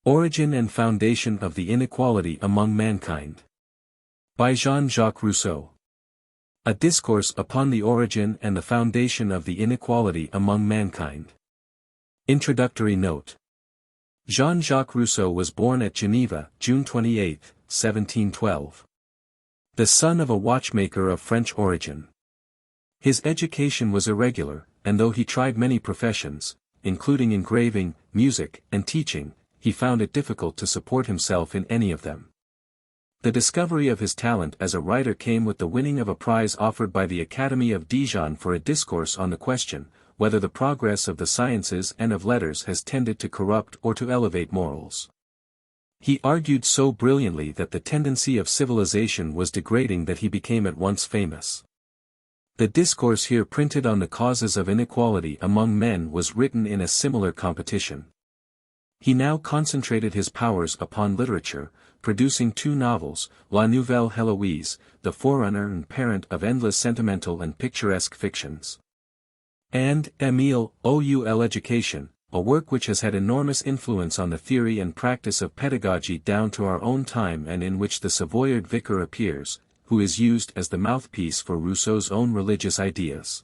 Origin and Foundation of the Inequality Among Mankind. By Jean-Jacques Rousseau. A Discourse upon the Origin and the Foundation of the Inequality Among Mankind. Introductory Note. Jean-Jacques Rousseau was born at Geneva, June 28, 1712. The son of a watchmaker of French origin. His education was irregular, and though he tried many professions, including engraving, music, and teaching, he found it difficult to support himself in any of them. The discovery of his talent as a writer came with the winning of a prize offered by the Academy of Dijon for a discourse on the question, whether the progress of the sciences and of letters has tended to corrupt or to elevate morals. He argued so brilliantly that the tendency of civilization was degrading that he became at once famous. The discourse here printed on the causes of inequality among men was written in a similar competition. He now concentrated his powers upon literature, producing two novels, La Nouvelle Héloïse, the forerunner and parent of endless sentimental and picturesque fictions, and Émile, OUL Education, a work which has had enormous influence on the theory and practice of pedagogy down to our own time and in which the Savoyard vicar appears, who is used as the mouthpiece for Rousseau's own religious ideas.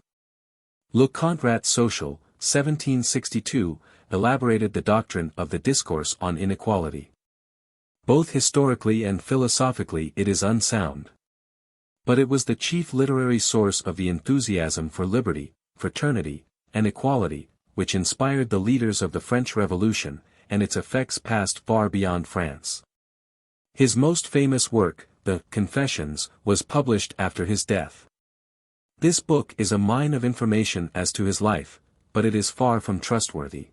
Le Contrat Social, 1762, elaborated the doctrine of the Discourse on inequality. Both historically and philosophically it is unsound. But it was the chief literary source of the enthusiasm for liberty, fraternity, and equality, which inspired the leaders of the French Revolution, and its effects passed far beyond France. His most famous work, the Confessions, was published after his death. This book is a mine of information as to his life, but it is far from trustworthy.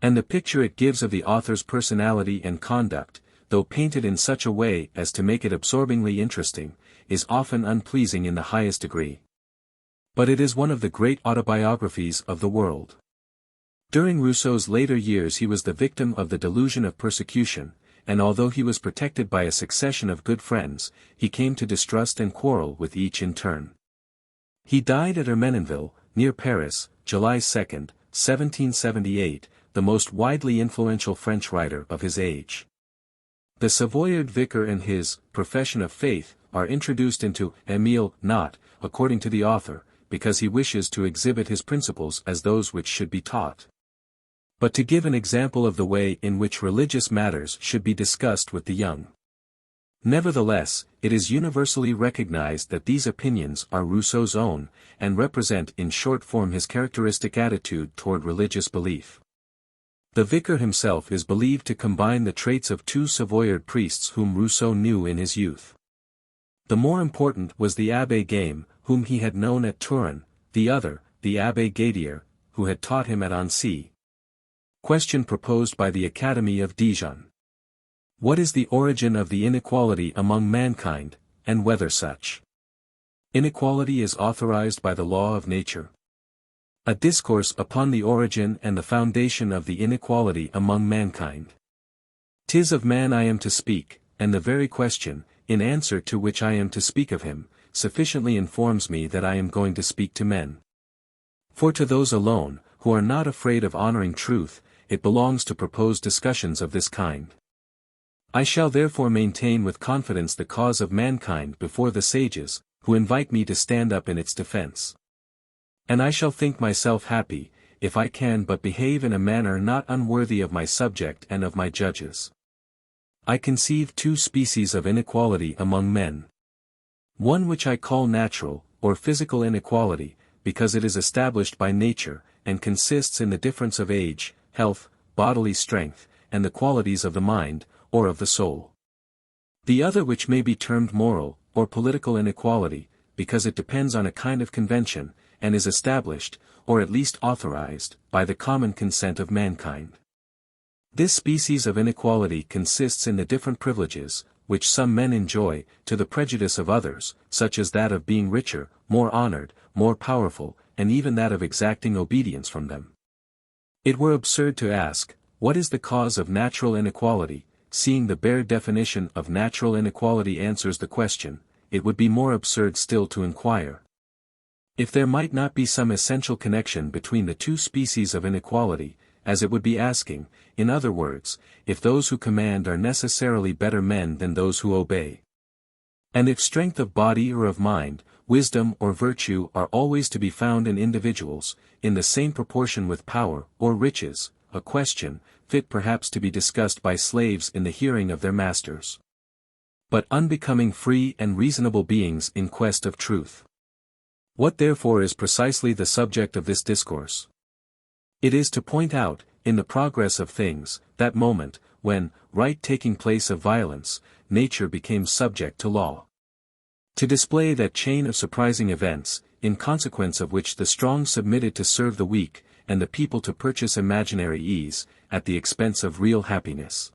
And the picture it gives of the author's personality and conduct, though painted in such a way as to make it absorbingly interesting, is often unpleasing in the highest degree. But it is one of the great autobiographies of the world. During Rousseau's later years he was the victim of the delusion of persecution, and although he was protected by a succession of good friends, he came to distrust and quarrel with each in turn. He died at Ermenonville, near Paris, July 2, 1778, the most widely influential French writer of his age. The Savoyard vicar and his Profession of Faith are introduced into Émile, not, according to the author, because he wishes to exhibit his principles as those which should be taught, but to give an example of the way in which religious matters should be discussed with the young. Nevertheless, it is universally recognized that these opinions are Rousseau's own, and represent in short form his characteristic attitude toward religious belief. The vicar himself is believed to combine the traits of two Savoyard priests whom Rousseau knew in his youth. The more important was the Abbé Game, whom he had known at Turin, the other, the Abbé Gadier, who had taught him at Annecy. Question proposed by the Academy of Dijon. What is the origin of the inequality among mankind, and whether such inequality is authorized by the law of nature? A Discourse upon the Origin and the Foundation of the Inequality Among Mankind. 'Tis of man I am to speak, and the very question, in answer to which I am to speak of him, sufficiently informs me that I am going to speak to men. For to those alone, who are not afraid of honoring truth, it belongs to propose discussions of this kind. I shall therefore maintain with confidence the cause of mankind before the sages, who invite me to stand up in its defense. And I shall think myself happy, if I can but behave in a manner not unworthy of my subject and of my judges. I conceive two species of inequality among men. One which I call natural, or physical inequality, because it is established by nature, and consists in the difference of age, health, bodily strength, and the qualities of the mind, or of the soul. The other which may be termed moral, or political inequality, because it depends on a kind of convention, and is established, or at least authorized, by the common consent of mankind. This species of inequality consists in the different privileges, which some men enjoy, to the prejudice of others, such as that of being richer, more honored, more powerful, and even that of exacting obedience from them. It were absurd to ask, what is the cause of natural inequality? Seeing the bare definition of natural inequality answers the question, it would be more absurd still to inquire if there might not be some essential connection between the two species of inequality, as it would be asking, in other words, if those who command are necessarily better men than those who obey. And if strength of body or of mind, wisdom or virtue are always to be found in individuals, in the same proportion with power or riches, a question, fit perhaps to be discussed by slaves in the hearing of their masters. But unbecoming free and reasonable beings in quest of truth. What therefore is precisely the subject of this discourse? It is to point out, in the progress of things, that moment, when, right taking place of violence, nature became subject to law. To display that chain of surprising events, in consequence of which the strong submitted to serve the weak, and the people to purchase imaginary ease, at the expense of real happiness.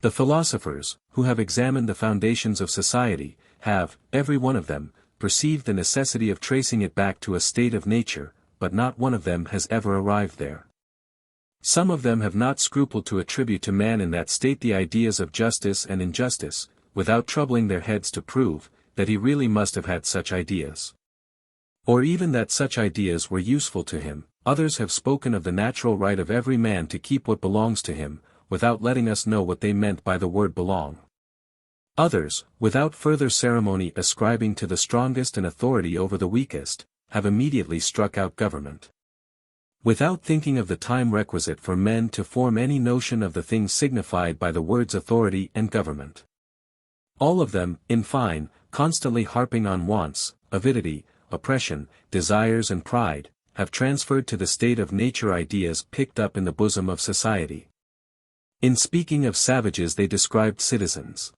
The philosophers, who have examined the foundations of society, have, every one of them, perceived the necessity of tracing it back to a state of nature, but not one of them has ever arrived there. Some of them have not scrupled to attribute to man in that state the ideas of justice and injustice, without troubling their heads to prove, that he really must have had such ideas. Or even that such ideas were useful to him. Others have spoken of the natural right of every man to keep what belongs to him, without letting us know what they meant by the word belong. Others, without further ceremony ascribing to the strongest an authority over the weakest, have immediately struck out government. Without thinking of the time requisite for men to form any notion of the things signified by the words authority and government. All of them, in fine, constantly harping on wants, avidity, oppression, desires and pride, have transferred to the state of nature ideas picked up in the bosom of society. In speaking of savages they described citizens.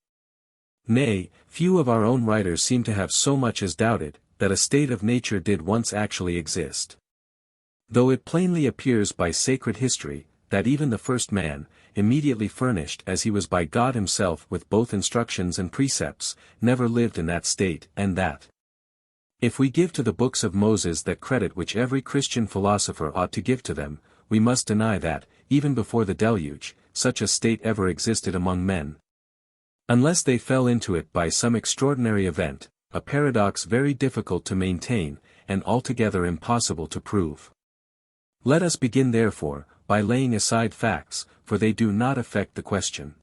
Nay, few of our own writers seem to have so much as doubted, that a state of nature did once actually exist. Though it plainly appears by sacred history, that even the first man, immediately furnished as he was by God himself with both instructions and precepts, never lived in that state, and that, if we give to the books of Moses that credit which every Christian philosopher ought to give to them, we must deny that, even before the deluge, such a state ever existed among men. Unless they fell into it by some extraordinary event, a paradox very difficult to maintain, and altogether impossible to prove. Let us begin therefore, by laying aside facts, for they do not affect the question.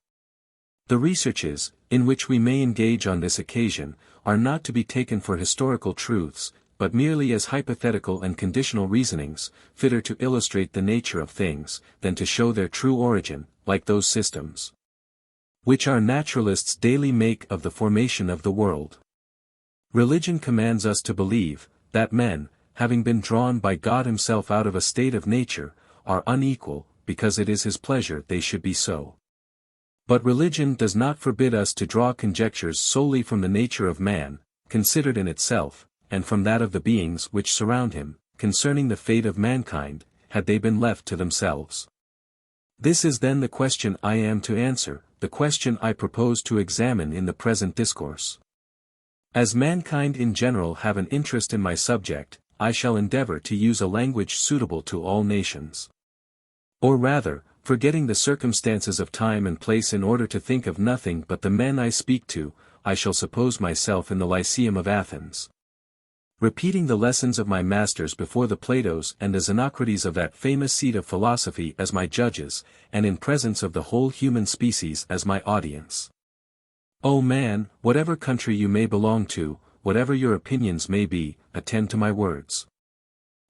The researches, in which we may engage on this occasion, are not to be taken for historical truths, but merely as hypothetical and conditional reasonings, fitter to illustrate the nature of things, than to show their true origin, like those systems which our naturalists daily make of the formation of the world. Religion commands us to believe, that men, having been drawn by God himself out of a state of nature, are unequal, because it is his pleasure they should be so. But religion does not forbid us to draw conjectures solely from the nature of man, considered in itself, and from that of the beings which surround him, concerning the fate of mankind, had they been left to themselves. This is then the question I am to answer, the question I propose to examine in the present discourse. As mankind in general have an interest in my subject, I shall endeavor to use a language suitable to all nations. Or rather, forgetting the circumstances of time and place in order to think of nothing but the men I speak to, I shall suppose myself in the Lyceum of Athens, repeating the lessons of my masters before the Platos and the Xenocrates of that famous seat of philosophy as my judges, and in presence of the whole human species as my audience. O man, whatever country you may belong to, whatever your opinions may be, attend to my words.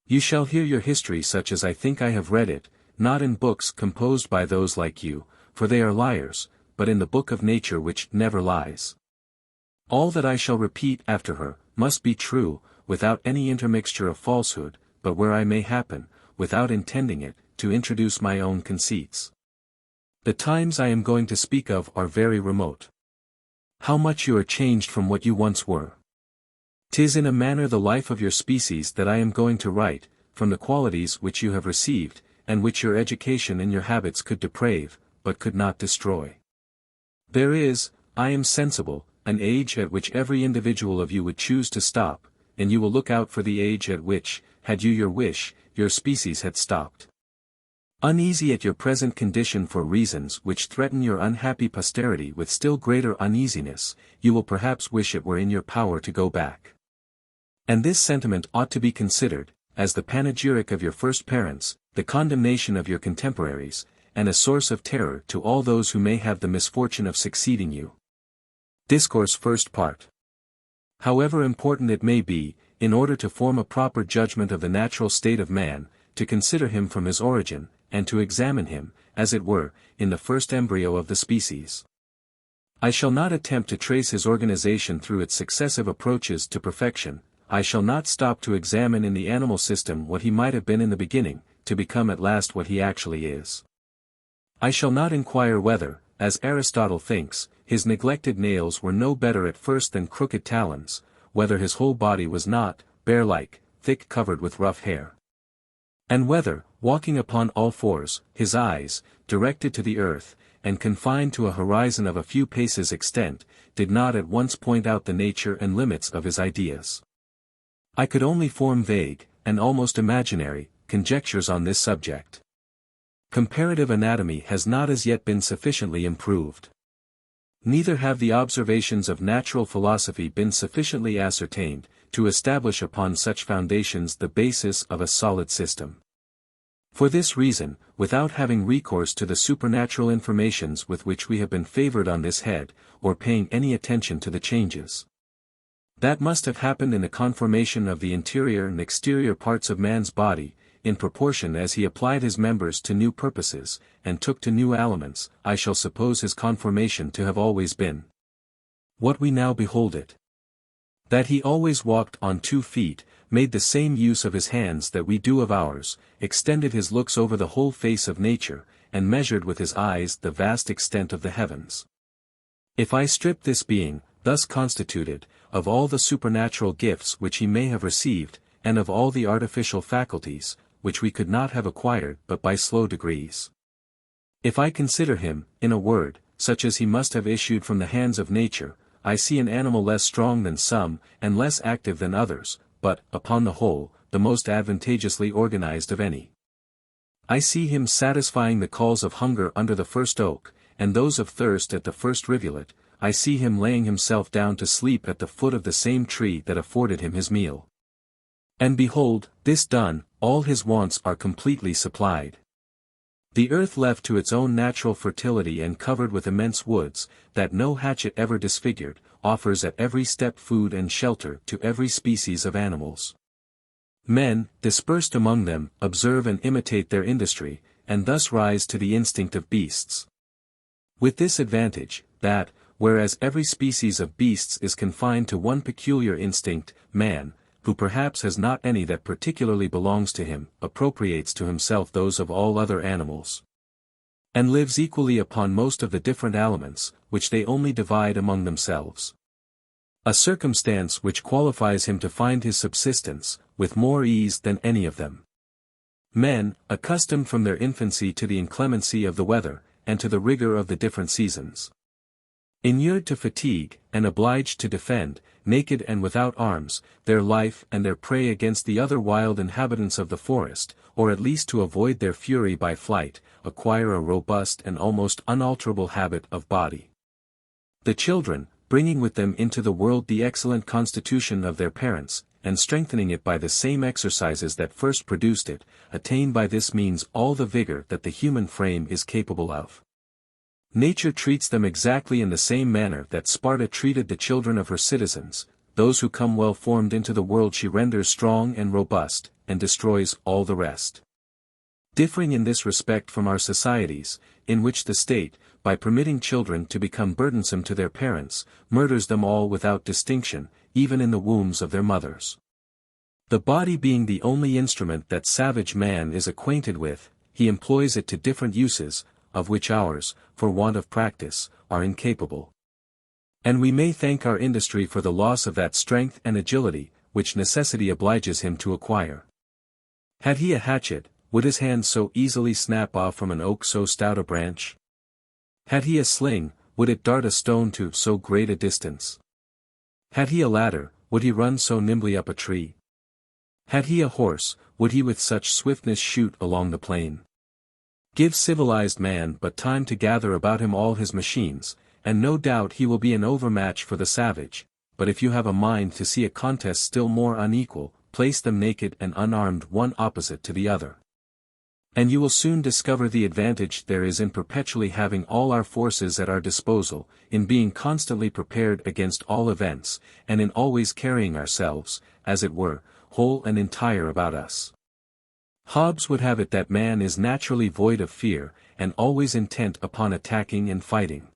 You shall hear your history such as I think I have read it, not in books composed by those like you, for they are liars, but in the book of nature which never lies. All that I shall repeat after her, must be true, without any intermixture of falsehood, but where I may happen, without intending it, to introduce my own conceits. The times I am going to speak of are very remote. How much you are changed from what you once were. 'Tis in a manner the life of your species that I am going to write, from the qualities which you have received, and which your education and your habits could deprave, but could not destroy. There is, I am sensible, an age at which every individual of you would choose to stop, and you will look out for the age at which, had you your wish, your species had stopped. Uneasy at your present condition for reasons which threaten your unhappy posterity with still greater uneasiness, you will perhaps wish it were in your power to go back. And this sentiment ought to be considered, as the panegyric of your first parents, the condemnation of your contemporaries, and a source of terror to all those who may have the misfortune of succeeding you. Discourse First Part. However important it may be, in order to form a proper judgment of the natural state of man, to consider him from his origin, and to examine him, as it were, in the first embryo of the species. I shall not attempt to trace his organization through its successive approaches to perfection. I shall not stop to examine in the animal system what he might have been in the beginning, to become at last what he actually is. I shall not inquire whether, as Aristotle thinks, his neglected nails were no better at first than crooked talons, whether his whole body was not, bear-like, thick covered with rough hair. And whether, walking upon all fours, his eyes, directed to the earth, and confined to a horizon of a few paces extent, did not at once point out the nature and limits of his ideas. I could only form vague, and almost imaginary, conjectures on this subject. Comparative anatomy has not as yet been sufficiently improved. Neither have the observations of natural philosophy been sufficiently ascertained, to establish upon such foundations the basis of a solid system. For this reason, without having recourse to the supernatural informations with which we have been favored on this head, or paying any attention to the changes that must have happened in the conformation of the interior and exterior parts of man's body, in proportion as he applied his members to new purposes, and took to new aliments, I shall suppose his conformation to have always been what we now behold it. That he always walked on 2 feet, made the same use of his hands that we do of ours, extended his looks over the whole face of nature, and measured with his eyes the vast extent of the heavens. If I strip this being, thus constituted, of all the supernatural gifts which he may have received, and of all the artificial faculties, which we could not have acquired but by slow degrees. If I consider him, in a word, such as he must have issued from the hands of nature, I see an animal less strong than some, and less active than others, but, upon the whole, the most advantageously organized of any. I see him satisfying the calls of hunger under the first oak, and those of thirst at the first rivulet. I see him laying himself down to sleep at the foot of the same tree that afforded him his meal. And behold, this done, all his wants are completely supplied. The earth left to its own natural fertility and covered with immense woods, that no hatchet ever disfigured, offers at every step food and shelter to every species of animals. Men, dispersed among them, observe and imitate their industry, and thus rise to the instinct of beasts. With this advantage, that, whereas every species of beasts is confined to one peculiar instinct, man, who perhaps has not any that particularly belongs to him, appropriates to himself those of all other animals, and lives equally upon most of the different aliments, which they only divide among themselves. A circumstance which qualifies him to find his subsistence, with more ease than any of them. Men, accustomed from their infancy to the inclemency of the weather, and to the rigor of the different seasons, inured to fatigue, and obliged to defend, naked and without arms, their life and their prey against the other wild inhabitants of the forest, or at least to avoid their fury by flight, acquire a robust and almost unalterable habit of body. The children, bringing with them into the world the excellent constitution of their parents, and strengthening it by the same exercises that first produced it, attain by this means all the vigor that the human frame is capable of. Nature treats them exactly in the same manner that Sparta treated the children of her citizens. Those who come well formed into the world she renders strong and robust, and destroys all the rest. Differing in this respect from our societies, in which the state, by permitting children to become burdensome to their parents, murders them all without distinction, even in the wombs of their mothers. The body being the only instrument that savage man is acquainted with, he employs it to different uses, of which ours, for want of practice, are incapable. And we may thank our industry for the loss of that strength and agility, which necessity obliges him to acquire. Had he a hatchet, would his hand so easily snap off from an oak so stout a branch? Had he a sling, would it dart a stone to so great a distance? Had he a ladder, would he run so nimbly up a tree? Had he a horse, would he with such swiftness shoot along the plain? Give civilized man but time to gather about him all his machines, and no doubt he will be an overmatch for the savage, but if you have a mind to see a contest still more unequal, place them naked and unarmed one opposite to the other. And you will soon discover the advantage there is in perpetually having all our forces at our disposal, in being constantly prepared against all events, and in always carrying ourselves, as it were, whole and entire about us. Hobbes would have it that man is naturally void of fear, and always intent upon attacking and fighting.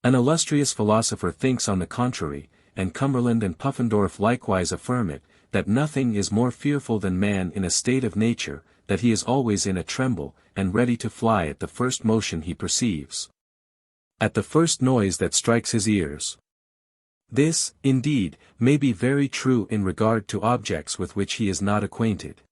An illustrious philosopher thinks on the contrary, and Cumberland and Puffendorf likewise affirm it, that nothing is more fearful than man in a state of nature, that he is always in a tremble, and ready to fly at the first motion he perceives, at the first noise that strikes his ears. This, indeed, may be very true in regard to objects with which he is not acquainted.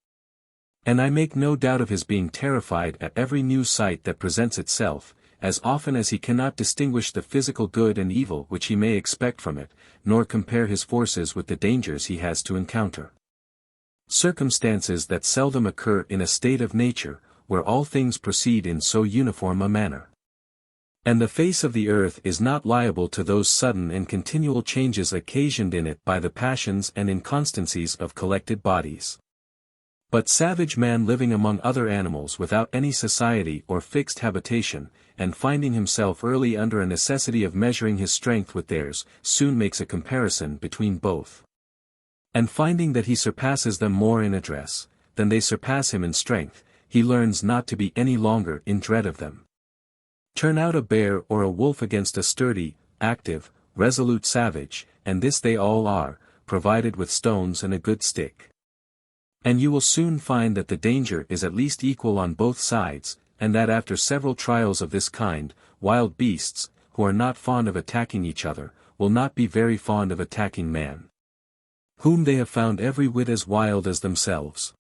And I make no doubt of his being terrified at every new sight that presents itself, as often as he cannot distinguish the physical good and evil which he may expect from it, nor compare his forces with the dangers he has to encounter. Circumstances that seldom occur in a state of nature, where all things proceed in so uniform a manner. And the face of the earth is not liable to those sudden and continual changes occasioned in it by the passions and inconstancies of collected bodies. But savage man living among other animals without any society or fixed habitation, and finding himself early under a necessity of measuring his strength with theirs, soon makes a comparison between both. And finding that he surpasses them more in address, than they surpass him in strength, he learns not to be any longer in dread of them. Turn out a bear or a wolf against a sturdy, active, resolute savage, and this they all are, provided with stones and a good stick. And you will soon find that the danger is at least equal on both sides, and that after several trials of this kind, wild beasts, who are not fond of attacking each other, will not be very fond of attacking man, whom they have found every whit as wild as themselves.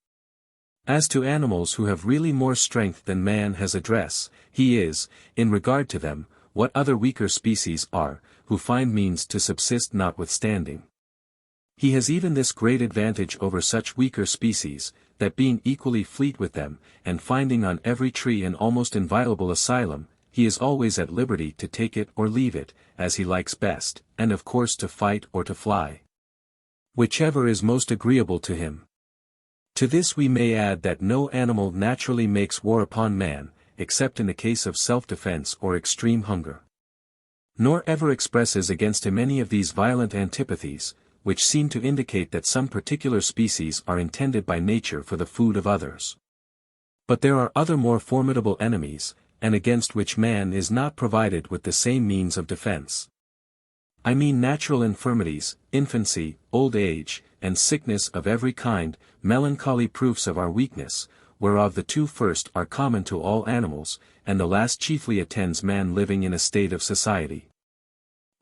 As to animals who have really more strength than man has address, he is, in regard to them, what other weaker species are, who find means to subsist notwithstanding. He has even this great advantage over such weaker species, that being equally fleet with them, and finding on every tree an almost inviolable asylum, he is always at liberty to take it or leave it, as he likes best, and of course to fight or to fly, whichever is most agreeable to him. To this we may add that no animal naturally makes war upon man, except in the case of self-defense or extreme hunger, nor ever expresses against him any of these violent antipathies, which seem to indicate that some particular species are intended by nature for the food of others. But there are other more formidable enemies, and against which man is not provided with the same means of defense. I mean natural infirmities, infancy, old age, and sickness of every kind, melancholy proofs of our weakness, whereof the two first are common to all animals, and the last chiefly attends man living in a state of society.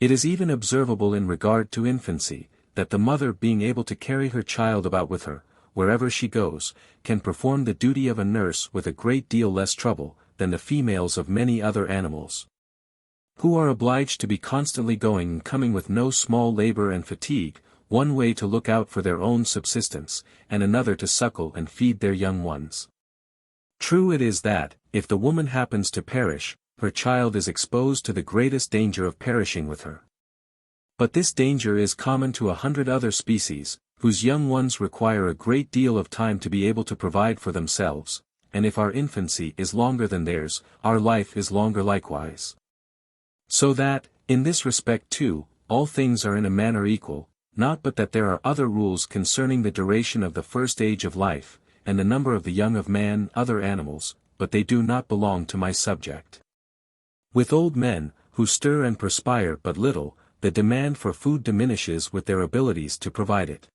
It is even observable in regard to infancy, that the mother being able to carry her child about with her, wherever she goes, can perform the duty of a nurse with a great deal less trouble, than the females of many other animals, who are obliged to be constantly going and coming with no small labor and fatigue, one way to look out for their own subsistence, and another to suckle and feed their young ones. True it is that, if the woman happens to perish, her child is exposed to the greatest danger of perishing with her. But this danger is common to 100 other species, whose young ones require a great deal of time to be able to provide for themselves, and if our infancy is longer than theirs, our life is longer likewise. So that, in this respect too, all things are in a manner equal, not but that there are other rules concerning the duration of the first age of life, and the number of the young of man other animals, but they do not belong to my subject. With old men, who stir and perspire but little, the demand for food diminishes with their abilities to provide it.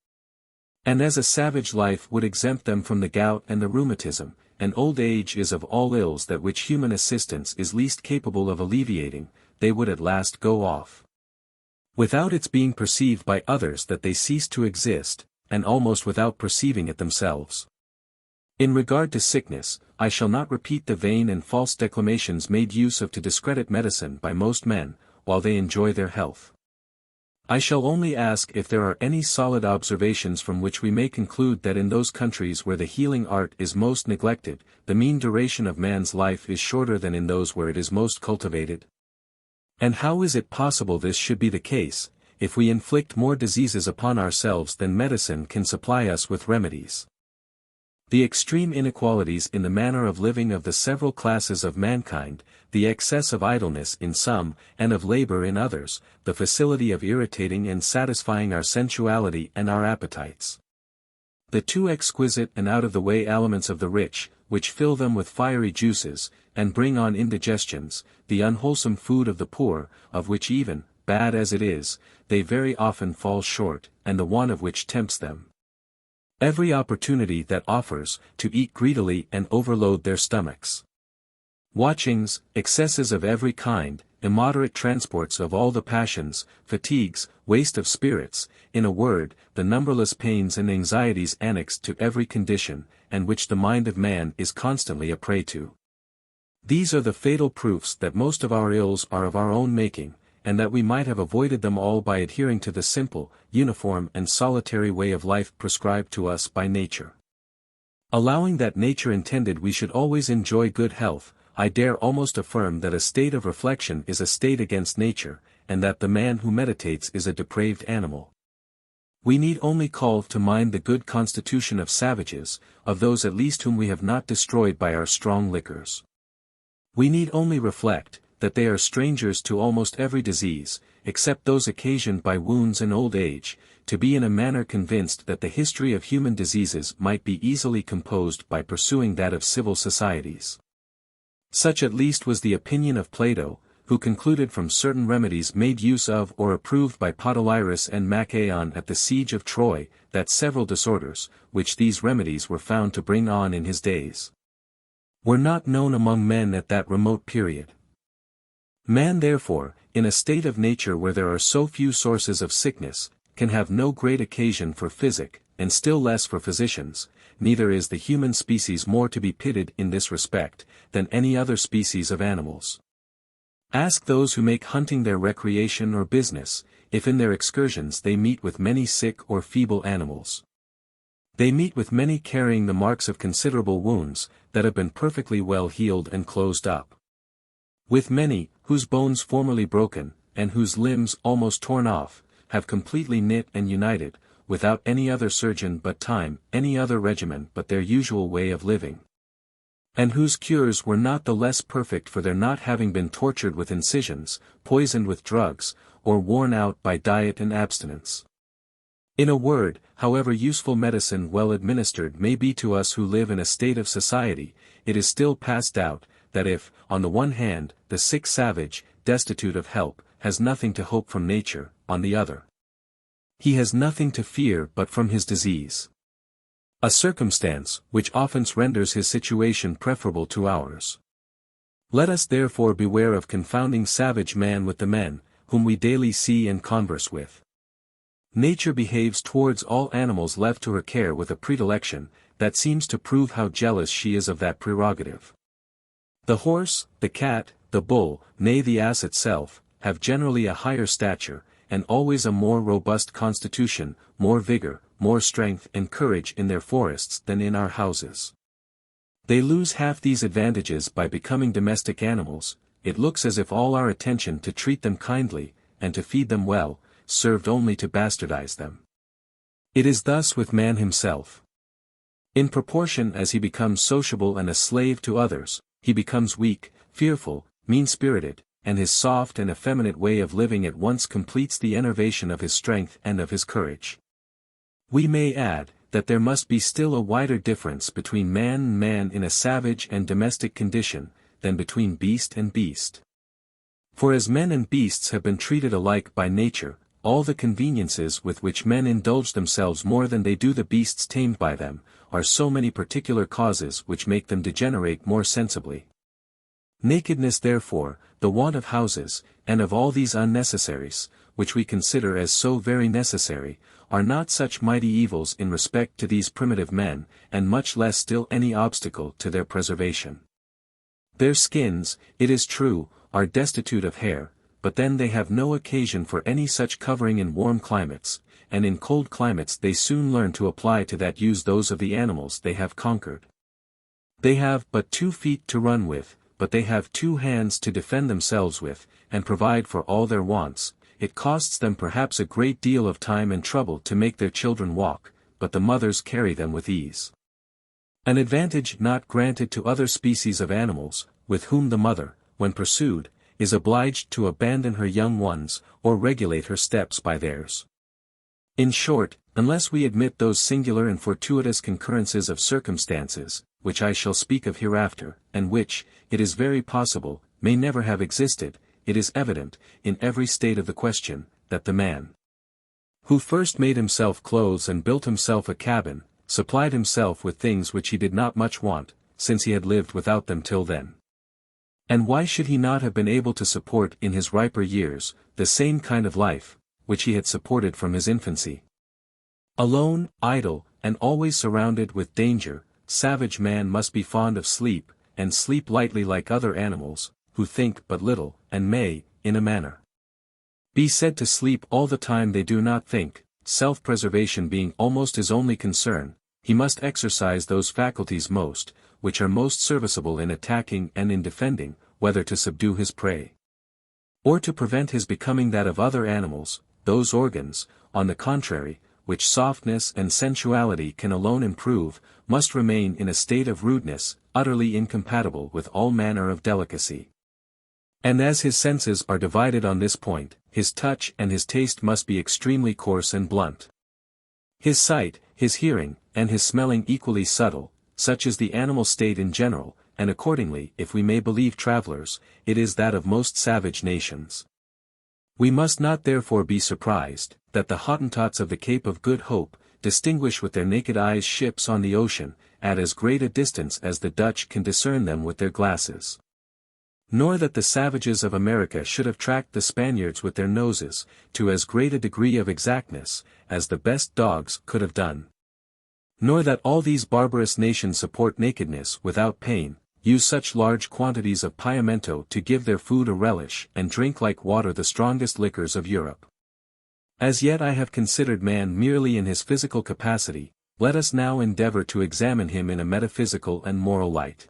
And as a savage life would exempt them from the gout and the rheumatism, and old age is of all ills that which human assistance is least capable of alleviating, they would at last go off, without its being perceived by others that they cease to exist, and almost without perceiving it themselves. In regard to sickness, I shall not repeat the vain and false declamations made use of to discredit medicine by most men, while they enjoy their health. I shall only ask if there are any solid observations from which we may conclude that in those countries where the healing art is most neglected, the mean duration of man's life is shorter than in those where it is most cultivated. And how is it possible this should be the case, if we inflict more diseases upon ourselves than medicine can supply us with remedies. The extreme inequalities in the manner of living of the several classes of mankind, the excess of idleness in some, and of labor in others, the facility of irritating and satisfying our sensuality and our appetites. The too exquisite and out-of-the-way aliments of the rich, which fill them with fiery juices, and bring on indigestions, the unwholesome food of the poor, of which even, bad as it is, they very often fall short, and the want of which tempts them. Every opportunity that offers, to eat greedily and overload their stomachs. Watchings, excesses of every kind, immoderate transports of all the passions, fatigues, waste of spirits, in a word, the numberless pains and anxieties annexed to every condition, and which the mind of man is constantly a prey to. These are the fatal proofs that most of our ills are of our own making, and that we might have avoided them all by adhering to the simple, uniform and solitary way of life prescribed to us by nature. Allowing that nature intended we should always enjoy good health, I dare almost affirm that a state of reflection is a state against nature, and that the man who meditates is a depraved animal. We need only call to mind the good constitution of savages, of those at least whom we have not destroyed by our strong liquors. We need only reflect, that they are strangers to almost every disease, except those occasioned by wounds and old age, to be in a manner convinced that the history of human diseases might be easily composed by pursuing that of civil societies. Such at least was the opinion of Plato, who concluded from certain remedies made use of or approved by Podalyrus and Machaon at the siege of Troy, that several disorders, which these remedies were found to bring on in his days, were not known among men at that remote period. Man therefore, in a state of nature where there are so few sources of sickness, can have no great occasion for physic, and still less for physicians, neither is the human species more to be pitied in this respect, than any other species of animals. Ask those who make hunting their recreation or business, if in their excursions they meet with many sick or feeble animals. They meet with many carrying the marks of considerable wounds, that have been perfectly well healed and closed up. With many, whose bones formerly broken, and whose limbs almost torn off, have completely knit and united, without any other surgeon but time, any other regimen but their usual way of living. And whose cures were not the less perfect for their not having been tortured with incisions, poisoned with drugs, or worn out by diet and abstinence. In a word, however useful medicine well administered may be to us who live in a state of society, it is still past doubt, that if, on the one hand, the sick savage, destitute of help, has nothing to hope from nature, on the other, he has nothing to fear but from his disease. A circumstance, which often renders his situation preferable to ours. Let us therefore beware of confounding savage man with the men, whom we daily see and converse with. Nature behaves towards all animals left to her care with a predilection, that seems to prove how jealous she is of that prerogative. The horse, the cat, the bull, nay the ass itself, have generally a higher stature, and always a more robust constitution, more vigor, more strength and courage in their forests than in our houses. They lose half these advantages by becoming domestic animals. It looks as if all our attention to treat them kindly, and to feed them well, served only to bastardize them. It is thus with man himself. In proportion as he becomes sociable and a slave to others, he becomes weak, fearful, mean-spirited, and his soft and effeminate way of living at once completes the enervation of his strength and of his courage. We may add, that there must be still a wider difference between man and man in a savage and domestic condition, than between beast and beast. For as men and beasts have been treated alike by nature, all the conveniences with which men indulge themselves more than they do the beasts tamed by them, are so many particular causes which make them degenerate more sensibly. Nakedness therefore, the want of houses, and of all these unnecessaries, which we consider as so very necessary, are not such mighty evils in respect to these primitive men, and much less still any obstacle to their preservation. Their skins, it is true, are destitute of hair, but then they have no occasion for any such covering in warm climates, and in cold climates they soon learn to apply to that use those of the animals they have conquered. They have but 2 feet to run with, but they have 2 hands to defend themselves with, and provide for all their wants, it costs them perhaps a great deal of time and trouble to make their children walk, but the mothers carry them with ease. An advantage not granted to other species of animals, with whom the mother, when pursued, is obliged to abandon her young ones, or regulate her steps by theirs. In short, unless we admit those singular and fortuitous concurrences of circumstances, which I shall speak of hereafter, and which, it is very possible, may never have existed, it is evident, in every state of the question, that the man who first made himself clothes and built himself a cabin, supplied himself with things which he did not much want, since he had lived without them till then. And why should he not have been able to support in his riper years, the same kind of life, which he had supported from his infancy? Alone, idle, and always surrounded with danger, savage man must be fond of sleep, and sleep lightly like other animals, who think but little, and may, in a manner, be said to sleep all the time they do not think. Self-preservation being almost his only concern, he must exercise those faculties which are most serviceable in attacking and in defending, whether to subdue his prey, or to prevent his becoming that of other animals. Those organs, on the contrary, which softness and sensuality can alone improve, must remain in a state of rudeness, utterly incompatible with all manner of delicacy. And as his senses are divided on this point, his touch and his taste must be extremely coarse and blunt. His sight, his hearing, and his smelling equally subtle, such is the animal state in general, and accordingly, if we may believe travelers, it is that of most savage nations. We must not therefore be surprised, that the Hottentots of the Cape of Good Hope, distinguish with their naked eyes ships on the ocean, at as great a distance as the Dutch can discern them with their glasses. Nor that the savages of America should have tracked the Spaniards with their noses, to as great a degree of exactness, as the best dogs could have done. Nor that all these barbarous nations support nakedness without pain, use such large quantities of pimento to give their food a relish, and drink like water the strongest liquors of Europe. As yet I have considered man merely in his physical capacity, let us now endeavor to examine him in a metaphysical and moral light.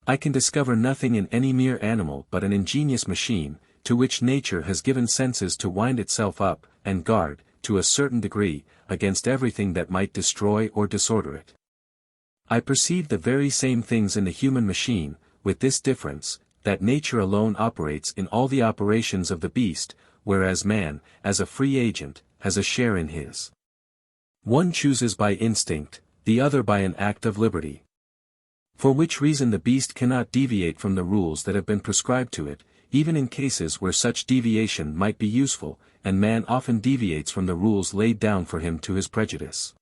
I can discover nothing in any mere animal but an ingenious machine, to which nature has given senses to wind itself up, and guard, to a certain degree, against everything that might destroy or disorder it. I perceive the very same things in the human machine, with this difference, that nature alone operates in all the operations of the beast, whereas man, as a free agent, has a share in his. One chooses by instinct, the other by an act of liberty. For which reason the beast cannot deviate from the rules that have been prescribed to it, even in cases where such deviation might be useful, and man often deviates from the rules laid down for him to his prejudice.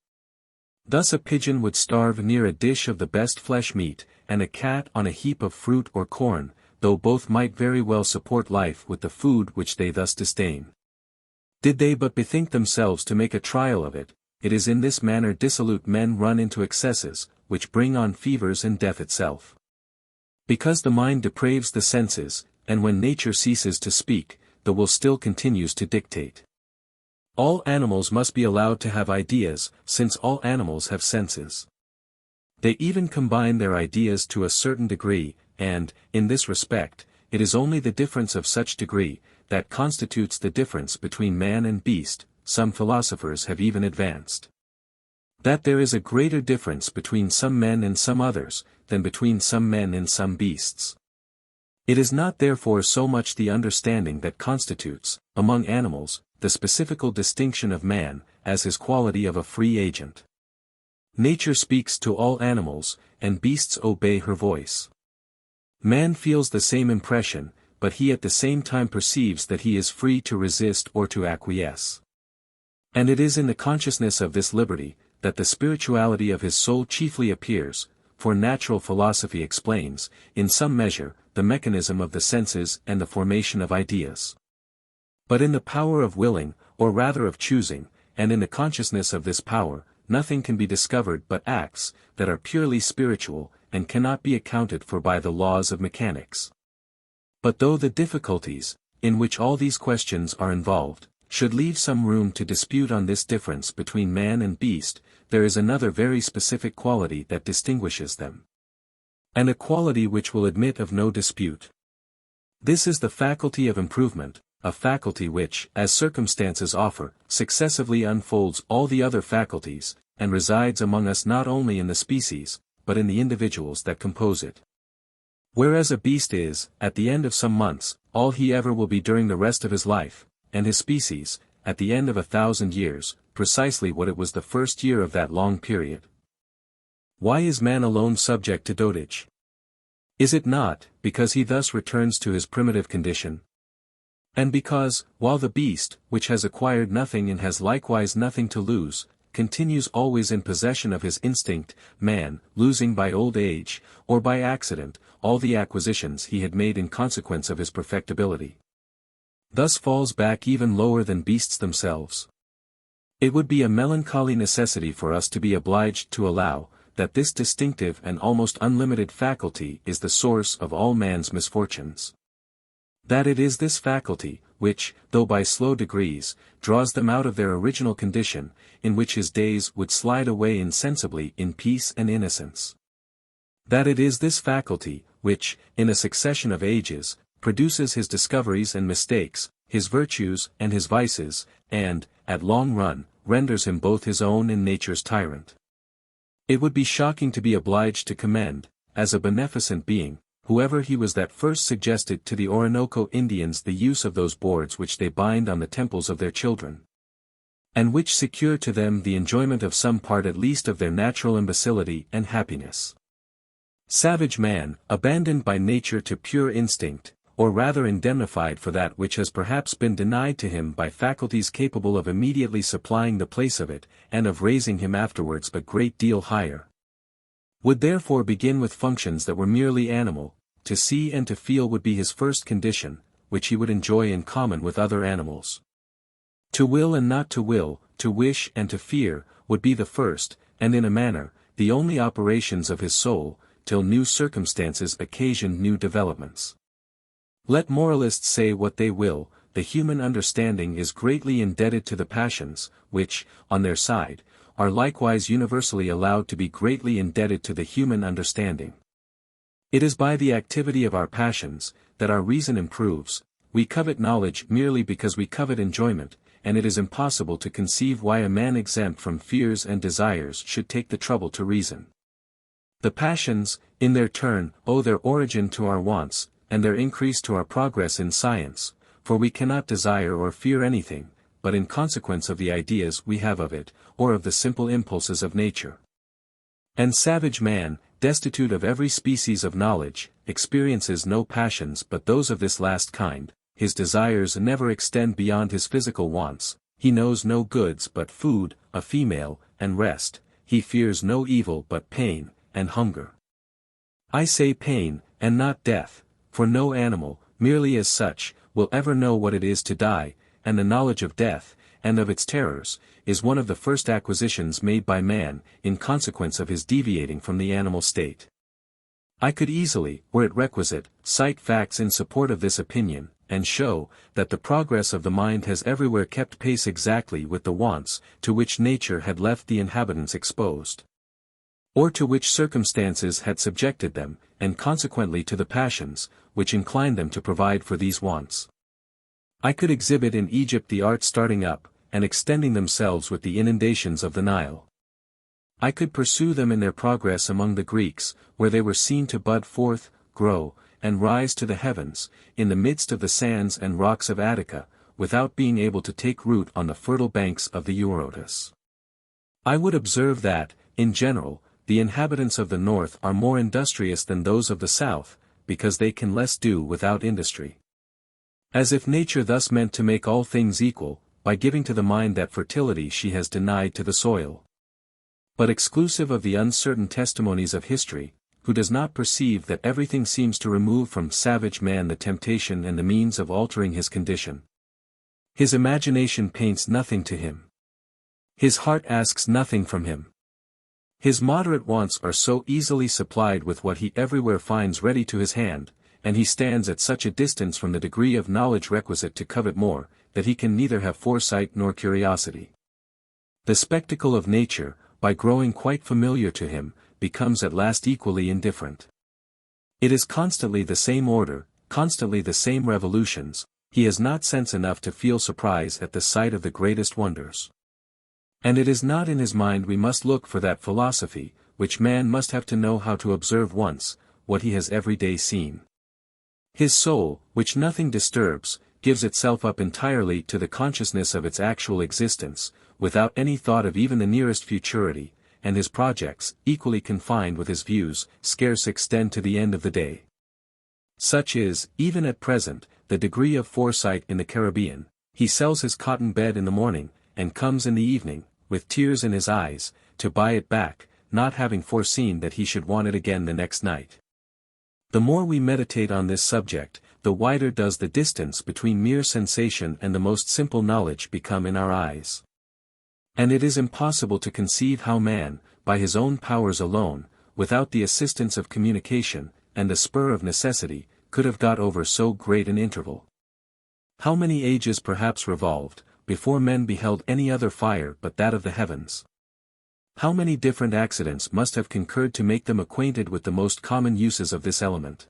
Thus a pigeon would starve near a dish of the best flesh meat, and a cat on a heap of fruit or corn, though both might very well support life with the food which they thus disdain. Did they but bethink themselves to make a trial of it, it is in this manner dissolute men run into excesses, which bring on fevers and death itself. Because the mind depraves the senses, and when nature ceases to speak, the will still continues to dictate. All animals must be allowed to have ideas, since all animals have senses. They even combine their ideas to a certain degree, and, in this respect, it is only the difference of such degree, that constitutes the difference between man and beast. Some philosophers have even advanced that there is a greater difference between some men and some others, than between some men and some beasts. It is not therefore so much the understanding that constitutes, among animals, the specifical distinction of man, as his quality of a free agent. Nature speaks to all animals, and beasts obey her voice. Man feels the same impression, but he at the same time perceives that he is free to resist or to acquiesce. And it is in the consciousness of this liberty, that the spirituality of his soul chiefly appears, for natural philosophy explains, in some measure, the mechanism of the senses and the formation of ideas. But in the power of willing, or rather of choosing, and in the consciousness of this power, nothing can be discovered but acts, that are purely spiritual, and cannot be accounted for by the laws of mechanics. But though the difficulties, in which all these questions are involved, should leave some room to dispute on this difference between man and beast, there is another very specific quality that distinguishes them. And a quality which will admit of no dispute. This is the faculty of improvement, a faculty which, as circumstances offer, successively unfolds all the other faculties, and resides among us not only in the species, but in the individuals that compose it. Whereas a beast is, at the end of some months, all he ever will be during the rest of his life, and his species, at the end of 1,000 years, precisely what it was the first year of that long period. Why is man alone subject to dotage? Is it not, because he thus returns to his primitive condition? And because, while the beast, which has acquired nothing and has likewise nothing to lose, continues always in possession of his instinct, man, losing by old age, or by accident, all the acquisitions he had made in consequence of his perfectibility, thus falls back even lower than beasts themselves. It would be a melancholy necessity for us to be obliged to allow, that this distinctive and almost unlimited faculty is the source of all man's misfortunes. That it is this faculty, which, though by slow degrees, draws them out of their original condition, in which his days would slide away insensibly in peace and innocence. That it is this faculty, which, in a succession of ages, produces his discoveries and mistakes, his virtues and his vices, and, at long run, renders him both his own and nature's tyrant. It would be shocking to be obliged to commend, as a beneficent being, whoever he was that first suggested to the Orinoco Indians the use of those boards which they bind on the temples of their children, and which secure to them the enjoyment of some part at least of their natural imbecility and happiness. Savage man, abandoned by nature to pure instinct, or rather indemnified for that which has perhaps been denied to him by faculties capable of immediately supplying the place of it, and of raising him afterwards but great deal higher, would therefore begin with functions that were merely animal. To see and to feel would be his first condition, which he would enjoy in common with other animals. To will and not to will, to wish and to fear, would be the first, and in a manner, the only operations of his soul, till new circumstances occasioned new developments. Let moralists say what they will, the human understanding is greatly indebted to the passions, which, on their side, are likewise universally allowed to be greatly indebted to the human understanding. It is by the activity of our passions, that our reason improves. We covet knowledge merely because we covet enjoyment, and it is impossible to conceive why a man exempt from fears and desires should take the trouble to reason. The passions, in their turn, owe their origin to our wants, and their increase to our progress in science, for we cannot desire or fear anything, but in consequence of the ideas we have of it, or of the simple impulses of nature. And savage man, destitute of every species of knowledge, experiences no passions but those of this last kind. His desires never extend beyond his physical wants, he knows no goods but food, a female, and rest, he fears no evil but pain, and hunger. I say pain, and not death, for no animal, merely as such, will ever know what it is to die, and the knowledge of death, and of its terrors, is one of the first acquisitions made by man, in consequence of his deviating from the animal state. I could easily, were it requisite, cite facts in support of this opinion, and show, that the progress of the mind has everywhere kept pace exactly with the wants, to which nature had left the inhabitants exposed, or to which circumstances had subjected them, and consequently to the passions, which inclined them to provide for these wants. I could exhibit in Egypt the arts starting up, and extending themselves with the inundations of the Nile. I could pursue them in their progress among the Greeks, where they were seen to bud forth, grow, and rise to the heavens, in the midst of the sands and rocks of Attica, without being able to take root on the fertile banks of the Eurotas. I would observe that, in general, the inhabitants of the north are more industrious than those of the south, because they can less do without industry. As if nature thus meant to make all things equal, by giving to the mind that fertility she has denied to the soil. But exclusive of the uncertain testimonies of history, who does not perceive that everything seems to remove from savage man the temptation and the means of altering his condition? His imagination paints nothing to him. His heart asks nothing from him. His moderate wants are so easily supplied with what he everywhere finds ready to his hand, and he stands at such a distance from the degree of knowledge requisite to covet more, that he can neither have foresight nor curiosity. The spectacle of nature, by growing quite familiar to him, becomes at last equally indifferent. It is constantly the same order, constantly the same revolutions, he has not sense enough to feel surprise at the sight of the greatest wonders. And it is not in his mind we must look for that philosophy, which man must have to know how to observe once, what he has every day seen. His soul, which nothing disturbs, gives itself up entirely to the consciousness of its actual existence, without any thought of even the nearest futurity, and his projects, equally confined with his views, scarce extend to the end of the day. Such is, even at present, the degree of foresight in the Caribbean. He sells his cotton bed in the morning, and comes in the evening, with tears in his eyes, to buy it back, not having foreseen that he should want it again the next night. The more we meditate on this subject, the wider does the distance between mere sensation and the most simple knowledge become in our eyes. And it is impossible to conceive how man, by his own powers alone, without the assistance of communication, and the spur of necessity, could have got over so great an interval. How many ages perhaps revolved, before men beheld any other fire but that of the heavens? How many different accidents must have concurred to make them acquainted with the most common uses of this element?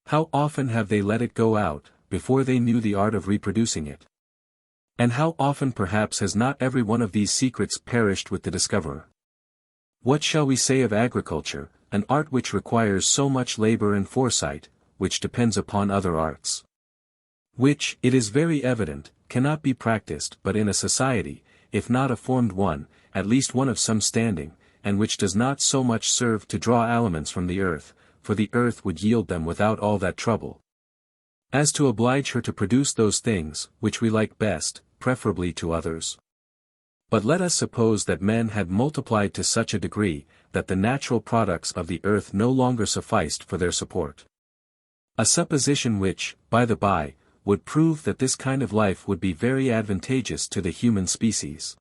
How often have they let it go out, before they knew the art of reproducing it? And how often perhaps has not every one of these secrets perished with the discoverer? What shall we say of agriculture, an art which requires so much labor and foresight, which depends upon other arts? Which, it is very evident, cannot be practiced but in a society, if not a formed one, at least one of some standing, and which does not so much serve to draw aliments from the earth, for the earth would yield them without all that trouble, as to oblige her to produce those things, which we like best, preferably to others. But let us suppose that men had multiplied to such a degree, that the natural products of the earth no longer sufficed for their support. A supposition which, by the by, would prove that this kind of life would be very advantageous to the human species.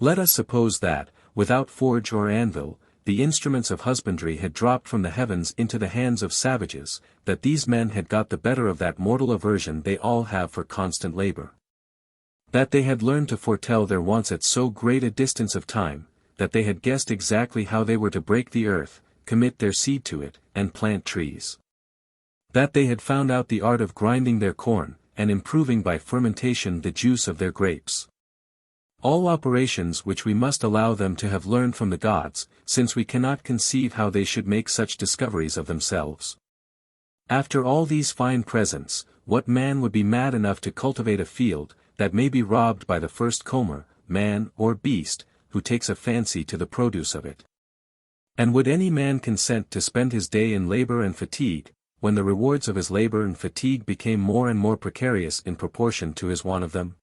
Let us suppose that, without forge or anvil, the instruments of husbandry had dropped from the heavens into the hands of savages, that these men had got the better of that mortal aversion they all have for constant labor. That they had learned to foretell their wants at so great a distance of time, that they had guessed exactly how they were to break the earth, commit their seed to it, and plant trees. That they had found out the art of grinding their corn, and improving by fermentation the juice of their grapes. All operations which we must allow them to have learned from the gods, since we cannot conceive how they should make such discoveries of themselves. After all these fine presents, what man would be mad enough to cultivate a field, that may be robbed by the first comer, man or beast, who takes a fancy to the produce of it? And would any man consent to spend his day in labor and fatigue, when the rewards of his labor and fatigue became more and more precarious in proportion to his want of them?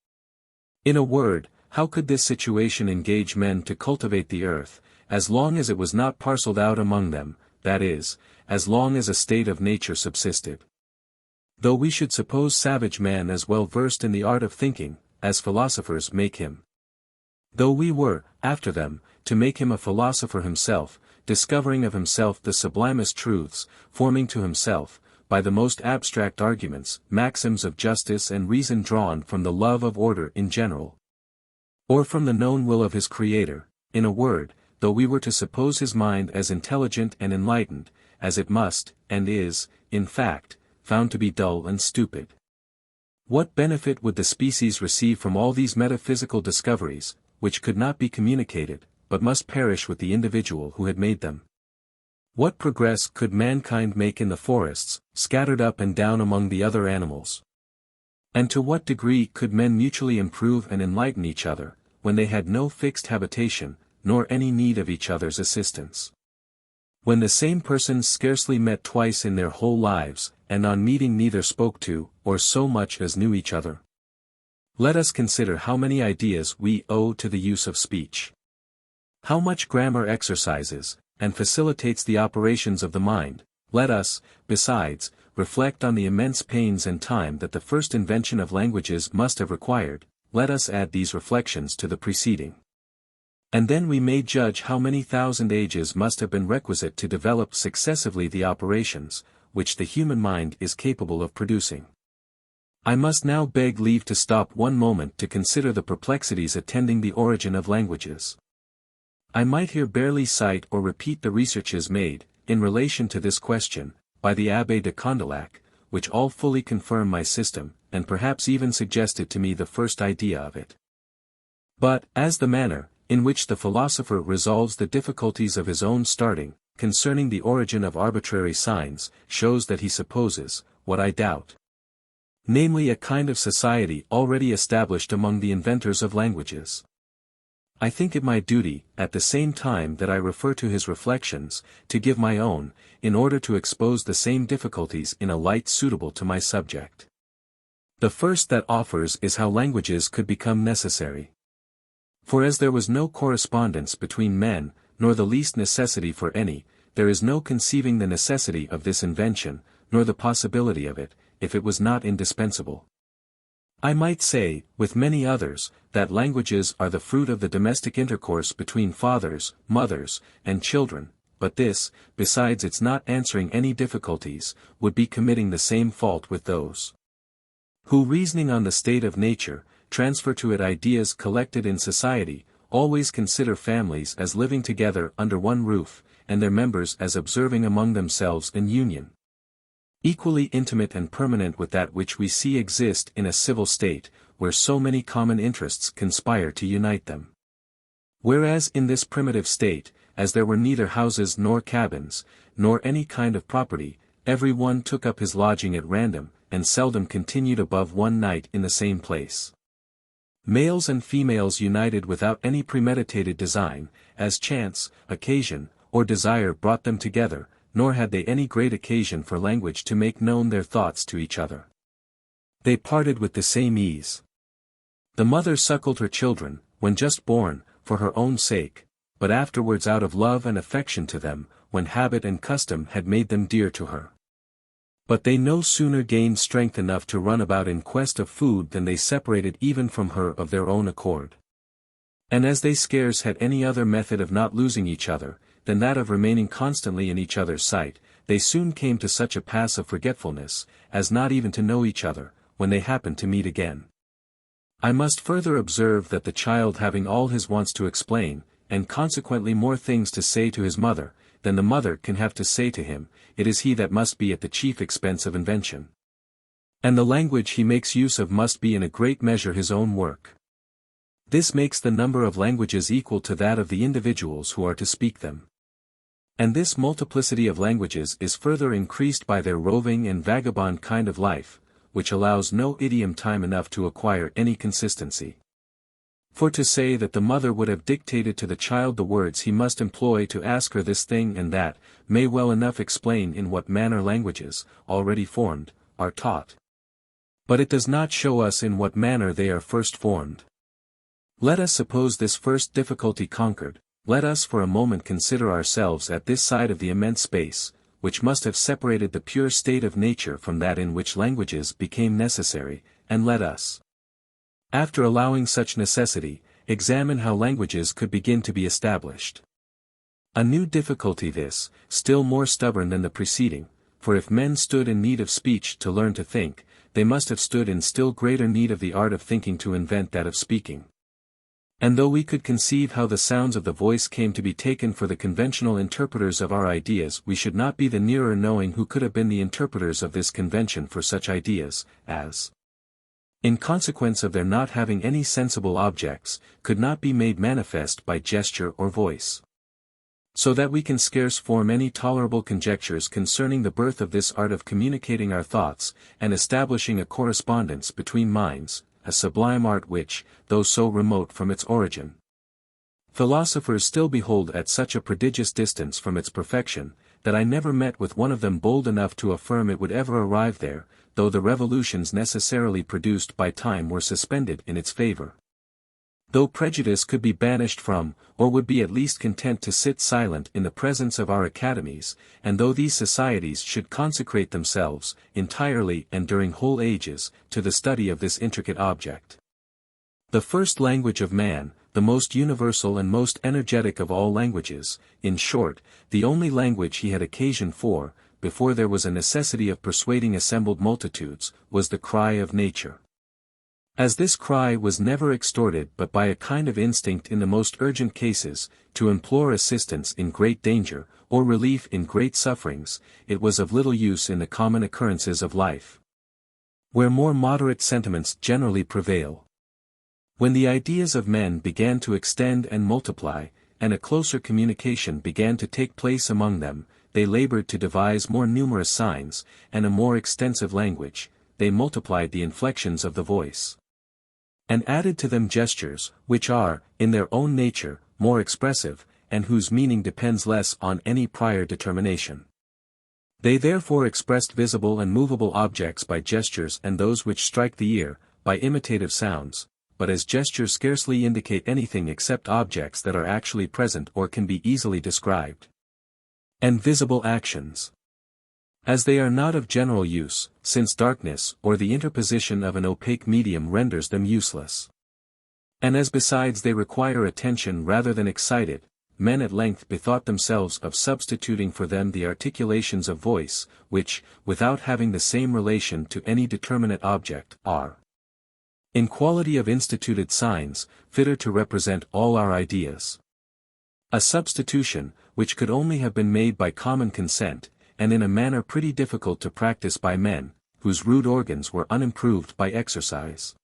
In a word, how could this situation engage men to cultivate the earth, as long as it was not parcelled out among them, that is, as long as a state of nature subsisted? Though we should suppose savage man as well versed in the art of thinking, as philosophers make him. Though we were, after them, to make him a philosopher himself, discovering of himself the sublimest truths, forming to himself, by the most abstract arguments, maxims of justice and reason drawn from the love of order in general, or from the known will of his Creator, in a word, though we were to suppose his mind as intelligent and enlightened, as it must, and is, in fact, found to be dull and stupid. What benefit would the species receive from all these metaphysical discoveries, which could not be communicated, but must perish with the individual who had made them? What progress could mankind make in the forests, scattered up and down among the other animals? And to what degree could men mutually improve and enlighten each other, when they had no fixed habitation, nor any need of each other's assistance? When the same persons scarcely met twice in their whole lives, and on meeting neither spoke to, or so much as knew each other? Let us consider how many ideas we owe to the use of speech. How much grammar exercises, and facilitates the operations of the mind. Let us, besides, reflect on the immense pains and time that the first invention of languages must have required. Let us add these reflections to the preceding. And then we may judge how many thousand ages must have been requisite to develop successively the operations, which the human mind is capable of producing. I must now beg leave to stop one moment to consider the perplexities attending the origin of languages. I might here barely cite or repeat the researches made, in relation to this question, by the Abbé de Condillac, which all fully confirm my system, and perhaps even suggested to me the first idea of it. But, as the manner, in which the philosopher resolves the difficulties of his own starting, concerning the origin of arbitrary signs, shows that he supposes, what I doubt, namely a kind of society already established among the inventors of languages. I think it my duty, at the same time that I refer to his reflections, to give my own, in order to expose the same difficulties in a light suitable to my subject. The first that offers is how languages could become necessary. For as there was no correspondence between men, nor the least necessity for any, there is no conceiving the necessity of this invention, nor the possibility of it, if it was not indispensable. I might say, with many others, that languages are the fruit of the domestic intercourse between fathers, mothers, and children, but this, besides its not answering any difficulties, would be committing the same fault with those who, reasoning on the state of nature, transfer to it ideas collected in society, always consider families as living together under one roof, and their members as observing among themselves an union equally intimate and permanent with that which we see exist in a civil state, where so many common interests conspire to unite them. Whereas in this primitive state, as there were neither houses nor cabins, nor any kind of property, every one took up his lodging at random, and seldom continued above one night in the same place. Males and females united without any premeditated design, as chance, occasion, or desire brought them together, nor had they any great occasion for language to make known their thoughts to each other. They parted with the same ease. The mother suckled her children, when just born, for her own sake, but afterwards out of love and affection to them, when habit and custom had made them dear to her. But they no sooner gained strength enough to run about in quest of food than they separated even from her of their own accord. And as they scarce had any other method of not losing each other, than that of remaining constantly in each other's sight, they soon came to such a pass of forgetfulness, as not even to know each other, when they happened to meet again. I must further observe that the child having all his wants to explain, and consequently more things to say to his mother, than the mother can have to say to him, it is he that must be at the chief expense of invention. And the language he makes use of must be in a great measure his own work. This makes the number of languages equal to that of the individuals who are to speak them. And this multiplicity of languages is further increased by their roving and vagabond kind of life, which allows no idiom time enough to acquire any consistency. For to say that the mother would have dictated to the child the words he must employ to ask her this thing and that, may well enough explain in what manner languages, already formed, are taught. But it does not show us in what manner they are first formed. Let us suppose this first difficulty conquered. Let us for a moment consider ourselves at this side of the immense space, which must have separated the pure state of nature from that in which languages became necessary, and let us, after allowing such necessity, examine how languages could begin to be established. A new difficulty this, still more stubborn than the preceding, for if men stood in need of speech to learn to think, they must have stood in still greater need of the art of thinking to invent that of speaking. And though we could conceive how the sounds of the voice came to be taken for the conventional interpreters of our ideas, we should not be the nearer knowing who could have been the interpreters of this convention for such ideas, as, in consequence of their not having any sensible objects, could not be made manifest by gesture or voice. So that we can scarce form any tolerable conjectures concerning the birth of this art of communicating our thoughts, and establishing a correspondence between minds, a sublime art which, though so remote from its origin, philosophers still behold at such a prodigious distance from its perfection, that I never met with one of them bold enough to affirm it would ever arrive there, though the revolutions necessarily produced by time were suspended in its favor. Though prejudice could be banished from, or would be at least content to sit silent in the presence of our academies, and though these societies should consecrate themselves, entirely and during whole ages, to the study of this intricate object. The first language of man, the most universal and most energetic of all languages, in short, the only language he had occasion for, before there was a necessity of persuading assembled multitudes, was the cry of nature. As this cry was never extorted but by a kind of instinct in the most urgent cases, to implore assistance in great danger, or relief in great sufferings, it was of little use in the common occurrences of life, where more moderate sentiments generally prevail. When the ideas of men began to extend and multiply, and a closer communication began to take place among them, they labored to devise more numerous signs, and a more extensive language. They multiplied the inflections of the voice, and added to them gestures, which are, in their own nature, more expressive, and whose meaning depends less on any prior determination. They therefore expressed visible and movable objects by gestures, and those which strike the ear, by imitative sounds, but as gestures scarcely indicate anything except objects that are actually present or can be easily described, and visible actions, as they are not of general use, since darkness or the interposition of an opaque medium renders them useless, and as besides they require attention rather than excite it, men at length bethought themselves of substituting for them the articulations of voice, which, without having the same relation to any determinate object, are, in quality of instituted signs, fitter to represent all our ideas. A substitution, which could only have been made by common consent, and in a manner pretty difficult to practice by men, whose rude organs were unimproved by exercise.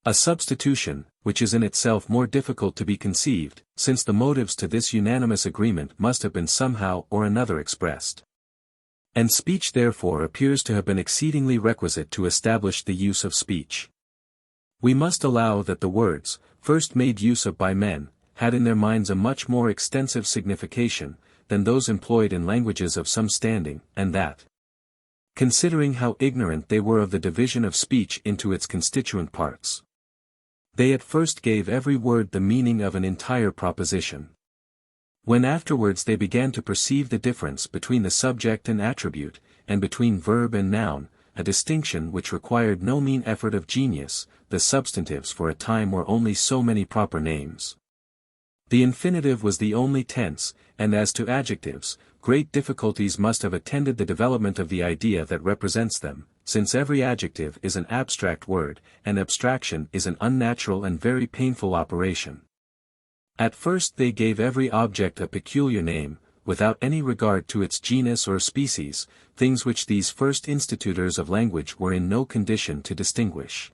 A substitution, which is in itself more difficult to be conceived, since the motives to this unanimous agreement must have been somehow or another expressed. And speech therefore appears to have been exceedingly requisite to establish the use of speech. We must allow that the words, first made use of by men, had in their minds a much more extensive signification, than those employed in languages of some standing, and that, considering how ignorant they were of the division of speech into its constituent parts, they at first gave every word the meaning of an entire proposition. When afterwards they began to perceive the difference between the subject and attribute, and between verb and noun, a distinction which required no mean effort of genius, the substantives for a time were only so many proper names. The infinitive was the only tense, and as to adjectives, great difficulties must have attended the development of the idea that represents them, since every adjective is an abstract word, and abstraction is an unnatural and very painful operation. At first they gave every object a peculiar name, without any regard to its genus or species, things which these first institutors of language were in no condition to distinguish.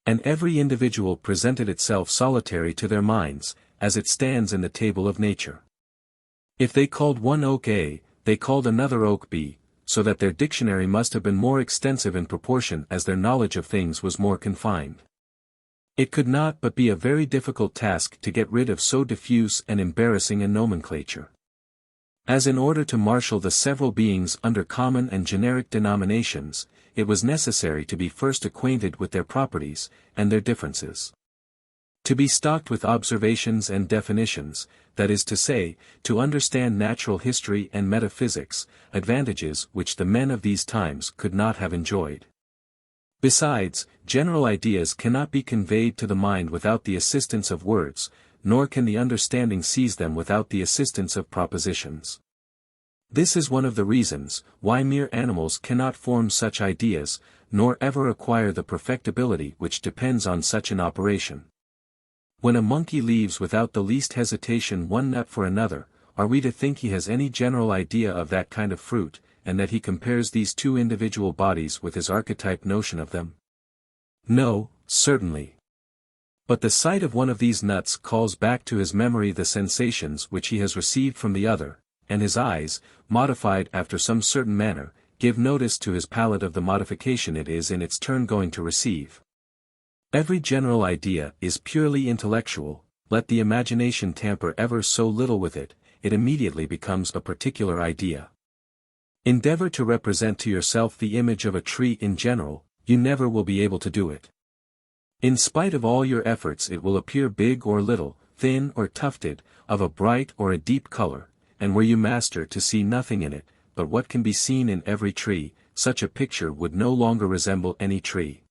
And every individual presented itself solitary to their minds, as it stands in the table of nature. If they called one oak A, they called another oak B, so that their dictionary must have been more extensive in proportion as their knowledge of things was more confined. It could not but be a very difficult task to get rid of so diffuse and embarrassing a nomenclature, as in order to marshal the several beings under common and generic denominations, it was necessary to be first acquainted with their properties, and their differences. To be stocked with observations and definitions, that is to say, to understand natural history and metaphysics, advantages which the men of these times could not have enjoyed. Besides, general ideas cannot be conveyed to the mind without the assistance of words, nor can the understanding seize them without the assistance of propositions. This is one of the reasons why mere animals cannot form such ideas, nor ever acquire the perfectibility which depends on such an operation. When a monkey leaves without the least hesitation one nut for another, are we to think he has any general idea of that kind of fruit, and that he compares these two individual bodies with his archetype notion of them? No, certainly. But the sight of one of these nuts calls back to his memory the sensations which he has received from the other, and his eyes, modified after some certain manner, give notice to his palate of the modification it is in its turn going to receive. Every general idea is purely intellectual, let the imagination tamper ever so little with it, it immediately becomes a particular idea. Endeavor to represent to yourself the image of a tree in general, you never will be able to do it. In spite of all your efforts it will appear big or little, thin or tufted, of a bright or a deep color, and were you master to see nothing in it, but what can be seen in every tree, such a picture would no longer resemble any tree.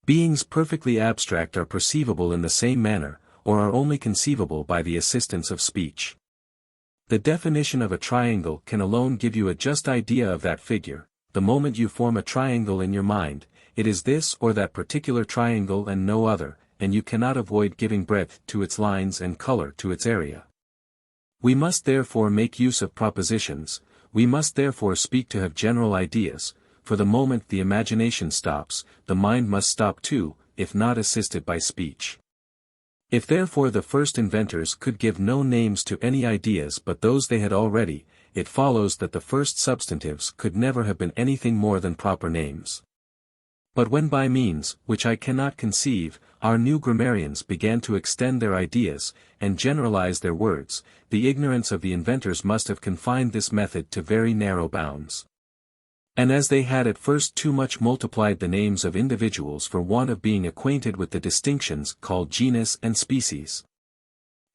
Beings perfectly abstract are perceivable in the same manner, or are only conceivable by the assistance of speech. The definition of a triangle can alone give you a just idea of that figure. The moment you form a triangle in your mind, it is this or that particular triangle and no other, and you cannot avoid giving breadth to its lines and color to its area. We must therefore make use of propositions, we must therefore speak to have general ideas, for the moment the imagination stops, the mind must stop too, if not assisted by speech. If therefore the first inventors could give no names to any ideas but those they had already, it follows that the first substantives could never have been anything more than proper names. But when by means, which I cannot conceive, our new grammarians began to extend their ideas, and generalize their words, the ignorance of the inventors must have confined this method to very narrow bounds. And as they had at first too much multiplied the names of individuals for want of being acquainted with the distinctions called genus and species,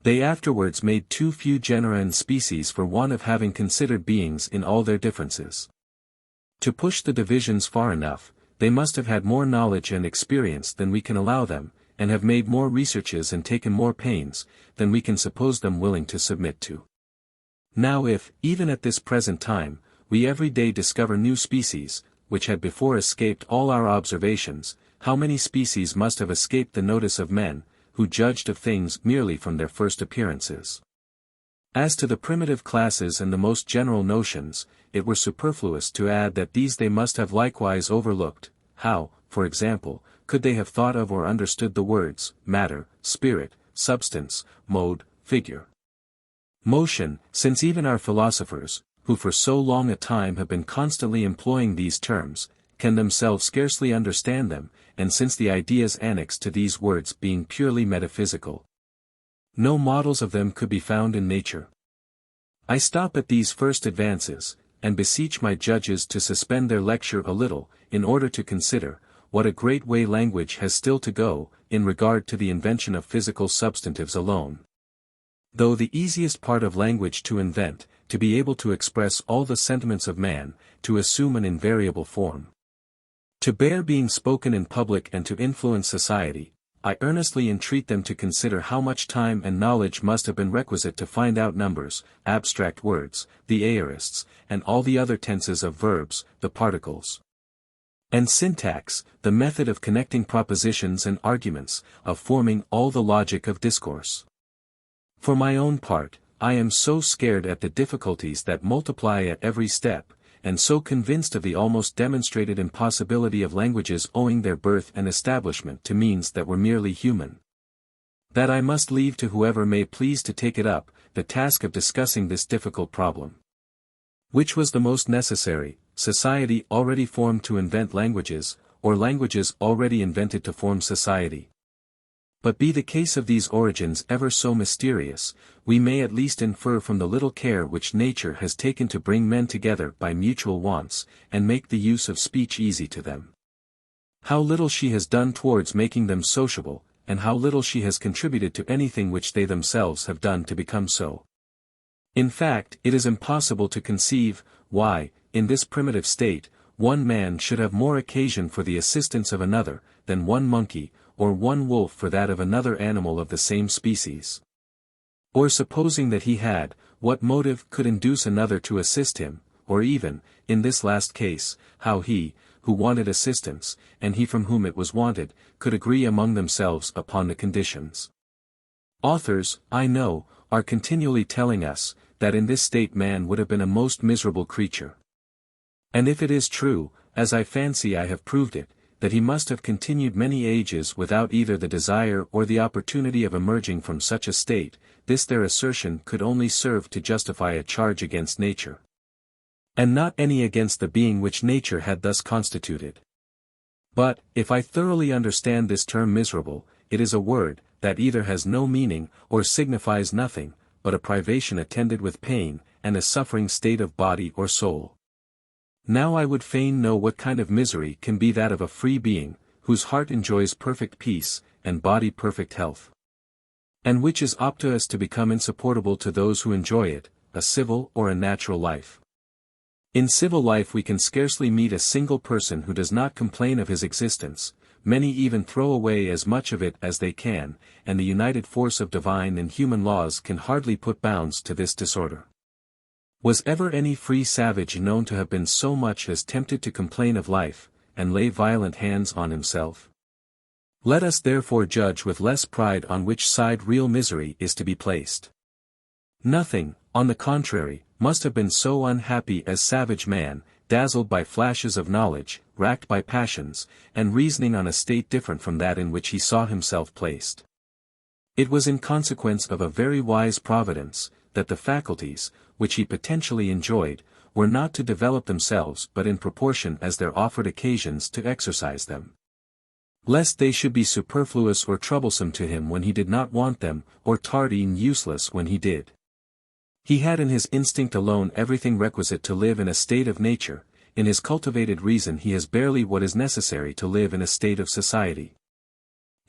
they afterwards made too few genera and species for want of having considered beings in all their differences. To push the divisions far enough, they must have had more knowledge and experience than we can allow them, and have made more researches and taken more pains, than we can suppose them willing to submit to. Now if, even at this present time, we every day discover new species, which had before escaped all our observations, how many species must have escaped the notice of men, who judged of things merely from their first appearances. As to the primitive classes and the most general notions, it were superfluous to add that these they must have likewise overlooked. How, for example, could they have thought of or understood the words, matter, spirit, substance, mode, figure, motion, since even our philosophers, who for so long a time have been constantly employing these terms, can themselves scarcely understand them, and since the ideas annexed to these words being purely metaphysical, no models of them could be found in nature. I stop at these first advances, and beseech my judges to suspend their lecture a little, in order to consider, what a great way language has still to go, in regard to the invention of physical substantives alone. Though the easiest part of language to invent, to be able to express all the sentiments of man, to assume an invariable form, to bear being spoken in public and to influence society, I earnestly entreat them to consider how much time and knowledge must have been requisite to find out numbers, abstract words, the aorists, and all the other tenses of verbs, the particles, and syntax, the method of connecting propositions and arguments, of forming all the logic of discourse. For my own part, I am so scared at the difficulties that multiply at every step, and so convinced of the almost demonstrated impossibility of languages owing their birth and establishment to means that were merely human, that I must leave to whoever may please to take it up, the task of discussing this difficult problem. Which was the most necessary, society already formed to invent languages, or languages already invented to form society? But be the case of these origins ever so mysterious, we may at least infer from the little care which nature has taken to bring men together by mutual wants, and make the use of speech easy to them, how little she has done towards making them sociable, and how little she has contributed to anything which they themselves have done to become so. In fact, it is impossible to conceive, why, in this primitive state, one man should have more occasion for the assistance of another, than one monkey, or one wolf for that of another animal of the same species. Or supposing that he had, what motive could induce another to assist him, or even, in this last case, how he, who wanted assistance, and he from whom it was wanted, could agree among themselves upon the conditions. Authors, I know, are continually telling us, that in this state man would have been a most miserable creature. And if it is true, as I fancy I have proved it, that he must have continued many ages without either the desire or the opportunity of emerging from such a state, this their assertion could only serve to justify a charge against nature, and not any against the being which nature had thus constituted. But, if I thoroughly understand this term miserable, it is a word, that either has no meaning, or signifies nothing, but a privation attended with pain, and a suffering state of body or soul. Now I would fain know what kind of misery can be that of a free being, whose heart enjoys perfect peace, and body perfect health, and which is obtuse to become insupportable to those who enjoy it, a civil or a natural life. In civil life we can scarcely meet a single person who does not complain of his existence, many even throw away as much of it as they can, and the united force of divine and human laws can hardly put bounds to this disorder. Was ever any free savage known to have been so much as tempted to complain of life, and lay violent hands on himself? Let us therefore judge with less pride on which side real misery is to be placed. Nothing, on the contrary, must have been so unhappy as savage man, dazzled by flashes of knowledge, racked by passions, and reasoning on a state different from that in which he saw himself placed. It was in consequence of a very wise providence, that the faculties, which he potentially enjoyed, were not to develop themselves but in proportion as there offered occasions to exercise them. Lest they should be superfluous or troublesome to him when he did not want them, or tardy and useless when he did. He had in his instinct alone everything requisite to live in a state of nature, in his cultivated reason he has barely what is necessary to live in a state of society.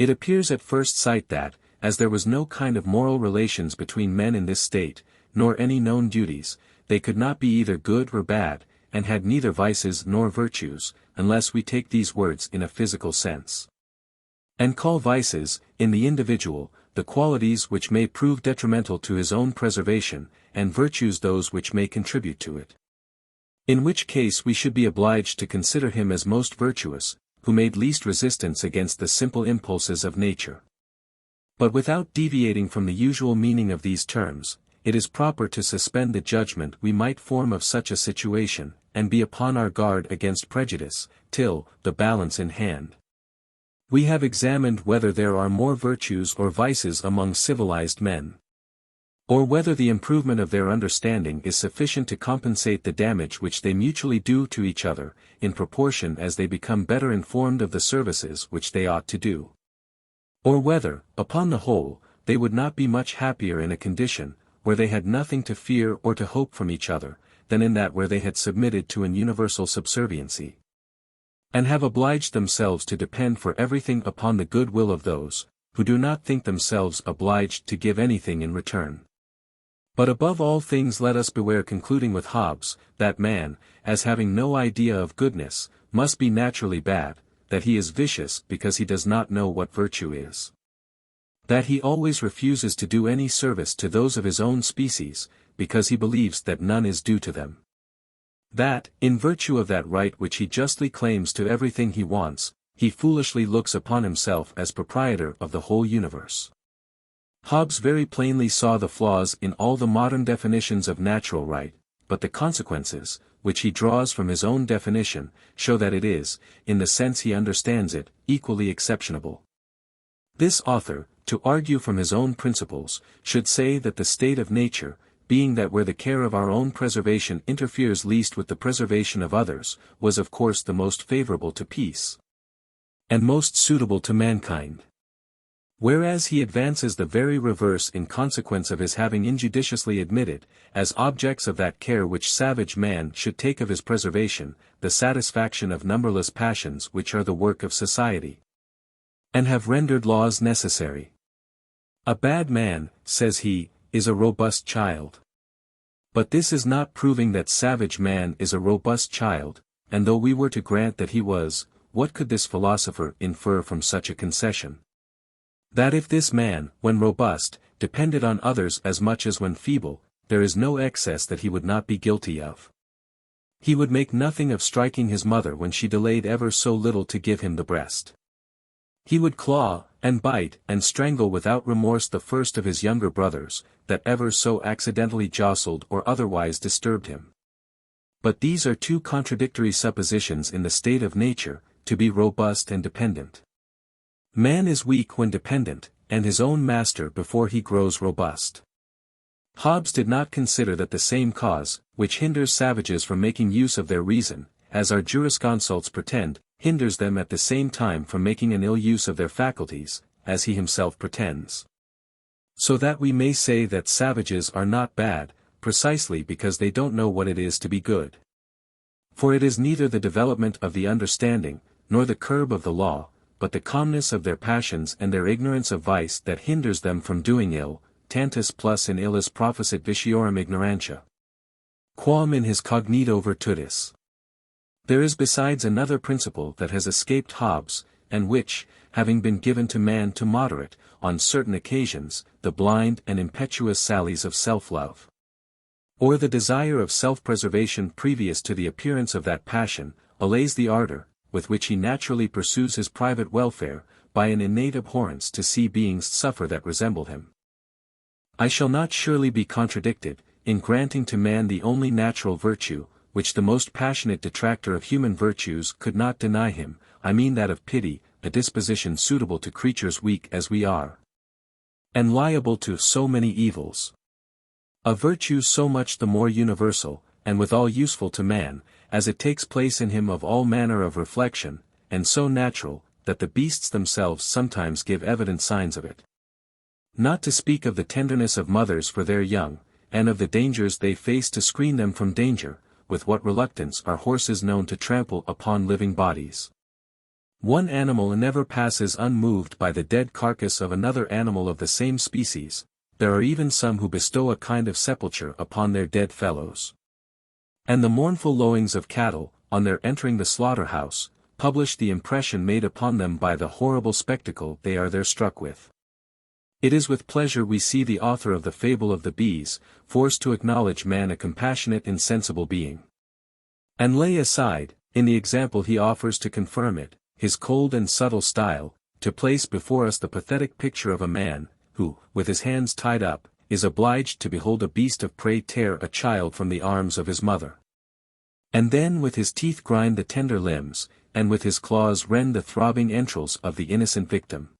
It appears at first sight that, as there was no kind of moral relations between men in this state, nor any known duties, they could not be either good or bad, and had neither vices nor virtues, unless we take these words in a physical sense. And call vices, in the individual, the qualities which may prove detrimental to his own preservation, and virtues those which may contribute to it. In which case we should be obliged to consider him as most virtuous, who made least resistance against the simple impulses of nature. But without deviating from the usual meaning of these terms, it is proper to suspend the judgment we might form of such a situation, and be upon our guard against prejudice, till, the balance in hand, we have examined whether there are more virtues or vices among civilized men, or whether the improvement of their understanding is sufficient to compensate the damage which they mutually do to each other, in proportion as they become better informed of the services which they ought to do. Or whether, upon the whole, they would not be much happier in a condition, where they had nothing to fear or to hope from each other, than in that where they had submitted to an universal subserviency, and have obliged themselves to depend for everything upon the good will of those, who do not think themselves obliged to give anything in return. But above all things let us beware concluding with Hobbes, that man, as having no idea of goodness, must be naturally bad, that he is vicious because he does not know what virtue is, that he always refuses to do any service to those of his own species, because he believes that none is due to them, that, in virtue of that right which he justly claims to everything he wants, he foolishly looks upon himself as proprietor of the whole universe. Hobbes very plainly saw the flaws in all the modern definitions of natural right, but the consequences, which he draws from his own definition, show that it is, in the sense he understands it, equally exceptionable. This author, to argue from his own principles, should say that the state of nature, being that where the care of our own preservation interferes least with the preservation of others, was of course the most favorable to peace, and most suitable to mankind. Whereas he advances the very reverse in consequence of his having injudiciously admitted, as objects of that care which savage man should take of his preservation, the satisfaction of numberless passions which are the work of society, and have rendered laws necessary. A bad man, says he, is a robust child. But this is not proving that savage man is a robust child, and though we were to grant that he was, what could this philosopher infer from such a concession? That if this man, when robust, depended on others as much as when feeble, there is no excess that he would not be guilty of. He would make nothing of striking his mother when she delayed ever so little to give him the breast. He would claw, and bite, and strangle without remorse the first of his younger brothers, that ever so accidentally jostled or otherwise disturbed him. But these are two contradictory suppositions in the state of nature, to be robust and dependent. Man is weak when dependent, and his own master before he grows robust. Hobbes did not consider that the same cause, which hinders savages from making use of their reason, as our jurisconsults pretend, hinders them at the same time from making an ill use of their faculties, as he himself pretends. So that we may say that savages are not bad, precisely because they don't know what it is to be good. For it is neither the development of the understanding, nor the curb of the law, but the calmness of their passions and their ignorance of vice that hinders them from doing ill, tantus plus in illis proficit vitiorum ignorantia, quam in his cognito virtutis. There is besides another principle that has escaped Hobbes, and which, having been given to man to moderate, on certain occasions, the blind and impetuous sallies of self-love, or the desire of self-preservation previous to the appearance of that passion, allays the ardor, with which he naturally pursues his private welfare, by an innate abhorrence to see beings suffer that resemble him. I shall not surely be contradicted, in granting to man the only natural virtue, which the most passionate detractor of human virtues could not deny him, I mean that of pity, a disposition suitable to creatures weak as we are, and liable to so many evils. A virtue so much the more universal, and withal useful to man, as it takes place in him of all manner of reflection, and so natural, that the beasts themselves sometimes give evident signs of it. Not to speak of the tenderness of mothers for their young, and of the dangers they face to screen them from danger, with what reluctance are horses known to trample upon living bodies. One animal never passes unmoved by the dead carcass of another animal of the same species. There are even some who bestow a kind of sepulture upon their dead fellows. And the mournful lowings of cattle, on their entering the slaughter-house, publish the impression made upon them by the horrible spectacle they are there struck with. It is with pleasure we see the author of the fable of the bees, forced to acknowledge man a compassionate and sensible being. And lay aside, in the example he offers to confirm it, his cold and subtle style, to place before us the pathetic picture of a man, who, with his hands tied up, is obliged to behold a beast of prey tear a child from the arms of his mother. And then with his teeth grind the tender limbs, and with his claws rend the throbbing entrails of the innocent victim.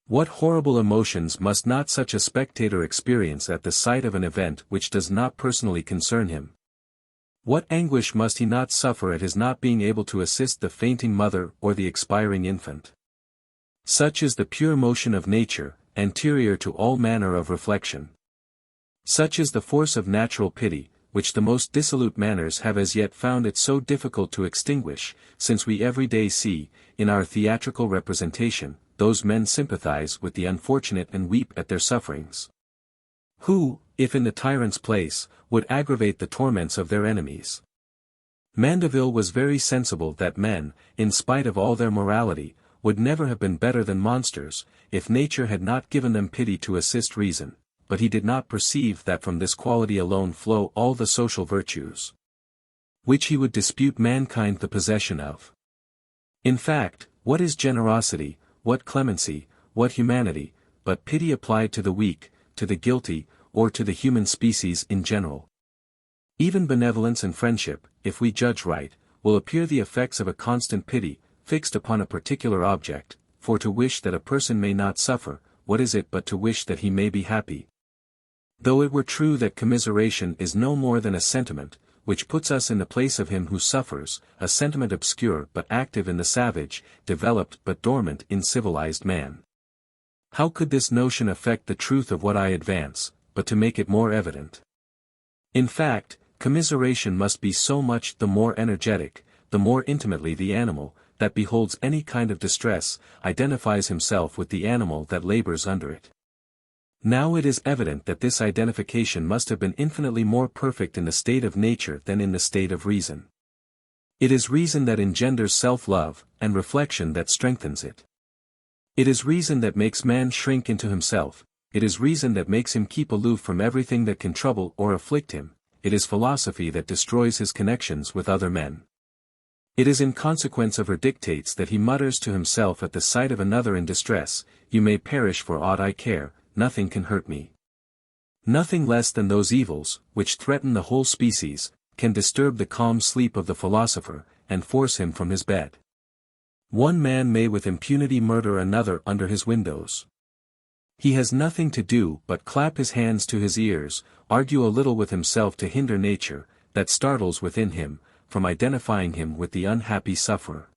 What horrible emotions must not such a spectator experience at the sight of an event which does not personally concern him? What anguish must he not suffer at his not being able to assist the fainting mother or the expiring infant? Such is the pure motion of nature, anterior to all manner of reflection. Such is the force of natural pity, which the most dissolute manners have as yet found it so difficult to extinguish, since we every day see, in our theatrical representation, those men sympathize with the unfortunate and weep at their sufferings, who, if in the tyrant's place, would aggravate the torments of their enemies. Mandeville was very sensible that men, in spite of all their morality, would never have been better than monsters, if nature had not given them pity to assist reason, but he did not perceive that from this quality alone flow all the social virtues, which he would dispute mankind the possession of. In fact, what is generosity, what clemency, what humanity, but pity applied to the weak, to the guilty, or to the human species in general? Even benevolence and friendship, if we judge right, will appear the effects of a constant pity, fixed upon a particular object, for to wish that a person may not suffer, what is it but to wish that he may be happy? Though it were true that commiseration is no more than a sentiment, which puts us in the place of him who suffers, a sentiment obscure but active in the savage, developed but dormant in civilized man. How could this notion affect the truth of what I advance, but to make it more evident? In fact, commiseration must be so much the more energetic, the more intimately the animal, that beholds any kind of distress, identifies himself with the animal that labors under it. Now it is evident that this identification must have been infinitely more perfect in the state of nature than in the state of reason. It is reason that engenders self-love, and reflection that strengthens it. It is reason that makes man shrink into himself, it is reason that makes him keep aloof from everything that can trouble or afflict him, it is philosophy that destroys his connections with other men. It is in consequence of her dictates that he mutters to himself at the sight of another in distress, "You may perish for aught I care, nothing can hurt me." Nothing less than those evils, which threaten the whole species, can disturb the calm sleep of the philosopher, and force him from his bed. One man may with impunity murder another under his windows. He has nothing to do but clap his hands to his ears, argue a little with himself to hinder nature, that startles within him, from identifying him with the unhappy sufferer.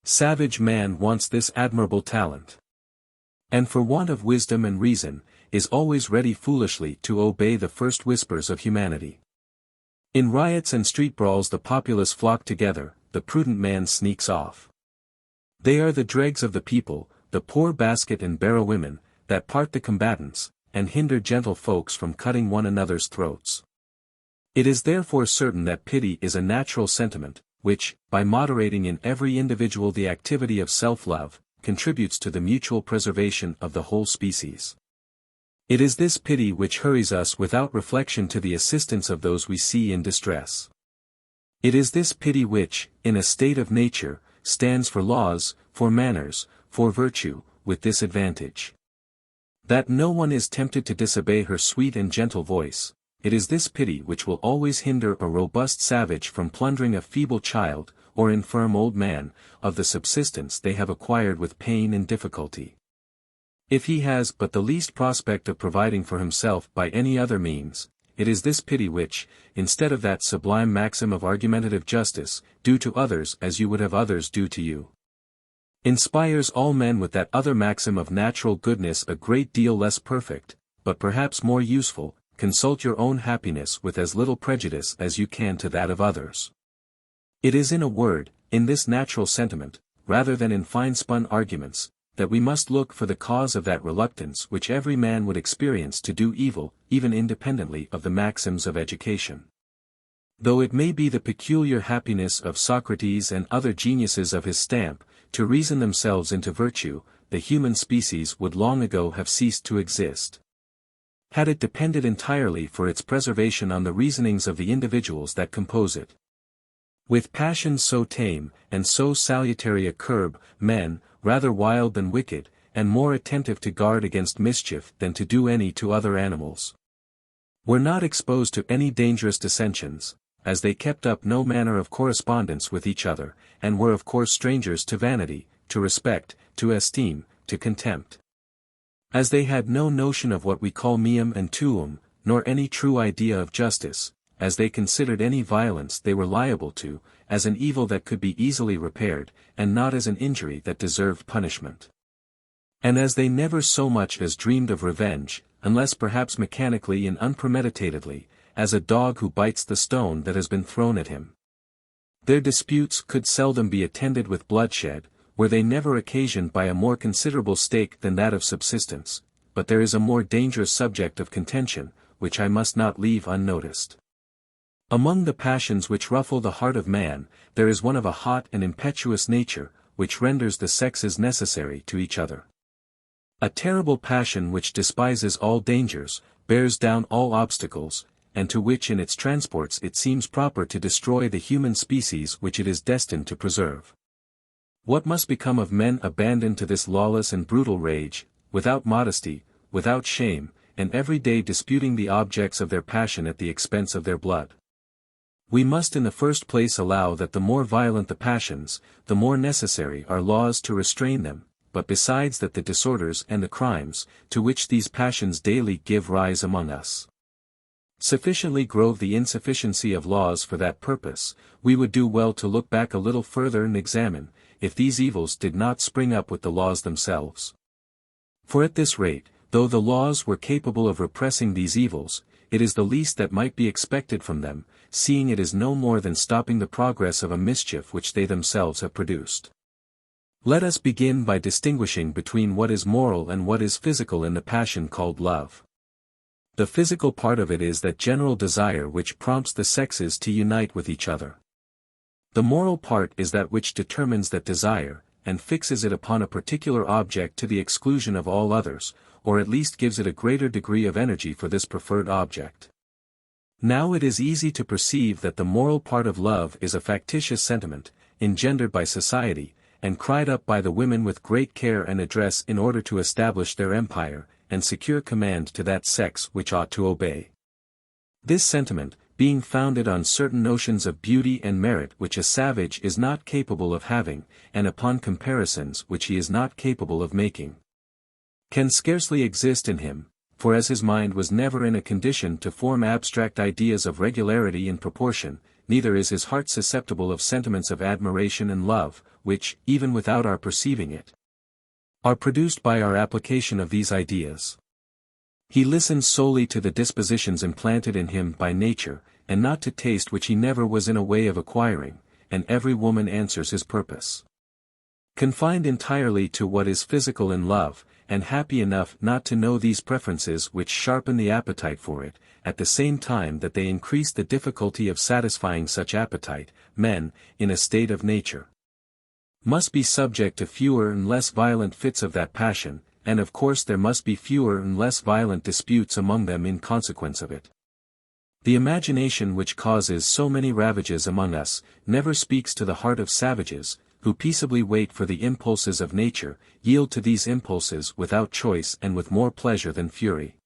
Savage man wants this admirable talent, and for want of wisdom and reason, is always ready foolishly to obey the first whispers of humanity. In riots and street brawls the populace flock together, the prudent man sneaks off. They are the dregs of the people, the poor basket and barrel women, that part the combatants, and hinder gentle folks from cutting one another's throats. It is therefore certain that pity is a natural sentiment, which, by moderating in every individual the activity of self-love, contributes to the mutual preservation of the whole species. It is this pity which hurries us without reflection to the assistance of those we see in distress. It is this pity which, in a state of nature, stands for laws, for manners, for virtue, with this advantage, that no one is tempted to disobey her sweet and gentle voice. It is this pity which will always hinder a robust savage from plundering a feeble child, or infirm old man, of the subsistence they have acquired with pain and difficulty. If he has but the least prospect of providing for himself by any other means, it is this pity which, instead of that sublime maxim of argumentative justice, do to others as you would have others do to you, inspires all men with that other maxim of natural goodness a great deal less perfect, but perhaps more useful: consult your own happiness with as little prejudice as you can to that of others. It is, in a word, in this natural sentiment, rather than in fine-spun arguments, that we must look for the cause of that reluctance which every man would experience to do evil, even independently of the maxims of education. Though it may be the peculiar happiness of Socrates and other geniuses of his stamp, to reason themselves into virtue, the human species would long ago have ceased to exist, had it depended entirely for its preservation on the reasonings of the individuals that compose it. With passions so tame, and so salutary a curb, men, rather wild than wicked, and more attentive to guard against mischief than to do any to other animals, were not exposed to any dangerous dissensions, as they kept up no manner of correspondence with each other, and were of course strangers to vanity, to respect, to esteem, to contempt. As they had no notion of what we call meum and tuum, nor any true idea of justice, as they considered any violence they were liable to, as an evil that could be easily repaired, and not as an injury that deserved punishment. And as they never so much as dreamed of revenge, unless perhaps mechanically and unpremeditatedly, as a dog who bites the stone that has been thrown at him, their disputes could seldom be attended with bloodshed, were they never occasioned by a more considerable stake than that of subsistence. But there is a more dangerous subject of contention, which I must not leave unnoticed. Among the passions which ruffle the heart of man, there is one of a hot and impetuous nature, which renders the sexes necessary to each other. A terrible passion which despises all dangers, bears down all obstacles, and to which in its transports it seems proper to destroy the human species which it is destined to preserve. What must become of men abandoned to this lawless and brutal rage, without modesty, without shame, and every day disputing the objects of their passion at the expense of their blood? We must in the first place allow that the more violent the passions, the more necessary are laws to restrain them, but besides that the disorders and the crimes, to which these passions daily give rise among us, sufficiently grow the insufficiency of laws for that purpose, we would do well to look back a little further and examine, if these evils did not spring up with the laws themselves. For at this rate, though the laws were capable of repressing these evils, it is the least that might be expected from them, seeing it is no more than stopping the progress of a mischief which they themselves have produced. Let us begin by distinguishing between what is moral and what is physical in the passion called love. The physical part of it is that general desire which prompts the sexes to unite with each other. The moral part is that which determines that desire, and fixes it upon a particular object to the exclusion of all others, or at least gives it a greater degree of energy for this preferred object. Now it is easy to perceive that the moral part of love is a factitious sentiment, engendered by society, and cried up by the women with great care and address in order to establish their empire, and secure command to that sex which ought to obey. This sentiment, being founded on certain notions of beauty and merit which a savage is not capable of having, and upon comparisons which he is not capable of making, can scarcely exist in him, for as his mind was never in a condition to form abstract ideas of regularity and proportion, neither is his heart susceptible of sentiments of admiration and love, which, even without our perceiving it, are produced by our application of these ideas. He listens solely to the dispositions implanted in him by nature, and not to taste which he never was in a way of acquiring, and every woman answers his purpose. Confined entirely to what is physical in love, and happy enough not to know these preferences which sharpen the appetite for it, at the same time that they increase the difficulty of satisfying such appetite, men, in a state of nature, must be subject to fewer and less violent fits of that passion, and of course there must be fewer and less violent disputes among them in consequence of it. The imagination which causes so many ravages among us, never speaks to the heart of savages, who peaceably wait for the impulses of nature, yield to these impulses without choice and with more pleasure than fury.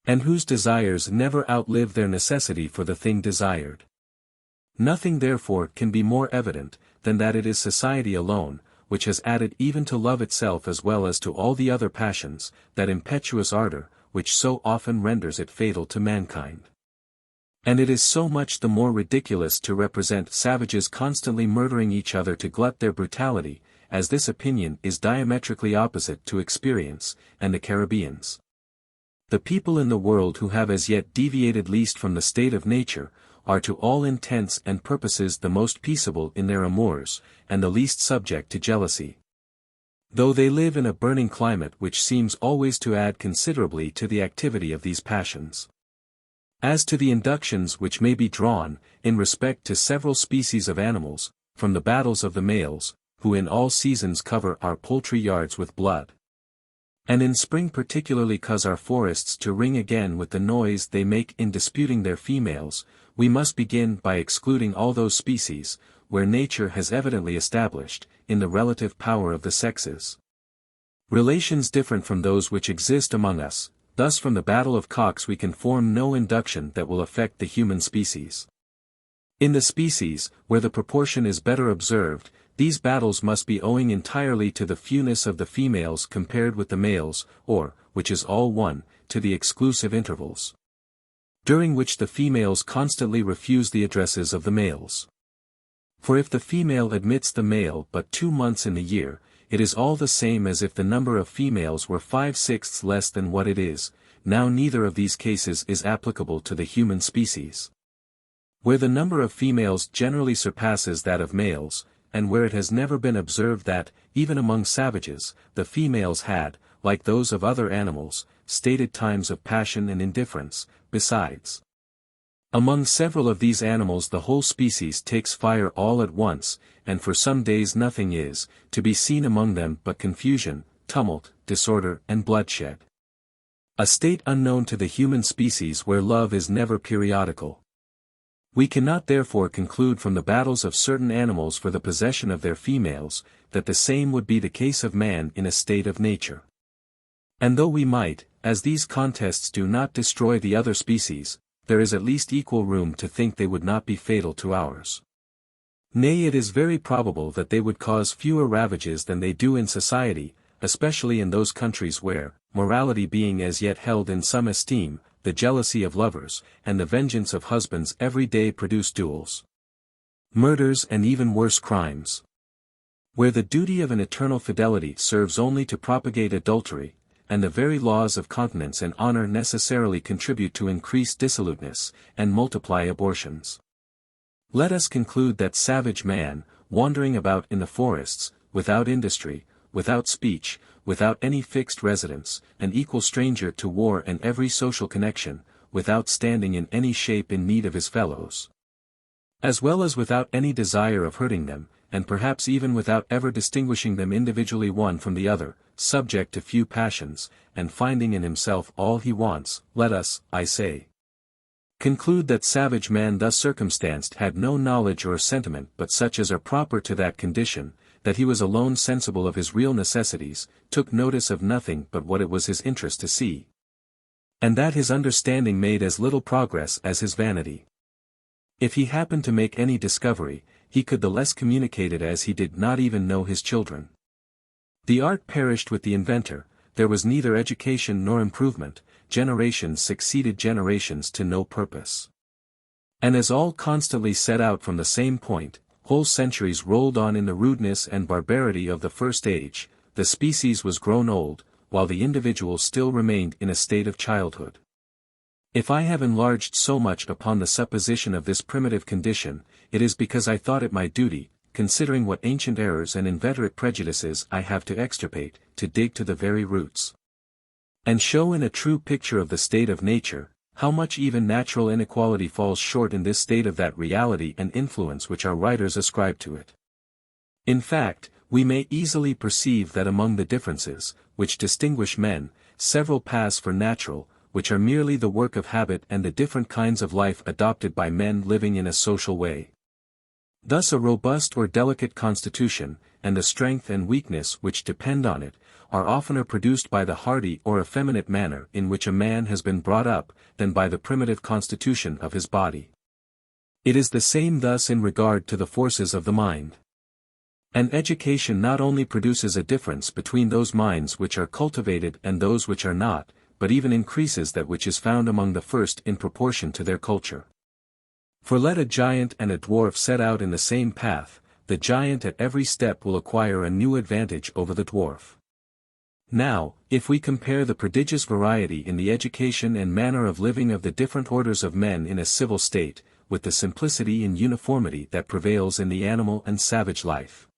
And whose desires never outlive their necessity for the thing desired. Nothing therefore can be more evident, than that it is society alone, which has added even to love itself as well as to all the other passions, that impetuous ardor, which so often renders it fatal to mankind. And it is so much the more ridiculous to represent savages constantly murdering each other to glut their brutality, as this opinion is diametrically opposite to experience, and the Caribbeans. The people in the world who have as yet deviated least from the state of nature, are to all intents and purposes the most peaceable in their amours, and the least subject to jealousy. Though they live in a burning climate which seems always to add considerably to the activity of these passions. As to the inductions which may be drawn, in respect to several species of animals, from the battles of the males, who in all seasons cover our poultry yards with blood, and in spring particularly cause our forests to ring again with the noise they make in disputing their females, we must begin by excluding all those species, where nature has evidently established, in the relative power of the sexes, relations different from those which exist among us. Thus from the battle of cocks we can form no induction that will affect the human species. In the species, where the proportion is better observed, these battles must be owing entirely to the fewness of the females compared with the males, or, which is all one, to the exclusive intervals, during which the females constantly refuse the addresses of the males. For if the female admits the male but 2 months in the year, it is all the same as if the number of females were 5/6 less than what it is. Now neither of these cases is applicable to the human species. Where the number of females generally surpasses that of males, and where it has never been observed that, even among savages, the females had, like those of other animals, stated times of passion and indifference, besides. Among several of these animals the whole species takes fire all at once, and for some days nothing is to be seen among them but confusion, tumult, disorder and bloodshed. A state unknown to the human species where love is never periodical. We cannot therefore conclude from the battles of certain animals for the possession of their females, that the same would be the case of man in a state of nature. And though we might, as these contests do not destroy the other species, there is at least equal room to think they would not be fatal to ours. Nay, it is very probable that they would cause fewer ravages than they do in society, especially in those countries where, morality being as yet held in some esteem, the jealousy of lovers, and the vengeance of husbands every day produce duels, murders and even worse crimes. Where the duty of an eternal fidelity serves only to propagate adultery, and the very laws of continence and honor necessarily contribute to increase dissoluteness, and multiply abortions. Let us conclude that savage man, wandering about in the forests, without industry, without speech, without any fixed residence, an equal stranger to war and every social connection, without standing in any shape in need of his fellows, as well as without any desire of hurting them, and perhaps even without ever distinguishing them individually one from the other, subject to few passions, and finding in himself all he wants, let us, I say, conclude that savage man thus circumstanced had no knowledge or sentiment but such as are proper to that condition, that he was alone sensible of his real necessities, took notice of nothing but what it was his interest to see, and that his understanding made as little progress as his vanity. If he happened to make any discovery, he could the less communicate it as he did not even know his children. The art perished with the inventor, there was neither education nor improvement, generations succeeded generations to no purpose. And as all constantly set out from the same point, whole centuries rolled on in the rudeness and barbarity of the first age, the species was grown old, while the individual still remained in a state of childhood. If I have enlarged so much upon the supposition of this primitive condition, it is because I thought it my duty, considering what ancient errors and inveterate prejudices I have to extirpate, to dig to the very roots, and show in a true picture of the state of nature, how much even natural inequality falls short in this state of that reality and influence which our writers ascribe to it. In fact, we may easily perceive that among the differences, which distinguish men, several pass for natural, which are merely the work of habit and the different kinds of life adopted by men living in a social way. Thus a robust or delicate constitution, and the strength and weakness which depend on it, are oftener produced by the hardy or effeminate manner in which a man has been brought up, than by the primitive constitution of his body. It is the same thus in regard to the forces of the mind. An education not only produces a difference between those minds which are cultivated and those which are not, but even increases that which is found among the first in proportion to their culture. For let a giant and a dwarf set out in the same path, the giant at every step will acquire a new advantage over the dwarf. Now, if we compare the prodigious variety in the education and manner of living of the different orders of men in a civil state, with the simplicity and uniformity that prevails in the animal and savage life,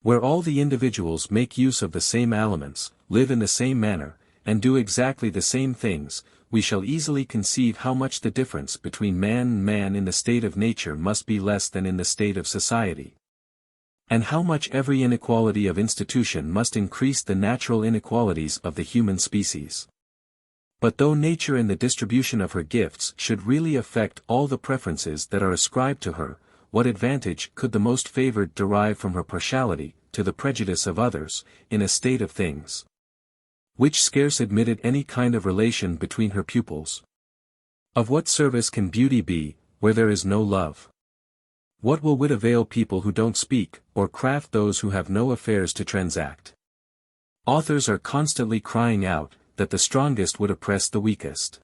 where all the individuals make use of the same elements, live in the same manner, and do exactly the same things, we shall easily conceive how much the difference between man and man in the state of nature must be less than in the state of society, and how much every inequality of institution must increase the natural inequalities of the human species. But though nature in the distribution of her gifts should really affect all the preferences that are ascribed to her, what advantage could the most favored derive from her partiality, to the prejudice of others, in a state of things which scarce admitted any kind of relation between her pupils? Of what service can beauty be, where there is no love? What will wit avail people who don't speak, or craft those who have no affairs to transact? Authors are constantly crying out, that the strongest would oppress the weakest.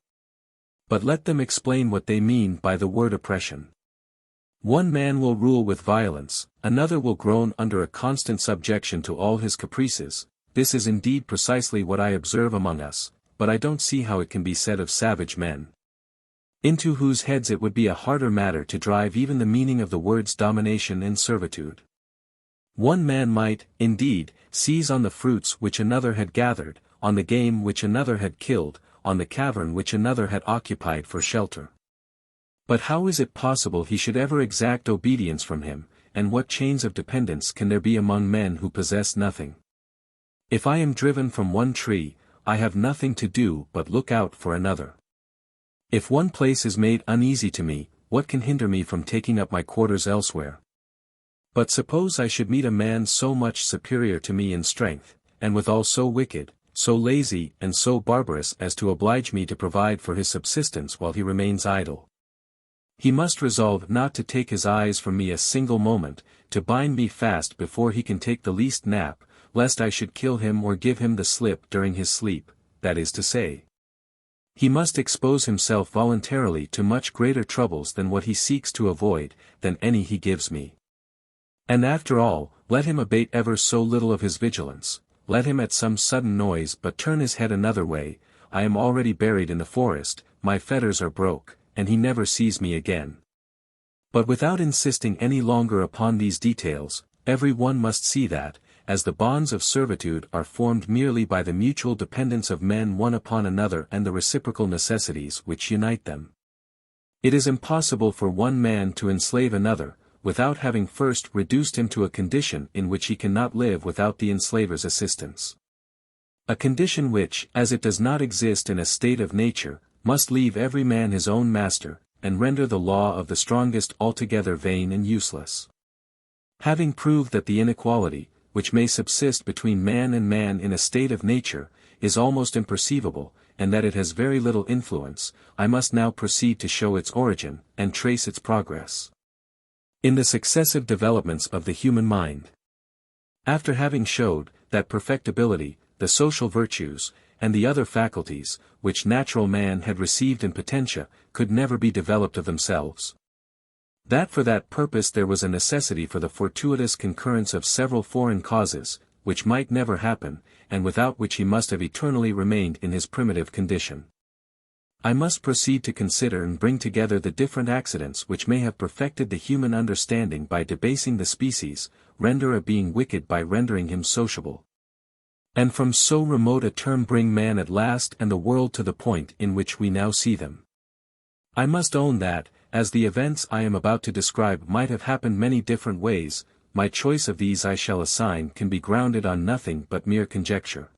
But let them explain what they mean by the word oppression. One man will rule with violence, another will groan under a constant subjection to all his caprices. This is indeed precisely what I observe among us, but I don't see how it can be said of savage men, into whose heads it would be a harder matter to drive even the meaning of the words domination and servitude. One man might, indeed, seize on the fruits which another had gathered, on the game which another had killed, on the cavern which another had occupied for shelter. But how is it possible he should ever exact obedience from him, and what chains of dependence can there be among men who possess nothing? If I am driven from one tree, I have nothing to do but look out for another. If one place is made uneasy to me, what can hinder me from taking up my quarters elsewhere? But suppose I should meet a man so much superior to me in strength, and withal so wicked, so lazy and so barbarous as to oblige me to provide for his subsistence while he remains idle. He must resolve not to take his eyes from me a single moment, to bind me fast before he can take the least nap, lest I should kill him or give him the slip during his sleep, that is to say, he must expose himself voluntarily to much greater troubles than what he seeks to avoid, than any he gives me. And after all, let him abate ever so little of his vigilance, let him at some sudden noise but turn his head another way, I am already buried in the forest, my fetters are broke, and he never sees me again. But without insisting any longer upon these details, every one must see that, as the bonds of servitude are formed merely by the mutual dependence of men one upon another and the reciprocal necessities which unite them, it is impossible for one man to enslave another, without having first reduced him to a condition in which he cannot live without the enslaver's assistance. A condition which, as it does not exist in a state of nature, must leave every man his own master, and render the law of the strongest altogether vain and useless. Having proved that the inequality, which may subsist between man and man in a state of nature, is almost imperceivable, and that it has very little influence, I must now proceed to show its origin, and trace its progress in the successive developments of the human mind. After having showed, that perfectibility, the social virtues, and the other faculties, which natural man had received in potentia, could never be developed of themselves, that for that purpose there was a necessity for the fortuitous concurrence of several foreign causes, which might never happen, and without which he must have eternally remained in his primitive condition, I must proceed to consider and bring together the different accidents which may have perfected the human understanding by debasing the species, render a being wicked by rendering him sociable, and from so remote a term bring man at last and the world to the point in which we now see them. I must own that, as the events I am about to describe might have happened many different ways, my choice of these I shall assign can be grounded on nothing but mere conjecture.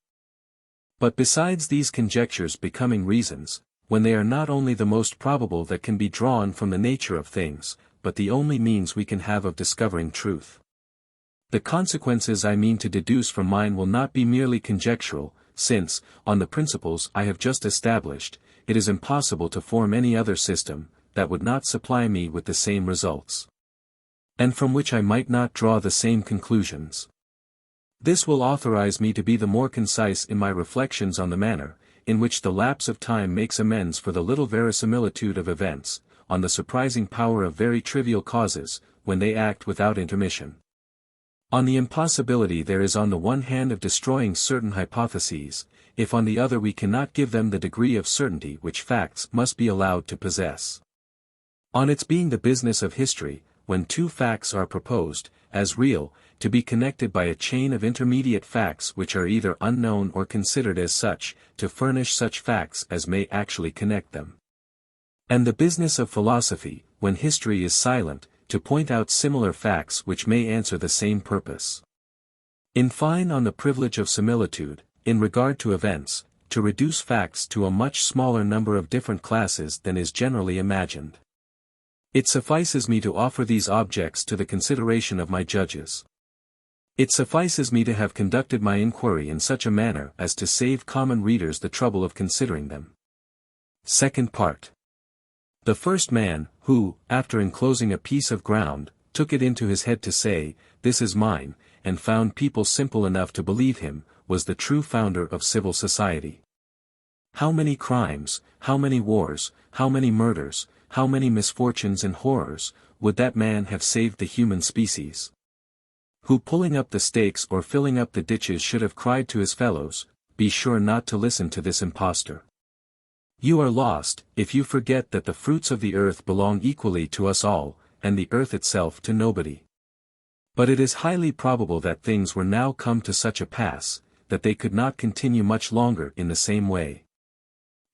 But besides these conjectures becoming reasons, when they are not only the most probable that can be drawn from the nature of things, but the only means we can have of discovering truth. The consequences I mean to deduce from mine will not be merely conjectural, since, on the principles I have just established, it is impossible to form any other system, that would not supply me with the same results, and from which I might not draw the same conclusions. This will authorize me to be the more concise in my reflections on the manner, in which the lapse of time makes amends for the little verisimilitude of events, on the surprising power of very trivial causes, when they act without intermission. On the impossibility there is on the one hand of destroying certain hypotheses, if on the other we cannot give them the degree of certainty which facts must be allowed to possess. On its being the business of history, when two facts are proposed, as real, to be connected by a chain of intermediate facts which are either unknown or considered as such, to furnish such facts as may actually connect them. And the business of philosophy, when history is silent, to point out similar facts which may answer the same purpose. In fine, on the privilege of similitude, in regard to events, to reduce facts to a much smaller number of different classes than is generally imagined. It suffices me to offer these objects to the consideration of my judges. It suffices me to have conducted my inquiry in such a manner as to save common readers the trouble of considering them. Second part. The first man, who, after enclosing a piece of ground, took it into his head to say, "This is mine," and found people simple enough to believe him, was the true founder of civil society. How many crimes, how many wars, how many murders, how many misfortunes and horrors, would that man have saved the human species? Who pulling up the stakes or filling up the ditches should have cried to his fellows, "Be sure not to listen to this impostor. You are lost, if you forget that the fruits of the earth belong equally to us all, and the earth itself to nobody." But it is highly probable that things were now come to such a pass, that they could not continue much longer in the same way.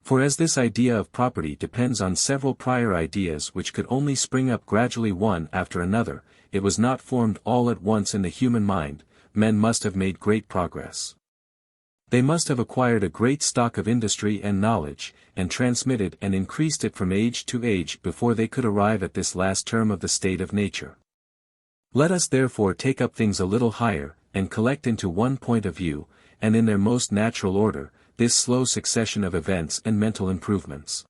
For as this idea of property depends on several prior ideas which could only spring up gradually one after another, it was not formed all at once in the human mind, men must have made great progress. They must have acquired a great stock of industry and knowledge, and transmitted and increased it from age to age before they could arrive at this last term of the state of nature. Let us therefore take up things a little higher, and collect into one point of view, and in their most natural order, this slow succession of events and mental improvements.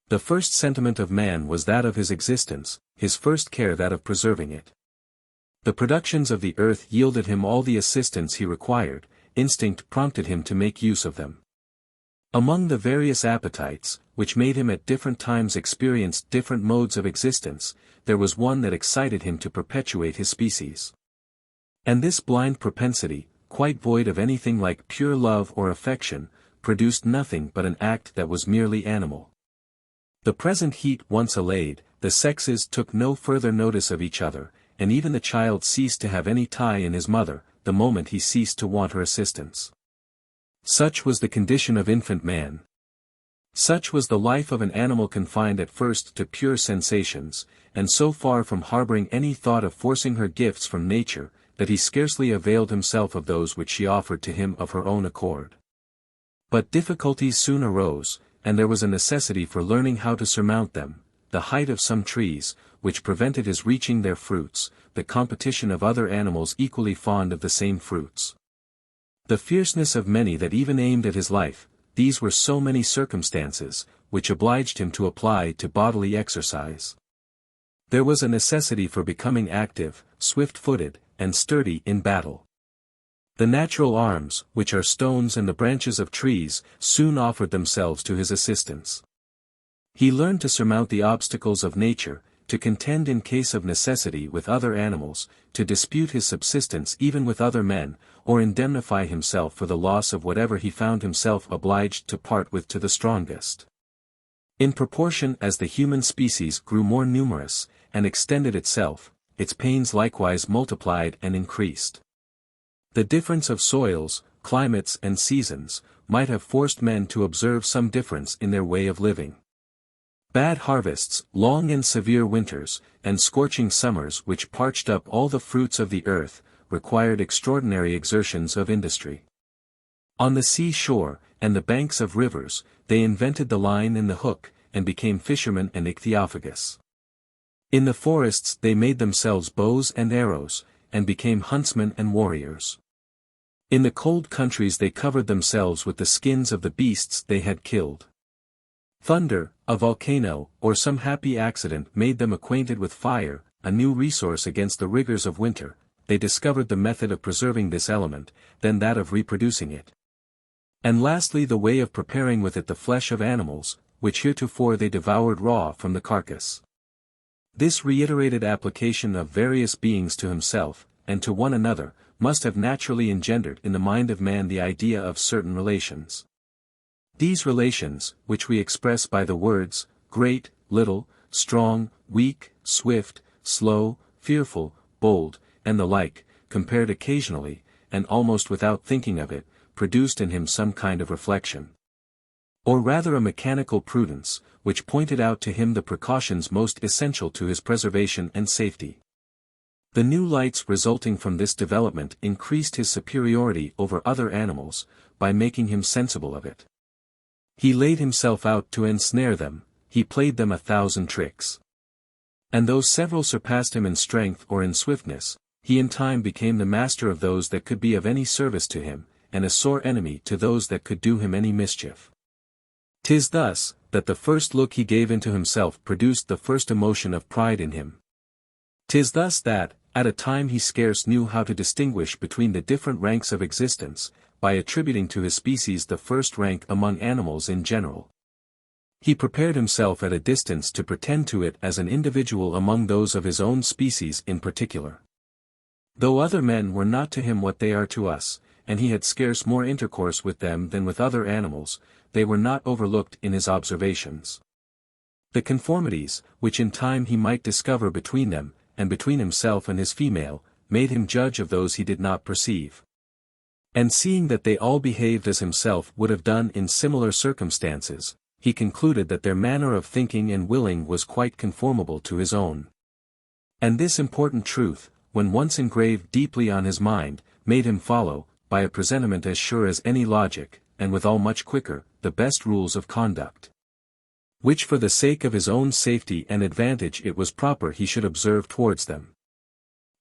The first sentiment of man was that of his existence, his first care that of preserving it. The productions of the earth yielded him all the assistance he required, instinct prompted him to make use of them. Among the various appetites, which made him at different times experience different modes of existence, there was one that excited him to perpetuate his species. And this blind propensity, quite void of anything like pure love or affection, produced nothing but an act that was merely animal. The present heat once allayed, the sexes took no further notice of each other, and even the child ceased to have any tie in his mother, the moment he ceased to want her assistance. Such was the condition of infant man. Such was the life of an animal confined at first to pure sensations, and so far from harboring any thought of forcing her gifts from nature, that he scarcely availed himself of those which she offered to him of her own accord. But difficulties soon arose, and there was a necessity for learning how to surmount them, the height of some trees, which prevented his reaching their fruits, the competition of other animals equally fond of the same fruits, the fierceness of many that even aimed at his life. These were so many circumstances, which obliged him to apply to bodily exercise. There was a necessity for becoming active, swift-footed, and sturdy in battle. The natural arms, which are stones and the branches of trees, soon offered themselves to his assistance. He learned to surmount the obstacles of nature, to contend in case of necessity with other animals, to dispute his subsistence even with other men, or indemnify himself for the loss of whatever he found himself obliged to part with to the strongest. In proportion as the human species grew more numerous, and extended itself, its pains likewise multiplied and increased. The difference of soils, climates and seasons, might have forced men to observe some difference in their way of living. Bad harvests, long and severe winters, and scorching summers which parched up all the fruits of the earth, required extraordinary exertions of industry. On the sea shore, and the banks of rivers, they invented the line and the hook, and became fishermen and ichthyophagous. In the forests they made themselves bows and arrows, and became huntsmen and warriors. In the cold countries they covered themselves with the skins of the beasts they had killed. Thunder, a volcano, or some happy accident made them acquainted with fire, a new resource against the rigors of winter. They discovered the method of preserving this element, then that of reproducing it. And lastly the way of preparing with it the flesh of animals, which heretofore they devoured raw from the carcass. This reiterated application of various beings to himself, and to one another, must have naturally engendered in the mind of man the idea of certain relations. These relations, which we express by the words, great, little, strong, weak, swift, slow, fearful, bold, and the like, compared occasionally, and almost without thinking of it, produced in him some kind of reflection. Or rather a mechanical prudence, which pointed out to him the precautions most essential to his preservation and safety. The new lights resulting from this development increased his superiority over other animals, by making him sensible of it. He laid himself out to ensnare them, he played them 1,000 tricks. And though several surpassed him in strength or in swiftness, he in time became the master of those that could be of any service to him, and a sore enemy to those that could do him any mischief. 'Tis thus, that the first look he gave into himself produced the first emotion of pride in him. 'Tis thus that, at a time he scarce knew how to distinguish between the different ranks of existence, by attributing to his species the first rank among animals in general. He prepared himself at a distance to pretend to it as an individual among those of his own species in particular. Though other men were not to him what they are to us, and he had scarce more intercourse with them than with other animals, they were not overlooked in his observations. The conformities, which in time he might discover between them, and between himself and his female, made him judge of those he did not perceive. And seeing that they all behaved as himself would have done in similar circumstances, he concluded that their manner of thinking and willing was quite conformable to his own. And this important truth, when once engraved deeply on his mind, made him follow, by a presentiment as sure as any logic, and withal much quicker, the best rules of conduct, which for the sake of his own safety and advantage it was proper he should observe towards them.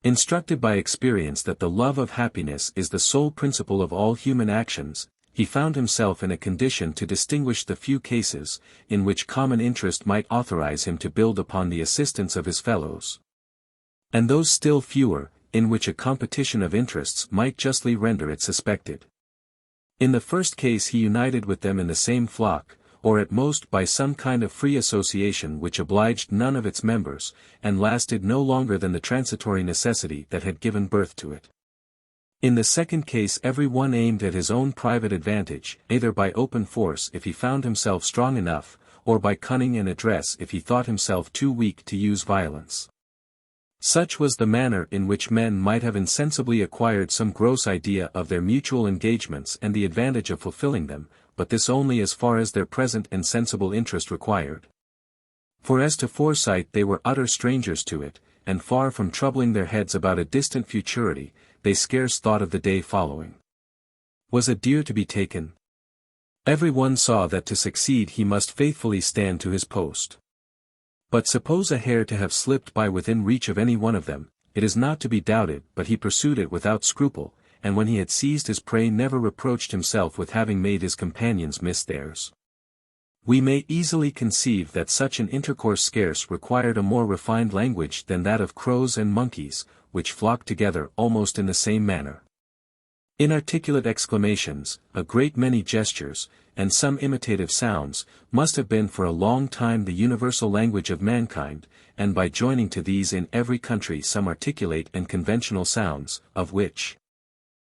Instructed by experience that the love of happiness is the sole principle of all human actions, he found himself in a condition to distinguish the few cases, in which common interest might authorize him to build upon the assistance of his fellows, and those still fewer, in which a competition of interests might justly render it suspected. In the first case he united with them in the same flock, or at most by some kind of free association which obliged none of its members, and lasted no longer than the transitory necessity that had given birth to it. In the second case every one aimed at his own private advantage, either by open force if he found himself strong enough, or by cunning and address if he thought himself too weak to use violence. Such was the manner in which men might have insensibly acquired some gross idea of their mutual engagements and the advantage of fulfilling them, but this only as far as their present and sensible interest required. For as to foresight they were utter strangers to it, and far from troubling their heads about a distant futurity, they scarce thought of the day following. Was a deer to be taken? Every one saw that to succeed he must faithfully stand to his post. But suppose a hare to have slipped by within reach of any one of them, it is not to be doubted but he pursued it without scruple, and when he had seized his prey never reproached himself with having made his companions miss theirs. We may easily conceive that such an intercourse scarce required a more refined language than that of crows and monkeys, which flock together almost in the same manner. Inarticulate exclamations, a great many gestures, and some imitative sounds, must have been for a long time the universal language of mankind, and by joining to these in every country some articulate and conventional sounds, of which,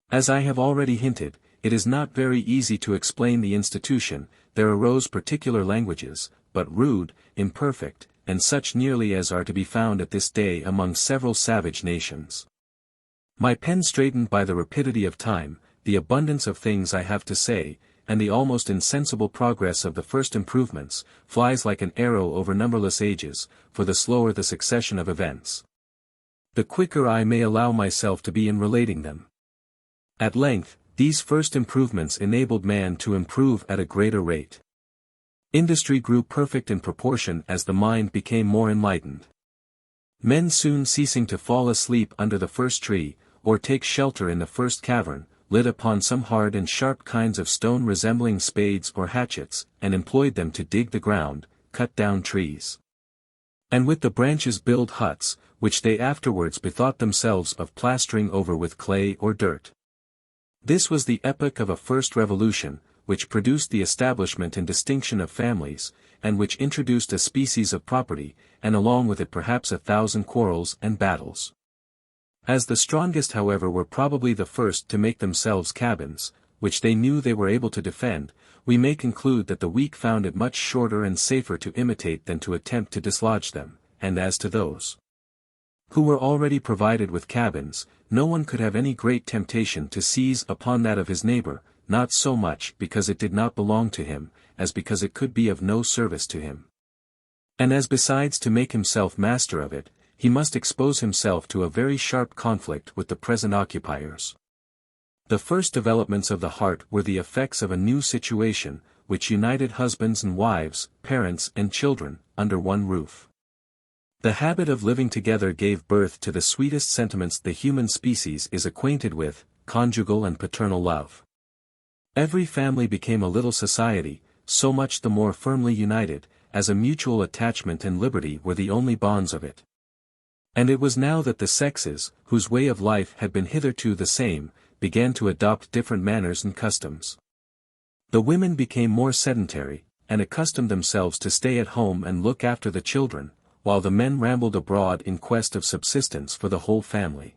as I have already hinted, it is not very easy to explain the institution, there arose particular languages, but rude, imperfect, and such nearly as are to be found at this day among several savage nations. My pen straitened by the rapidity of time, the abundance of things I have to say, and the almost insensible progress of the first improvements, flies like an arrow over numberless ages, for the slower the succession of events, the quicker I may allow myself to be in relating them. At length, these first improvements enabled man to improve at a greater rate. Industry grew perfect in proportion as the mind became more enlightened. Men soon ceasing to fall asleep under the first tree, or take shelter in the first cavern, lit upon some hard and sharp kinds of stone resembling spades or hatchets, and employed them to dig the ground, cut down trees, and with the branches build huts, which they afterwards bethought themselves of plastering over with clay or dirt. This was the epoch of a first revolution, which produced the establishment and distinction of families, and which introduced a species of property, and along with it perhaps 1,000 quarrels and battles. As the strongest however were probably the first to make themselves cabins, which they knew they were able to defend, we may conclude that the weak found it much shorter and safer to imitate than to attempt to dislodge them, and as to those who were already provided with cabins, no one could have any great temptation to seize upon that of his neighbor, not so much because it did not belong to him, as because it could be of no service to him. And as besides to make himself master of it, he must expose himself to a very sharp conflict with the present occupiers. The first developments of the heart were the effects of a new situation, which united husbands and wives, parents and children, under one roof. The habit of living together gave birth to the sweetest sentiments the human species is acquainted with, conjugal and paternal love. Every family became a little society, so much the more firmly united, as a mutual attachment and liberty were the only bonds of it. And it was now that the sexes, whose way of life had been hitherto the same, began to adopt different manners and customs. The women became more sedentary, and accustomed themselves to stay at home and look after the children, while the men rambled abroad in quest of subsistence for the whole family.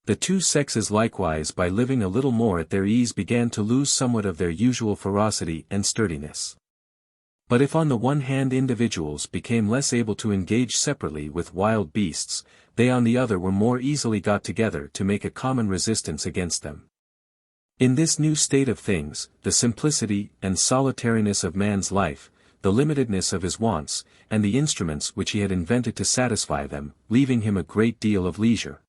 The two sexes likewise by living a little more at their ease began to lose somewhat of their usual ferocity and sturdiness. But if on the one hand individuals became less able to engage separately with wild beasts, they on the other were more easily got together to make a common resistance against them. In this new state of things, the simplicity and solitariness of man's life, the limitedness of his wants, and the instruments which he had invented to satisfy them, leaving him a great deal of leisure.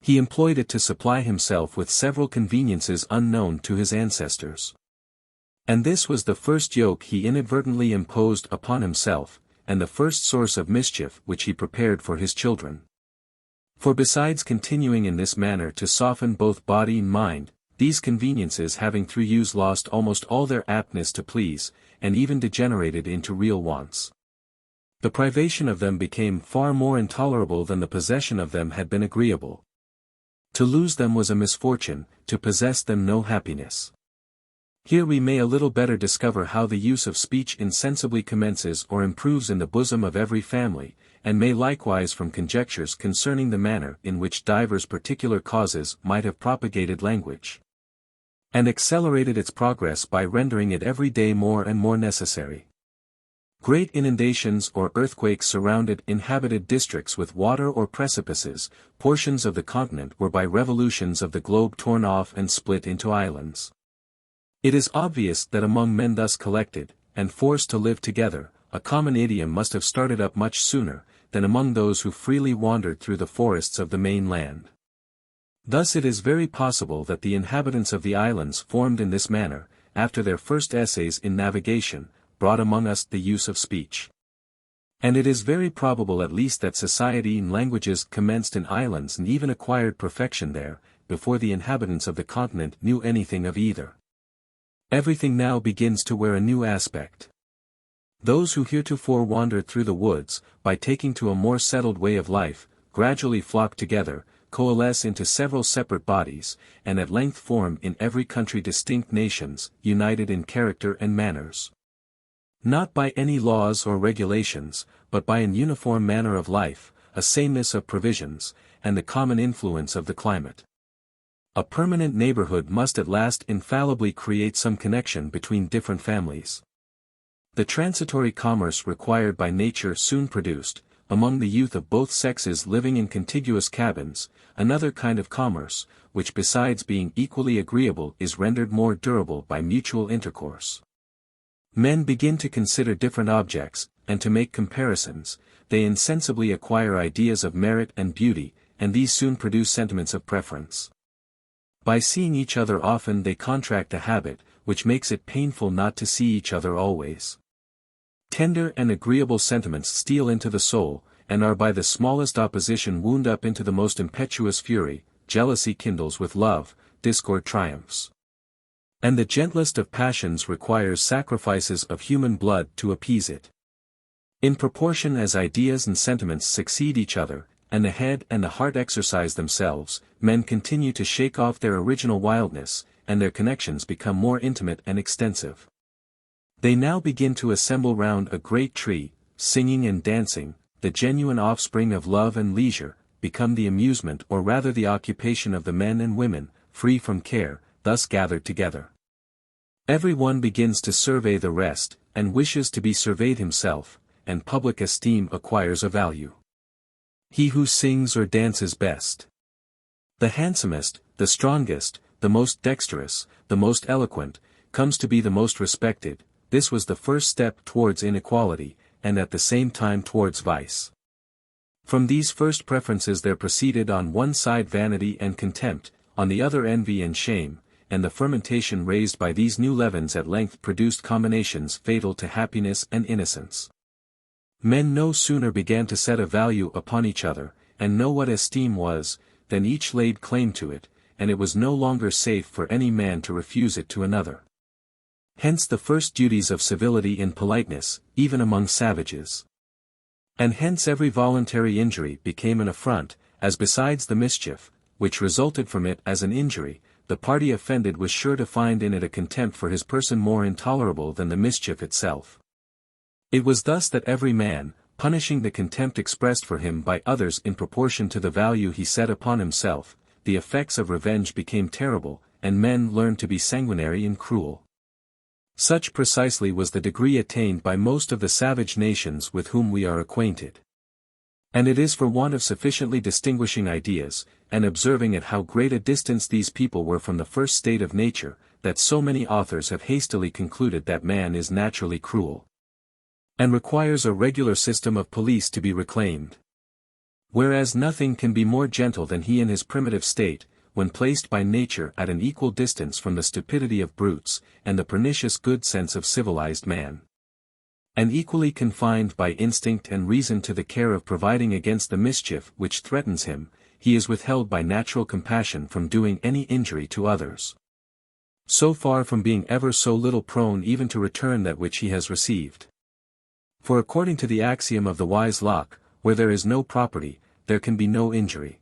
He employed it to supply himself with several conveniences unknown to his ancestors. And this was the first yoke he inadvertently imposed upon himself, and the first source of mischief which he prepared for his children. For besides continuing in this manner to soften both body and mind, these conveniences having through use lost almost all their aptness to please, and even degenerated into real wants. The privation of them became far more intolerable than the possession of them had been agreeable. To lose them was a misfortune, to possess them no happiness. Here we may a little better discover how the use of speech insensibly commences or improves in the bosom of every family, and may likewise from conjectures concerning the manner in which divers particular causes might have propagated language, and accelerated its progress by rendering it every day more and more necessary. Great inundations or earthquakes surrounded inhabited districts with water or precipices, portions of the continent were by revolutions of the globe torn off and split into islands. It is obvious that among men thus collected, and forced to live together, a common idiom must have started up much sooner, than among those who freely wandered through the forests of the main land. Thus it is very possible that the inhabitants of the islands formed in this manner, after their first essays in navigation, brought among us the use of speech. And it is very probable at least that society and languages commenced in islands and even acquired perfection there, before the inhabitants of the continent knew anything of either. Everything now begins to wear a new aspect. Those who heretofore wandered through the woods, by taking to a more settled way of life, gradually flock together, coalesce into several separate bodies, and at length form in every country distinct nations, united in character and manners. Not by any laws or regulations, but by an uniform manner of life, a sameness of provisions, and the common influence of the climate. A permanent neighborhood must at last infallibly create some connection between different families. The transitory commerce required by nature soon produced, among the youth of both sexes living in contiguous cabins, another kind of commerce, which besides being equally agreeable is rendered more durable by mutual intercourse. Men begin to consider different objects, and to make comparisons, they insensibly acquire ideas of merit and beauty, and these soon produce sentiments of preference. By seeing each other often they contract a habit, which makes it painful not to see each other always. Tender and agreeable sentiments steal into the soul, and are by the smallest opposition wound up into the most impetuous fury. Jealousy kindles with love, discord triumphs. And the gentlest of passions requires sacrifices of human blood to appease it. In proportion as ideas and sentiments succeed each other, and the head and the heart exercise themselves, men continue to shake off their original wildness, and their connections become more intimate and extensive. They now begin to assemble round a great tree, singing and dancing, the genuine offspring of love and leisure, become the amusement or rather the occupation of the men and women, free from care, thus gathered together. Every one begins to survey the rest, and wishes to be surveyed himself, and public esteem acquires a value. He who sings or dances best, the handsomest, the strongest, the most dexterous, the most eloquent, comes to be the most respected. This was the first step towards inequality, and at the same time towards vice. From these first preferences there proceeded on one side vanity and contempt, on the other envy and shame, and the fermentation raised by these new leavens at length produced combinations fatal to happiness and innocence. Men no sooner began to set a value upon each other, and know what esteem was, than each laid claim to it, and it was no longer safe for any man to refuse it to another. Hence the first duties of civility and politeness, even among savages. And hence every voluntary injury became an affront, as besides the mischief, which resulted from it as an injury, the party offended was sure to find in it a contempt for his person more intolerable than the mischief itself. It was thus that every man, punishing the contempt expressed for him by others in proportion to the value he set upon himself, the effects of revenge became terrible, and men learned to be sanguinary and cruel. Such precisely was the degree attained by most of the savage nations with whom we are acquainted. And it is for want of sufficiently distinguishing ideas, and observing at how great a distance these people were from the first state of nature, that so many authors have hastily concluded that man is naturally cruel, and requires a regular system of police to be reclaimed. Whereas nothing can be more gentle than he in his primitive state, when placed by nature at an equal distance from the stupidity of brutes, and the pernicious good sense of civilized man. And equally confined by instinct and reason to the care of providing against the mischief which threatens him, he is withheld by natural compassion from doing any injury to others. So far from being ever so little prone even to return that which he has received. For according to the axiom of the wise Locke, where there is no property, there can be no injury.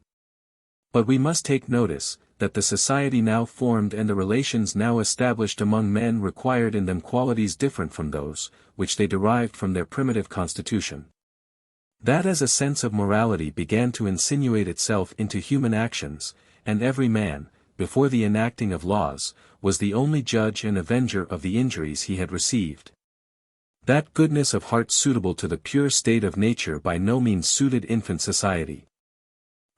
But we must take notice, that the society now formed and the relations now established among men required in them qualities different from those, which they derived from their primitive constitution. That as a sense of morality began to insinuate itself into human actions, and every man, before the enacting of laws, was the only judge and avenger of the injuries he had received. That goodness of heart suitable to the pure state of nature by no means suited infant society.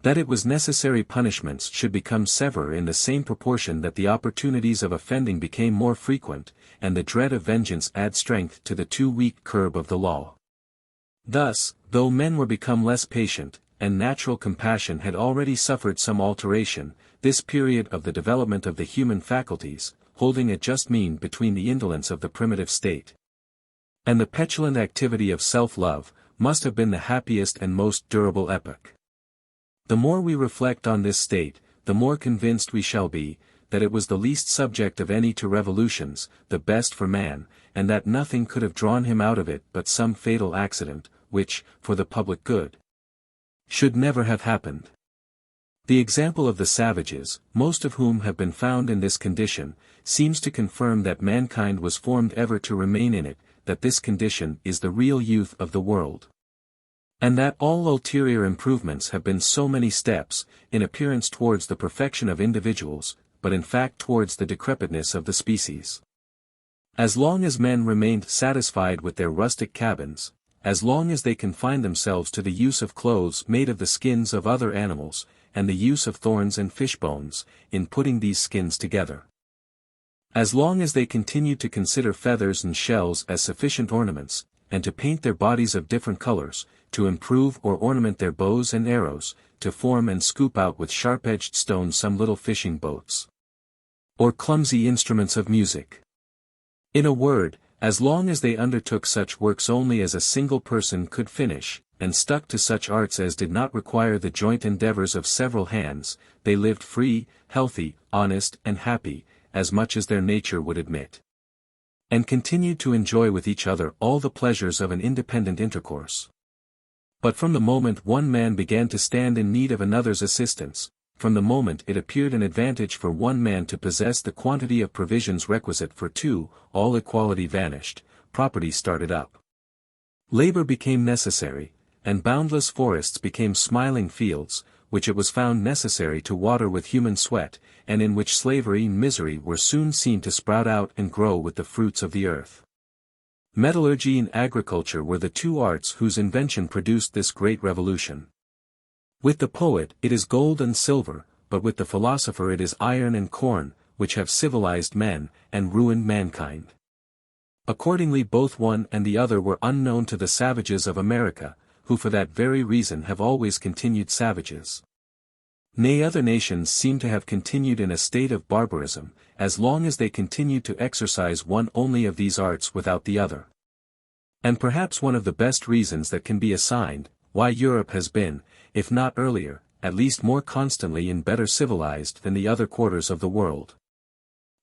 That it was necessary punishments should become severe in the same proportion that the opportunities of offending became more frequent, and the dread of vengeance add strength to the too weak curb of the law. Thus, though men were become less patient, and natural compassion had already suffered some alteration, this period of the development of the human faculties, holding a just mean between the indolence of the primitive state and the petulant activity of self-love, must have been the happiest and most durable epoch. The more we reflect on this state, the more convinced we shall be, that it was the least subject of any to revolutions, the best for man, and that nothing could have drawn him out of it but some fatal accident, which, for the public good, should never have happened. The example of the savages, most of whom have been found in this condition, seems to confirm that mankind was formed ever to remain in it, that this condition is the real youth of the world. And that all ulterior improvements have been so many steps, in appearance towards the perfection of individuals, but in fact towards the decrepitness of the species. As long as men remained satisfied with their rustic cabins, as long as they confined themselves to the use of clothes made of the skins of other animals, and the use of thorns and fish bones, in putting these skins together. As long as they continued to consider feathers and shells as sufficient ornaments, and to paint their bodies of different colors, to improve or ornament their bows and arrows, to form and scoop out with sharp-edged stones some little fishing boats, or clumsy instruments of music. In a word, as long as they undertook such works only as a single person could finish, and stuck to such arts as did not require the joint endeavors of several hands, they lived free, healthy, honest and happy, as much as their nature would admit. And continued to enjoy with each other all the pleasures of an independent intercourse. But from the moment one man began to stand in need of another's assistance, from the moment it appeared an advantage for one man to possess the quantity of provisions requisite for two, all equality vanished, property started up. Labor became necessary, and boundless forests became smiling fields, which it was found necessary to water with human sweat, and in which slavery and misery were soon seen to sprout out and grow with the fruits of the earth. Metallurgy and agriculture were the two arts whose invention produced this great revolution. With the poet it is gold and silver, but with the philosopher it is iron and corn, which have civilized men, and ruined mankind. Accordingly both one and the other were unknown to the savages of America, who for that very reason have always continued savages. Nay, other nations seem to have continued in a state of barbarism, as long as they continued to exercise one only of these arts without the other. And perhaps one of the best reasons that can be assigned, why Europe has been, if not earlier, at least more constantly and better civilized than the other quarters of the world,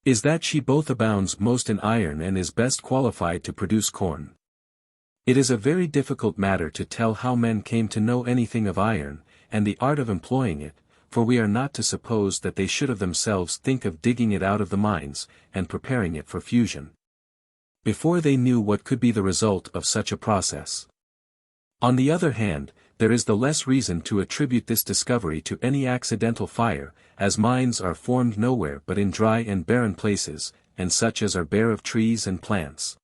is that she both abounds most in iron and is best qualified to produce corn. It is a very difficult matter to tell how men came to know anything of iron, and the art of employing it, for we are not to suppose that they should of themselves think of digging it out of the mines, and preparing it for fusion, before they knew what could be the result of such a process. On the other hand, there is the less reason to attribute this discovery to any accidental fire, as mines are formed nowhere but in dry and barren places, and such as are bare of trees and plants.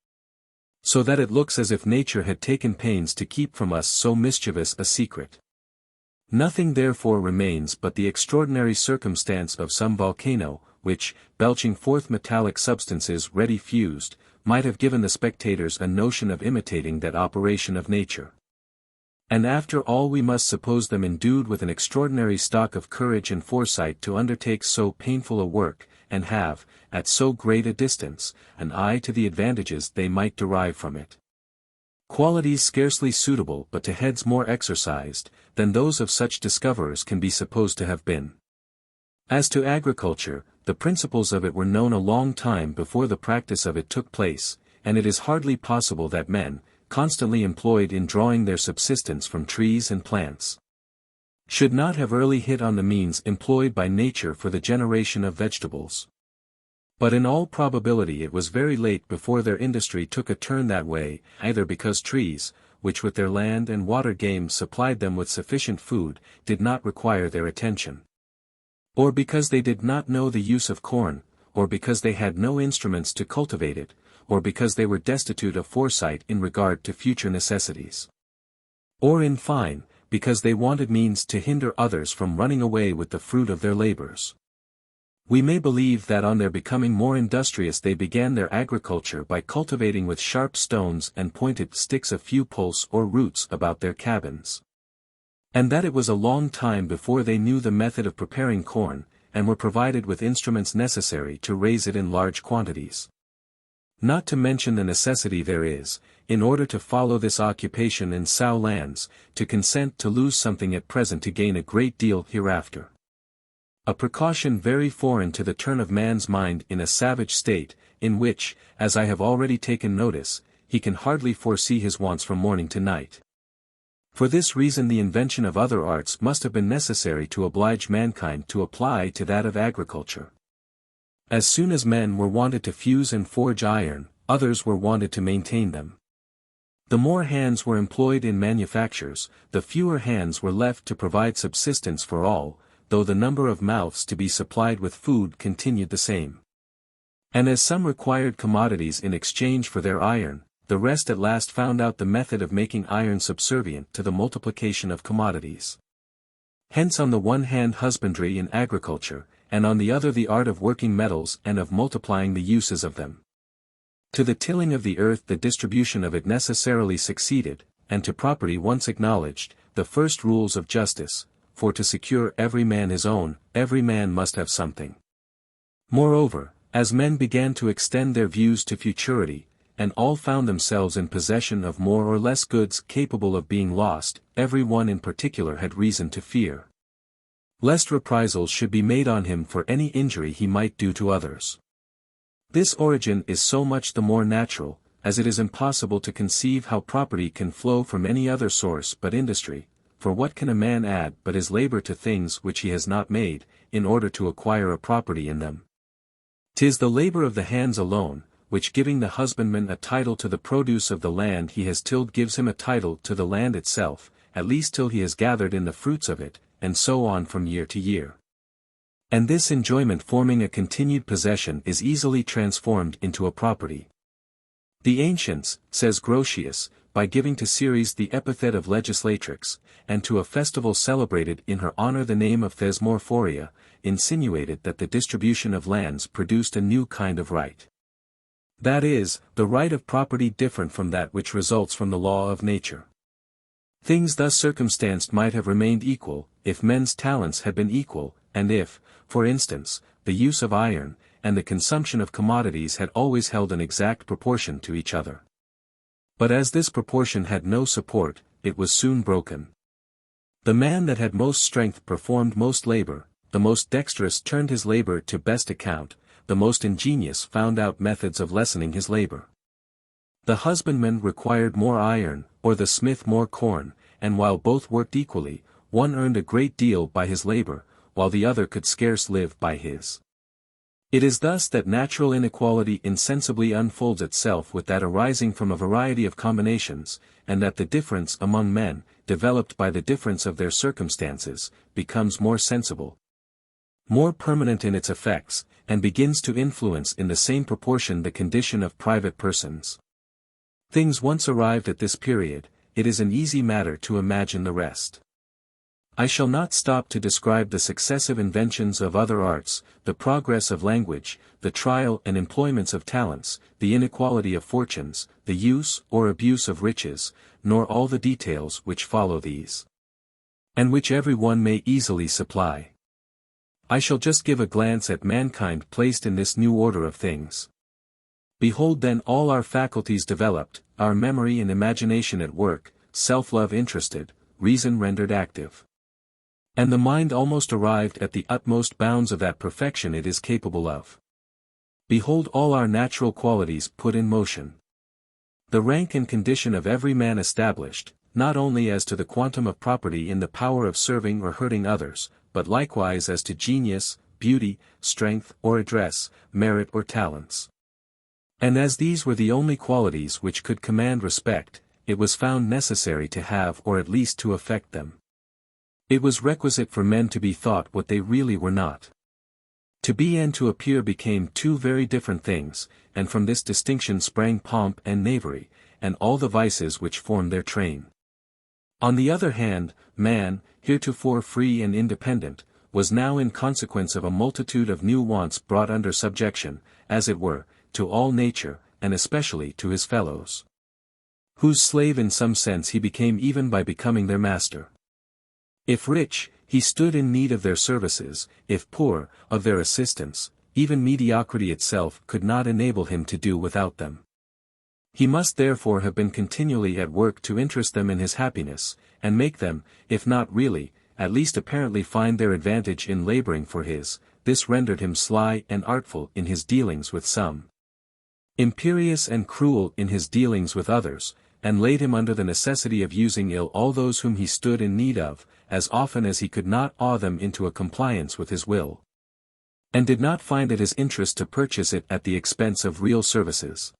So that it looks as if nature had taken pains to keep from us so mischievous a secret. Nothing therefore remains but the extraordinary circumstance of some volcano, which, belching forth metallic substances ready fused, might have given the spectators a notion of imitating that operation of nature. And after all we must suppose them endued with an extraordinary stock of courage and foresight to undertake so painful a work, and have, at so great a distance, an eye to the advantages they might derive from it. Qualities scarcely suitable but to heads more exercised, than those of such discoverers can be supposed to have been. As to agriculture, the principles of it were known a long time before the practice of it took place, and it is hardly possible that men, constantly employed in drawing their subsistence from trees and plants, should not have early hit on the means employed by nature for the generation of vegetables. But in all probability it was very late before their industry took a turn that way, either because trees, which with their land and water game supplied them with sufficient food, did not require their attention, or because they did not know the use of corn, or because they had no instruments to cultivate it, or because they were destitute of foresight in regard to future necessities. Or in fine, because they wanted means to hinder others from running away with the fruit of their labors. We may believe that on their becoming more industrious they began their agriculture by cultivating with sharp stones and pointed sticks a few pulse or roots about their cabins. And that it was a long time before they knew the method of preparing corn, and were provided with instruments necessary to raise it in large quantities. Not to mention the necessity there is, in order to follow this occupation in sow lands, to consent to lose something at present to gain a great deal hereafter. A precaution very foreign to the turn of man's mind in a savage state, in which, as I have already taken notice, he can hardly foresee his wants from morning to night. For this reason the invention of other arts must have been necessary to oblige mankind to apply to that of agriculture. As soon as men were wanted to fuse and forge iron, others were wanted to maintain them. The more hands were employed in manufactures, the fewer hands were left to provide subsistence for all, though the number of mouths to be supplied with food continued the same. And as some required commodities in exchange for their iron, the rest at last found out the method of making iron subservient to the multiplication of commodities. Hence on the one hand husbandry and agriculture, and on the other the art of working metals and of multiplying the uses of them. To the tilling of the earth the distribution of it necessarily succeeded, and to property once acknowledged, the first rules of justice, for to secure every man his own, every man must have something. Moreover, as men began to extend their views to futurity, and all found themselves in possession of more or less goods capable of being lost, every one in particular had reason to fear lest reprisals should be made on him for any injury he might do to others. This origin is so much the more natural, as it is impossible to conceive how property can flow from any other source but industry, for what can a man add but his labor to things which he has not made, in order to acquire a property in them? 'Tis the labor of the hands alone, which giving the husbandman a title to the produce of the land he has tilled gives him a title to the land itself, at least till he has gathered in the fruits of it, and so on from year to year. And this enjoyment forming a continued possession is easily transformed into a property. The ancients, says Grotius, by giving to Ceres the epithet of legislatrix, and to a festival celebrated in her honor the name of thesmorphoria, insinuated that the distribution of lands produced a new kind of right. That is, the right of property different from that which results from the law of nature. Things thus circumstanced might have remained equal, if men's talents had been equal, and if, for instance, the use of iron, and the consumption of commodities had always held an exact proportion to each other. But as this proportion had no support, it was soon broken. The man that had most strength performed most labor, the most dexterous turned his labor to best account, the most ingenious found out methods of lessening his labor. The husbandman required more iron, or the smith more corn, and while both worked equally, one earned a great deal by his labor, while the other could scarce live by his. It is thus that natural inequality insensibly unfolds itself with that arising from a variety of combinations, and that the difference among men, developed by the difference of their circumstances, becomes more sensible, more permanent in its effects, and begins to influence in the same proportion the condition of private persons. Things once arrived at this period, it is an easy matter to imagine the rest. I shall not stop to describe the successive inventions of other arts, the progress of language, the trial and employments of talents, the inequality of fortunes, the use or abuse of riches, nor all the details which follow these, and which every one may easily supply. I shall just give a glance at mankind placed in this new order of things. Behold then all our faculties developed, our memory and imagination at work, self-love interested, reason rendered active. And the mind almost arrived at the utmost bounds of that perfection it is capable of. Behold all our natural qualities put in motion. The rank and condition of every man established, not only as to the quantum of property in the power of serving or hurting others, but likewise as to genius, beauty, strength or address, merit or talents. And as these were the only qualities which could command respect, it was found necessary to have or at least to affect them. It was requisite for men to be thought what they really were not. To be and to appear became two very different things, and from this distinction sprang pomp and knavery, and all the vices which formed their train. On the other hand, man, heretofore free and independent, was now in consequence of a multitude of new wants brought under subjection, as it were, to all nature, and especially to his fellows, whose slave in some sense he became even by becoming their master. If rich, he stood in need of their services; if poor, of their assistance; even mediocrity itself could not enable him to do without them. He must therefore have been continually at work to interest them in his happiness, and make them, if not really, at least apparently find their advantage in laboring for his. This rendered him sly and artful in his dealings with some, imperious and cruel in his dealings with others, and laid him under the necessity of using ill all those whom he stood in need of, as often as he could not awe them into a compliance with his will, and did not find it his interest to purchase it at the expense of real services.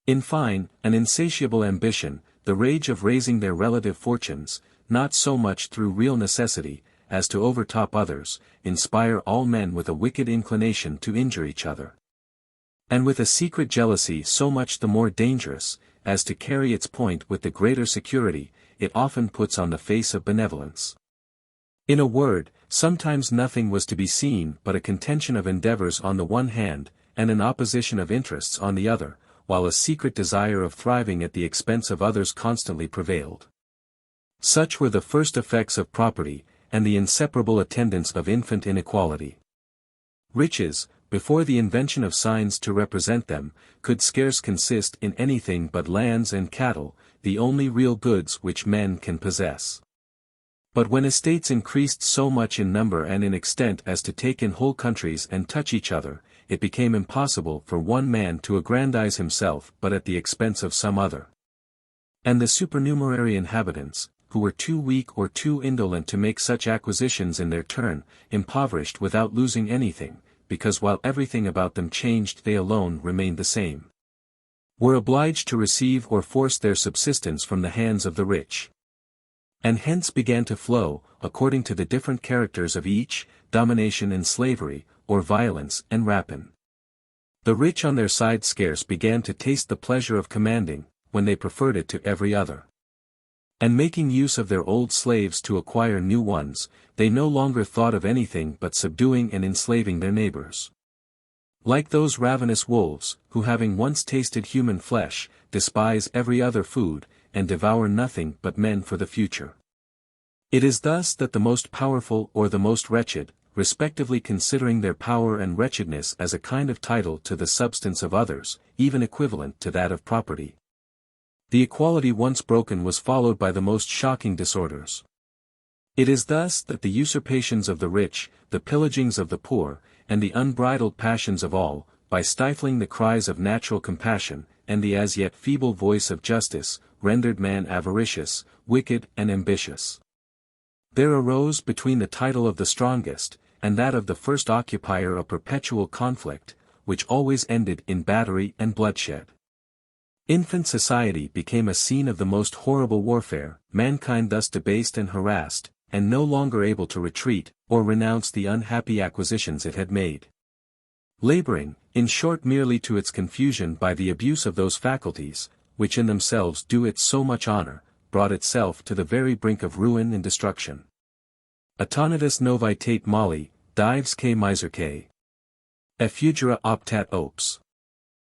In fine, an insatiable ambition, the rage of raising their relative fortunes, not so much through real necessity, as to overtop others, inspire all men with a wicked inclination to injure each other, and with a secret jealousy so much the more dangerous, as to carry its point with the greater security, it often puts on the face of benevolence. In a word, sometimes nothing was to be seen but a contention of endeavors on the one hand, and an opposition of interests on the other, while a secret desire of thriving at the expense of others constantly prevailed. Such were the first effects of property, and the inseparable attendants of infant inequality. Riches, before the invention of signs to represent them, could scarce consist in anything but lands and cattle, the only real goods which men can possess. But when estates increased so much in number and in extent as to take in whole countries and touch each other, it became impossible for one man to aggrandize himself but at the expense of some other. And the supernumerary inhabitants, who were too weak or too indolent to make such acquisitions in their turn, impoverished without losing anything, because while everything about them changed they alone remained the same, were obliged to receive or force their subsistence from the hands of the rich. And hence began to flow, according to the different characters of each, domination and slavery, or violence and rapine. The rich on their side scarce began to taste the pleasure of commanding, when they preferred it to every other. And making use of their old slaves to acquire new ones, they no longer thought of anything but subduing and enslaving their neighbors. Like those ravenous wolves, who having once tasted human flesh, despise every other food, and devour nothing but men for the future. It is thus that the most powerful or the most wretched, respectively considering their power and wretchedness as a kind of title to the substance of others, even equivalent to that of property. The equality once broken was followed by the most shocking disorders. It is thus that the usurpations of the rich, the pillagings of the poor, and the unbridled passions of all, by stifling the cries of natural compassion, and the as yet feeble voice of justice, rendered man avaricious, wicked and ambitious. There arose between the title of the strongest, and that of the first occupier a perpetual conflict, which always ended in battery and bloodshed. Infant society became a scene of the most horrible warfare, mankind thus debased and harassed, and no longer able to retreat, or renounce the unhappy acquisitions it had made. Laboring, in short merely to its confusion by the abuse of those faculties, which in themselves do it so much honor, brought itself to the very brink of ruin and destruction. Attonitus novi tate mali, dives que miserque. Effugera optat opes.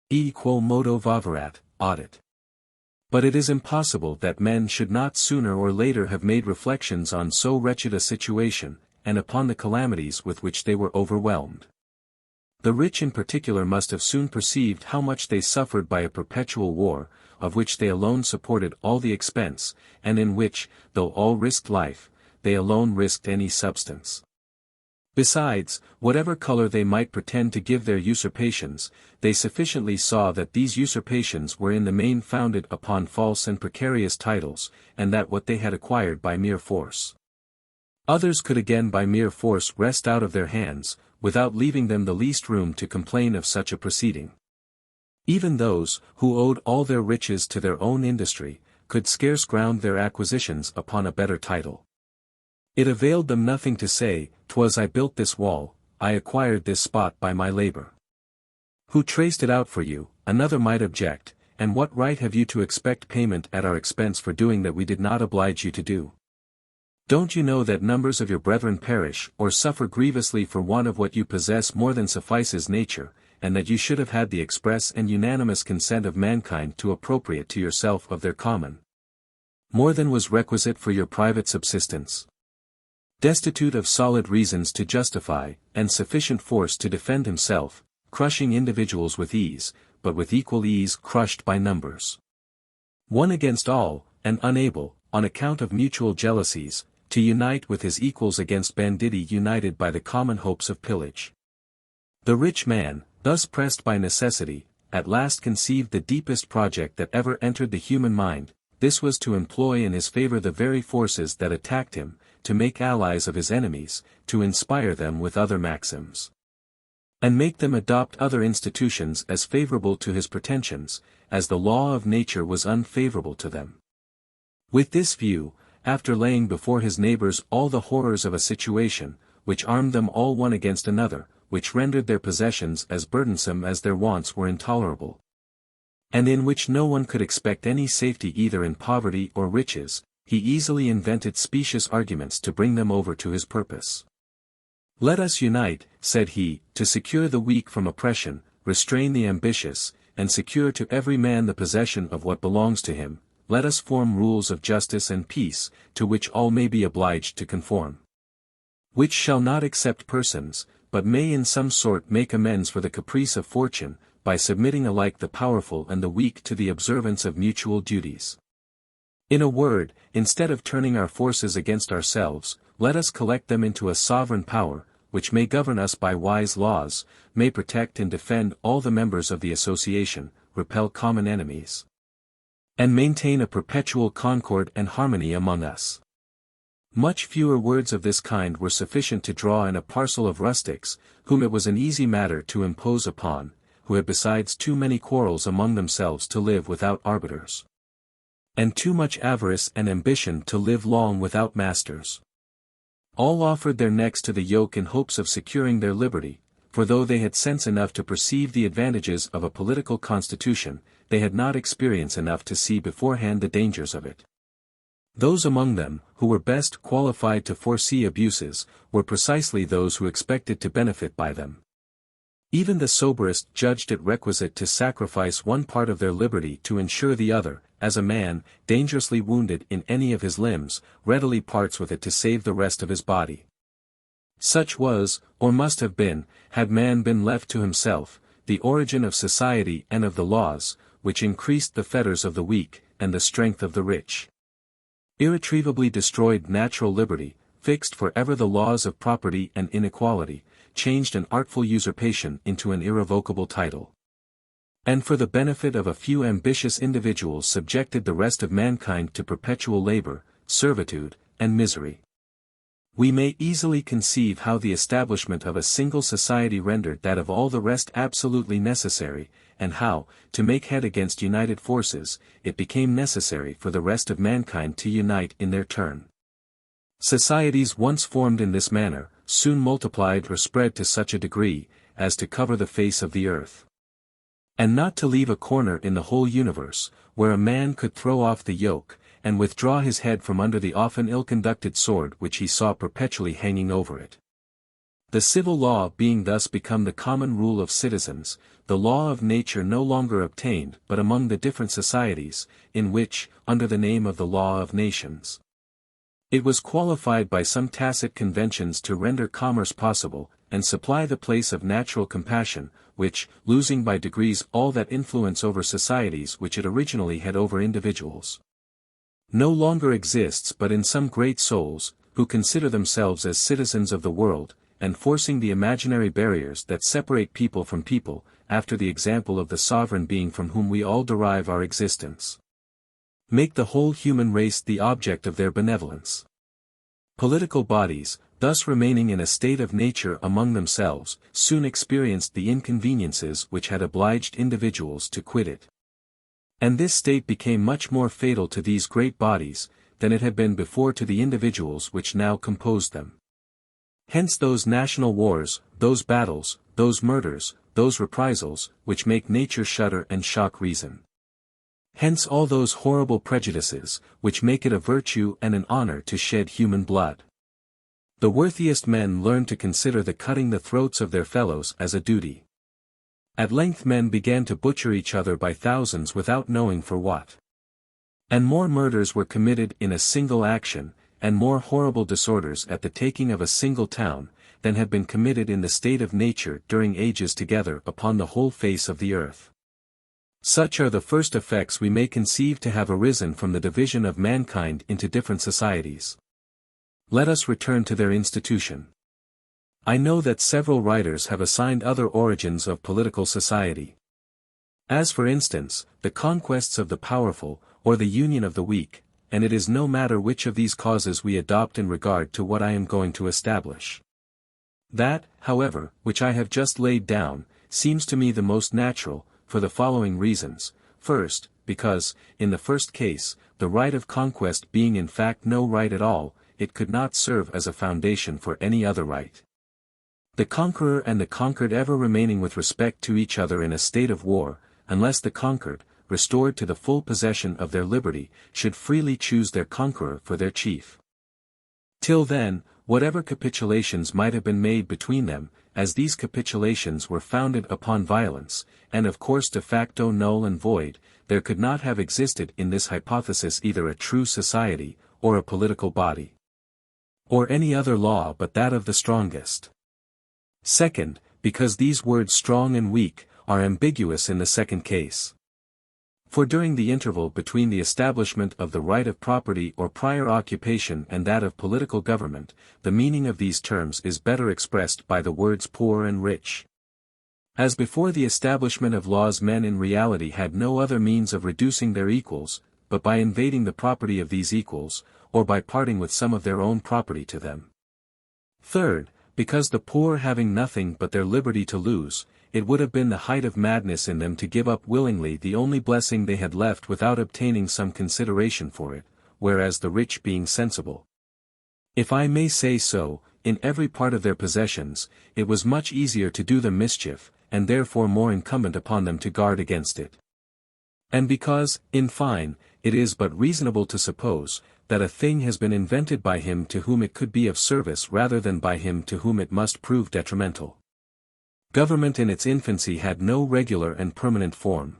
E quo modo vaverat, audit. But it is impossible that men should not sooner or later have made reflections on so wretched a situation, and upon the calamities with which they were overwhelmed. The rich in particular must have soon perceived how much they suffered by a perpetual war, of which they alone supported all the expense, and in which, though all risked life, they alone risked any substance. Besides, whatever color they might pretend to give their usurpations, they sufficiently saw that these usurpations were in the main founded upon false and precarious titles, and that what they had acquired by mere force, others could again by mere force wrest out of their hands, without leaving them the least room to complain of such a proceeding. Even those, who owed all their riches to their own industry, could scarce ground their acquisitions upon a better title. It availed them nothing to say, "'Twas I built this wall, I acquired this spot by my labor." Who traced it out for you, another might object, and what right have you to expect payment at our expense for doing that we did not oblige you to do? Don't you know that numbers of your brethren perish or suffer grievously for want of what you possess more than suffices nature, and that you should have had the express and unanimous consent of mankind to appropriate to yourself of their common, more than was requisite for your private subsistence? Destitute of solid reasons to justify, and sufficient force to defend himself, crushing individuals with ease, but with equal ease crushed by numbers. One against all, and unable, on account of mutual jealousies, to unite with his equals against banditti united by the common hopes of pillage. The rich man, thus pressed by necessity, at last conceived the deepest project that ever entered the human mind. This was to employ in his favor the very forces that attacked him, to make allies of his enemies, to inspire them with other maxims, and make them adopt other institutions as favorable to his pretensions, as the law of nature was unfavorable to them. With this view, after laying before his neighbors all the horrors of a situation, which armed them all one against another, which rendered their possessions as burdensome as their wants were intolerable, and in which no one could expect any safety either in poverty or riches, he easily invented specious arguments to bring them over to his purpose. "Let us unite," said he, "to secure the weak from oppression, restrain the ambitious, and secure to every man the possession of what belongs to him. Let us form rules of justice and peace, to which all may be obliged to conform, which shall not except persons, but may in some sort make amends for the caprice of fortune, by submitting alike the powerful and the weak to the observance of mutual duties. In a word, instead of turning our forces against ourselves, let us collect them into a sovereign power, which may govern us by wise laws, may protect and defend all the members of the association, repel common enemies, and maintain a perpetual concord and harmony among us. Much fewer words of this kind were sufficient to draw in a parcel of rustics, whom it was an easy matter to impose upon, who had besides too many quarrels among themselves to live without arbiters, and too much avarice and ambition to live long without masters. All offered their necks to the yoke in hopes of securing their liberty, for though they had sense enough to perceive the advantages of a political constitution, they had not experience enough to see beforehand the dangers of it. Those among them, who were best qualified to foresee abuses, were precisely those who expected to benefit by them. Even the soberest judged it requisite to sacrifice one part of their liberty to ensure the other, as a man, dangerously wounded in any of his limbs, readily parts with it to save the rest of his body. Such was, or must have been, had man been left to himself, the origin of society and of the laws, which increased the fetters of the weak, and the strength of the rich. Irretrievably destroyed natural liberty, fixed for ever the laws of property and inequality, changed an artful usurpation into an irrevocable title, and for the benefit of a few ambitious individuals subjected the rest of mankind to perpetual labor, servitude, and misery. We may easily conceive how the establishment of a single society rendered that of all the rest absolutely necessary, and how, to make head against united forces, it became necessary for the rest of mankind to unite in their turn. Societies once formed in this manner, soon multiplied or spread to such a degree, as to cover the face of the earth, and not to leave a corner in the whole universe, where a man could throw off the yoke, and withdraw his head from under the often ill-conducted sword which he saw perpetually hanging over it. The civil law being thus become the common rule of citizens, the law of nature no longer obtained but among the different societies, in which, under the name of the law of nations, it was qualified by some tacit conventions to render commerce possible, and supply the place of natural compassion, which, losing by degrees all that influence over societies which it originally had over individuals, no longer exists but in some great souls, who consider themselves as citizens of the world, and forcing the imaginary barriers that separate people from people, after the example of the sovereign being from whom we all derive our existence, make the whole human race the object of their benevolence. Political bodies, thus remaining in a state of nature among themselves, soon experienced the inconveniences which had obliged individuals to quit it. And this state became much more fatal to these great bodies, than it had been before to the individuals which now composed them. Hence those national wars, those battles, those murders, those reprisals, which make nature shudder and shock reason. Hence all those horrible prejudices, which make it a virtue and an honor to shed human blood. The worthiest men learn to consider the cutting the throats of their fellows as a duty. At length men began to butcher each other by thousands without knowing for what. And more murders were committed in a single action, and more horrible disorders at the taking of a single town, than have been committed in the state of nature during ages together upon the whole face of the earth. Such are the first effects we may conceive to have arisen from the division of mankind into different societies. Let us return to their institution. I know that several writers have assigned other origins of political society. As for instance, the conquests of the powerful, or the union of the weak, and it is no matter which of these causes we adopt in regard to what I am going to establish. That, however, which I have just laid down, seems to me the most natural, for the following reasons. First, because, in the first case, the right of conquest being in fact no right at all, it could not serve as a foundation for any other right. The conqueror and the conquered ever remaining with respect to each other in a state of war, unless the conquered, restored to the full possession of their liberty, should freely choose their conqueror for their chief. Till then, whatever capitulations might have been made between them, as these capitulations were founded upon violence, and of course de facto null and void, there could not have existed in this hypothesis either a true society, or a political body, or any other law but that of the strongest. Second, because these words strong and weak, are ambiguous in the second case. For during the interval between the establishment of the right of property or prior occupation and that of political government, the meaning of these terms is better expressed by the words poor and rich. As before the establishment of laws, men in reality had no other means of reducing their equals, but by invading the property of these equals, or by parting with some of their own property to them. Third, because the poor having nothing but their liberty to lose, it would have been the height of madness in them to give up willingly the only blessing they had left without obtaining some consideration for it, whereas the rich being sensible, if I may say so, in every part of their possessions, it was much easier to do them mischief, and therefore more incumbent upon them to guard against it. And because, in fine, it is but reasonable to suppose, that a thing has been invented by him to whom it could be of service rather than by him to whom it must prove detrimental. Government in its infancy had no regular and permanent form.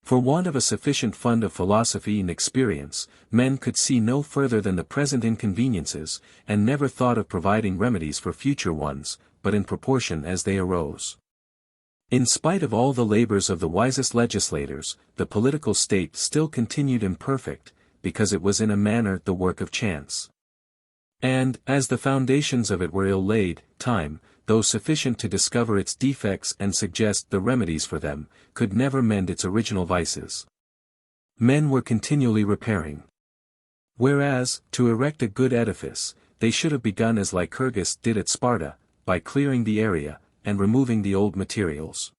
For want of a sufficient fund of philosophy and experience, men could see no further than the present inconveniences, and never thought of providing remedies for future ones, but in proportion as they arose. In spite of all the labors of the wisest legislators, the political state still continued imperfect, because it was in a manner the work of chance. And, as the foundations of it were ill laid, time, though sufficient to discover its defects and suggest the remedies for them, could never mend its original vices. Men were continually repairing. Whereas, to erect a good edifice, they should have begun as Lycurgus did at Sparta, by clearing the area, and removing the old materials.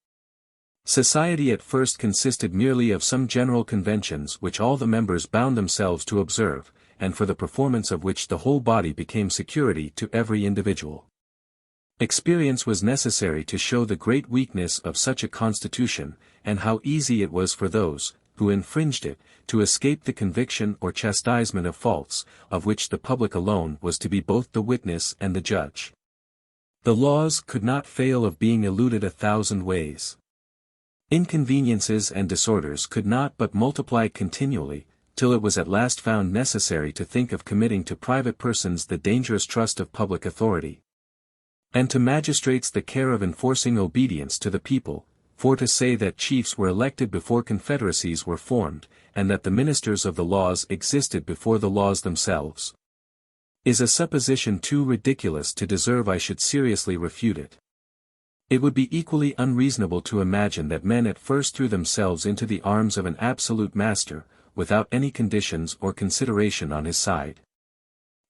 Society at first consisted merely of some general conventions which all the members bound themselves to observe, and for the performance of which the whole body became security to every individual. Experience was necessary to show the great weakness of such a constitution, and how easy it was for those, who infringed it, to escape the conviction or chastisement of faults, of which the public alone was to be both the witness and the judge. The laws could not fail of being eluded 1,000 ways. Inconveniences and disorders could not but multiply continually, till it was at last found necessary to think of committing to private persons the dangerous trust of public authority, and to magistrates the care of enforcing obedience to the people, for to say that chiefs were elected before confederacies were formed, and that the ministers of the laws existed before the laws themselves, is a supposition too ridiculous to deserve I should seriously refute it. It would be equally unreasonable to imagine that men at first threw themselves into the arms of an absolute master, without any conditions or consideration on his side,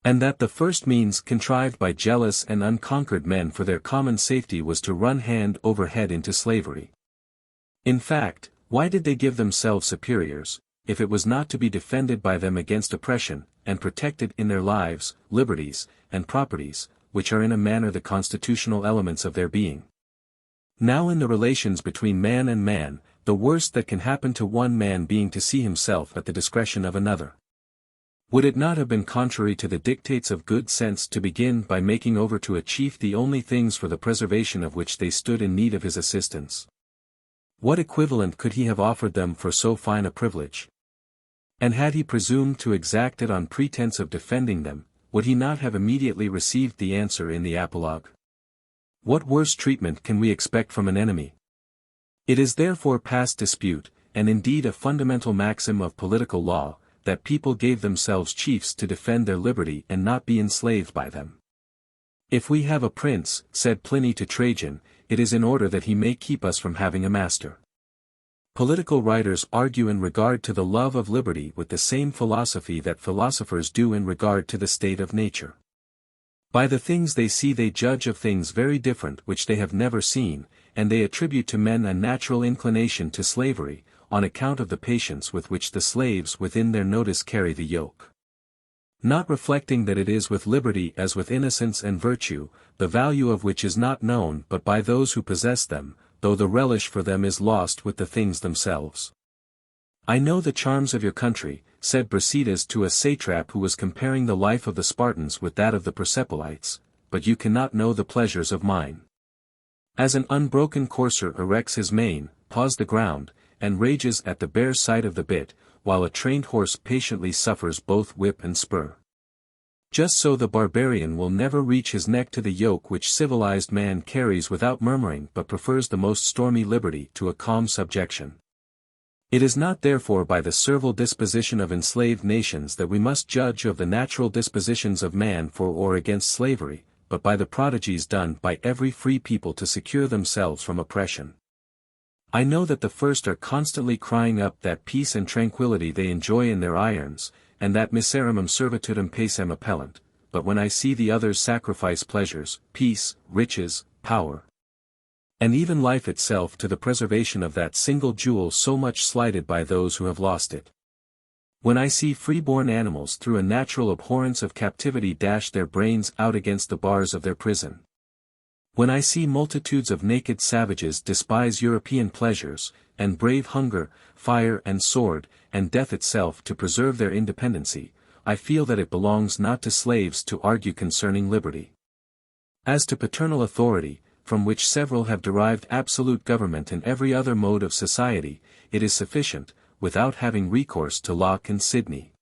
and that the first means contrived by jealous and unconquered men for their common safety was to run hand over head into slavery. In fact, why did they give themselves superiors, if it was not to be defended by them against oppression, and protected in their lives, liberties, and properties, which are in a manner the constitutional elements of their being? Now in the relations between man and man, the worst that can happen to one man being to see himself at the discretion of another. Would it not have been contrary to the dictates of good sense to begin by making over to a chief the only things for the preservation of which they stood in need of his assistance? What equivalent could he have offered them for so fine a privilege? And had he presumed to exact it on pretense of defending them, would he not have immediately received the answer in the apologue? What worse treatment can we expect from an enemy? It is therefore past dispute, and indeed a fundamental maxim of political law, that people gave themselves chiefs to defend their liberty and not be enslaved by them. If we have a prince, said Pliny to Trajan, it is in order that he may keep us from having a master. Political writers argue in regard to the love of liberty with the same philosophy that philosophers do in regard to the state of nature. By the things they see they judge of things very different which they have never seen, and they attribute to men a natural inclination to slavery, on account of the patience with which the slaves within their notice carry the yoke. Not reflecting that it is with liberty as with innocence and virtue, the value of which is not known but by those who possess them, though the relish for them is lost with the things themselves. I know the charms of your country, said Brasidas to a satrap who was comparing the life of the Spartans with that of the Persepolites, but you cannot know the pleasures of mine. As an unbroken courser erects his mane, paws the ground, and rages at the bare sight of the bit, while a trained horse patiently suffers both whip and spur. Just so the barbarian will never reach his neck to the yoke which civilized man carries without murmuring but prefers the most stormy liberty to a calm subjection. It is not therefore by the servile disposition of enslaved nations that we must judge of the natural dispositions of man for or against slavery, but by the prodigies done by every free people to secure themselves from oppression. I know that the first are constantly crying up that peace and tranquility they enjoy in their irons, and that miserrimum servitudem pacem appellant, but when I see the others sacrifice pleasures, peace, riches, power, and even life itself to the preservation of that single jewel so much slighted by those who have lost it. When I see free-born animals through a natural abhorrence of captivity dash their brains out against the bars of their prison. When I see multitudes of naked savages despise European pleasures, and brave hunger, fire and sword, and death itself to preserve their independency, I feel that it belongs not to slaves to argue concerning liberty. As to paternal authority, from which several have derived absolute government and every other mode of society, it is sufficient, without having recourse to Locke and Sidney,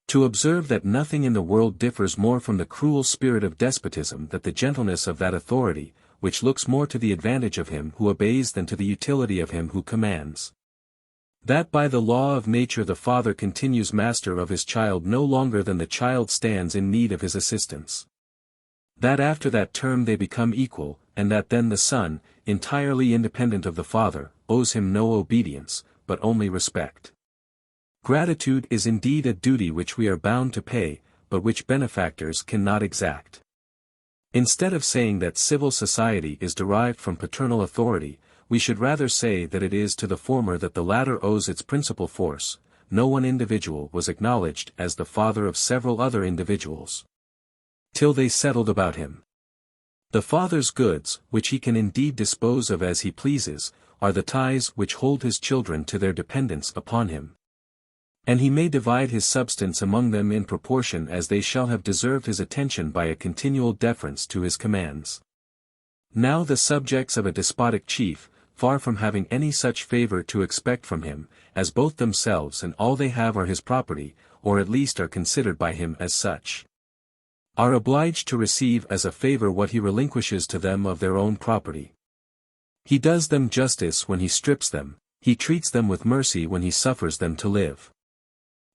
to observe that nothing in the world differs more from the cruel spirit of despotism than the gentleness of that authority, which looks more to the advantage of him who obeys than to the utility of him who commands. That by the law of nature the father continues master of his child no longer than the child stands in need of his assistance. That after that term they become equal, and that then the son, entirely independent of the father, owes him no obedience, but only respect. Gratitude is indeed a duty which we are bound to pay, but which benefactors cannot exact. Instead of saying that civil society is derived from paternal authority, we should rather say that it is to the former that the latter owes its principal force. No one individual was acknowledged as the father of several other individuals, till they settled about him. The father's goods, which he can indeed dispose of as he pleases, are the ties which hold his children to their dependence upon him. And he may divide his substance among them in proportion as they shall have deserved his attention by a continual deference to his commands. Now the subjects of a despotic chief, far from having any such favor to expect from him, as both themselves and all they have are his property, or at least are considered by him as such, are obliged to receive as a favor what he relinquishes to them of their own property. He does them justice when he strips them, he treats them with mercy when he suffers them to live.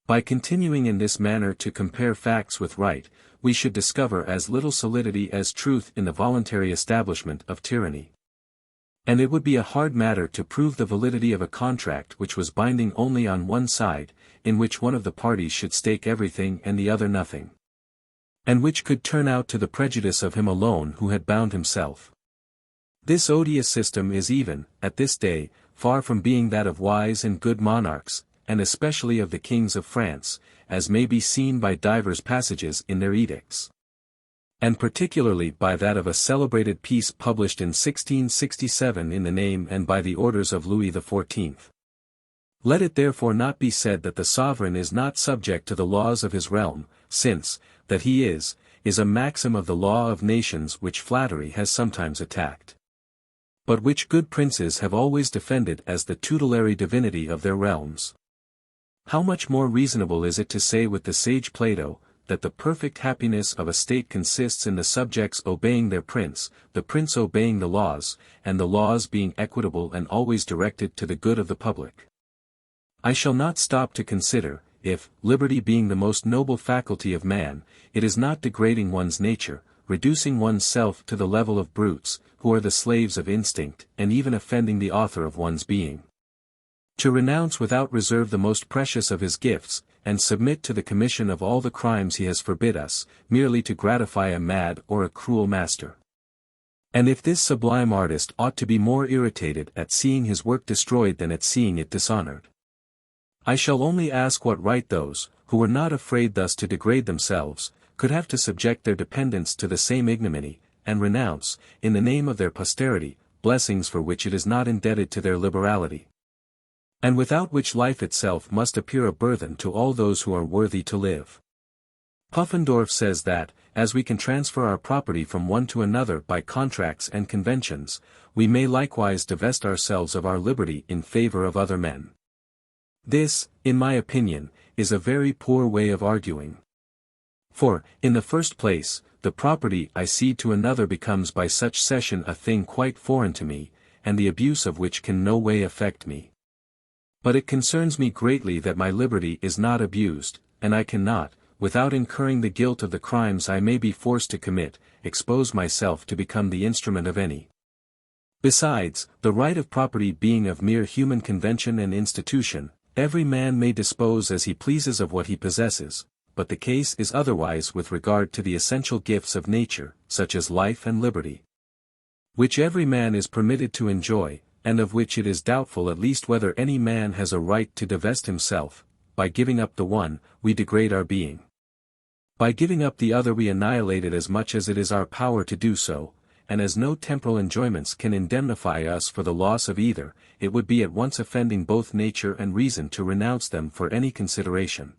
By continuing in this manner to compare facts with right, we should discover as little solidity as truth in the voluntary establishment of tyranny. And it would be a hard matter to prove the validity of a contract which was binding only on one side, in which one of the parties should stake everything and the other nothing, and which could turn out to the prejudice of him alone who had bound himself. This odious system is even, at this day, far from being that of wise and good monarchs, and especially of the kings of France, as may be seen by divers passages in their edicts, and particularly by that of a celebrated piece published in 1667 in the name and by the orders of Louis XIV. Let it therefore not be said that the sovereign is not subject to the laws of his realm, since, that he is a maxim of the law of nations which flattery has sometimes attacked, but which good princes have always defended as the tutelary divinity of their realms. How much more reasonable is it to say with the sage Plato, that the perfect happiness of a state consists in the subjects obeying their prince, the prince obeying the laws, and the laws being equitable and always directed to the good of the public. I shall not stop to consider, if, liberty being the most noble faculty of man, it is not degrading one's nature, reducing one's self to the level of brutes, who are the slaves of instinct, and even offending the author of one's being. To renounce without reserve the most precious of his gifts, and submit to the commission of all the crimes he has forbid us, merely to gratify a mad or a cruel master. And if this sublime artist ought to be more irritated at seeing his work destroyed than at seeing it dishonored, I shall only ask what right those, who were not afraid thus to degrade themselves, could have to subject their dependents to the same ignominy, and renounce, in the name of their posterity, blessings for which it is not indebted to their liberality, and without which life itself must appear a burthen to all those who are worthy to live. Puffendorf says that, as we can transfer our property from one to another by contracts and conventions, we may likewise divest ourselves of our liberty in favor of other men. This, in my opinion, is a very poor way of arguing. For, in the first place, the property I cede to another becomes by such cession a thing quite foreign to me, and the abuse of which can no way affect me. But it concerns me greatly that my liberty is not abused, and I cannot, without incurring the guilt of the crimes I may be forced to commit, expose myself to become the instrument of any. Besides, the right of property being of mere human convention and institution, every man may dispose as he pleases of what he possesses, but the case is otherwise with regard to the essential gifts of nature, such as life and liberty, which every man is permitted to enjoy, and of which it is doubtful at least whether any man has a right to divest himself. By giving up the one, we degrade our being. By giving up the other we annihilate it as much as it is our power to do so, and as no temporal enjoyments can indemnify us for the loss of either, it would be at once offending both nature and reason to renounce them for any consideration.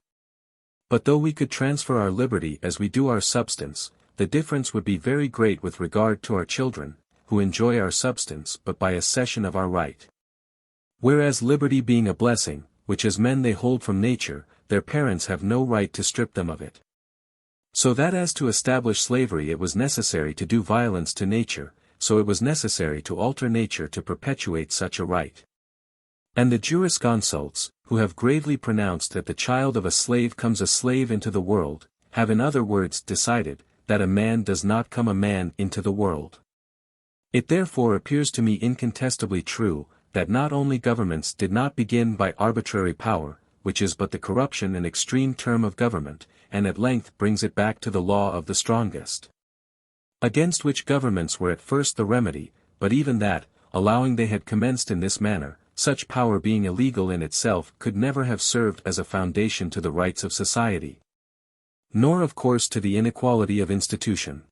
But though we could transfer our liberty as we do our substance, the difference would be very great with regard to our children, who enjoy our substance but by a cession of our right. Whereas liberty being a blessing, which as men they hold from nature, their parents have no right to strip them of it. So that as to establish slavery it was necessary to do violence to nature, so it was necessary to alter nature to perpetuate such a right. And the jurisconsults, who have gravely pronounced that the child of a slave comes a slave into the world, have in other words decided, that a man does not come a man into the world. It therefore appears to me incontestably true, that not only governments did not begin by arbitrary power, which is but the corruption and extreme term of government, and at length brings it back to the law of the strongest, against which governments were at first the remedy, but even that, allowing they had commenced in this manner, such power being illegal in itself could never have served as a foundation to the rights of society, nor of course to the inequality of institution.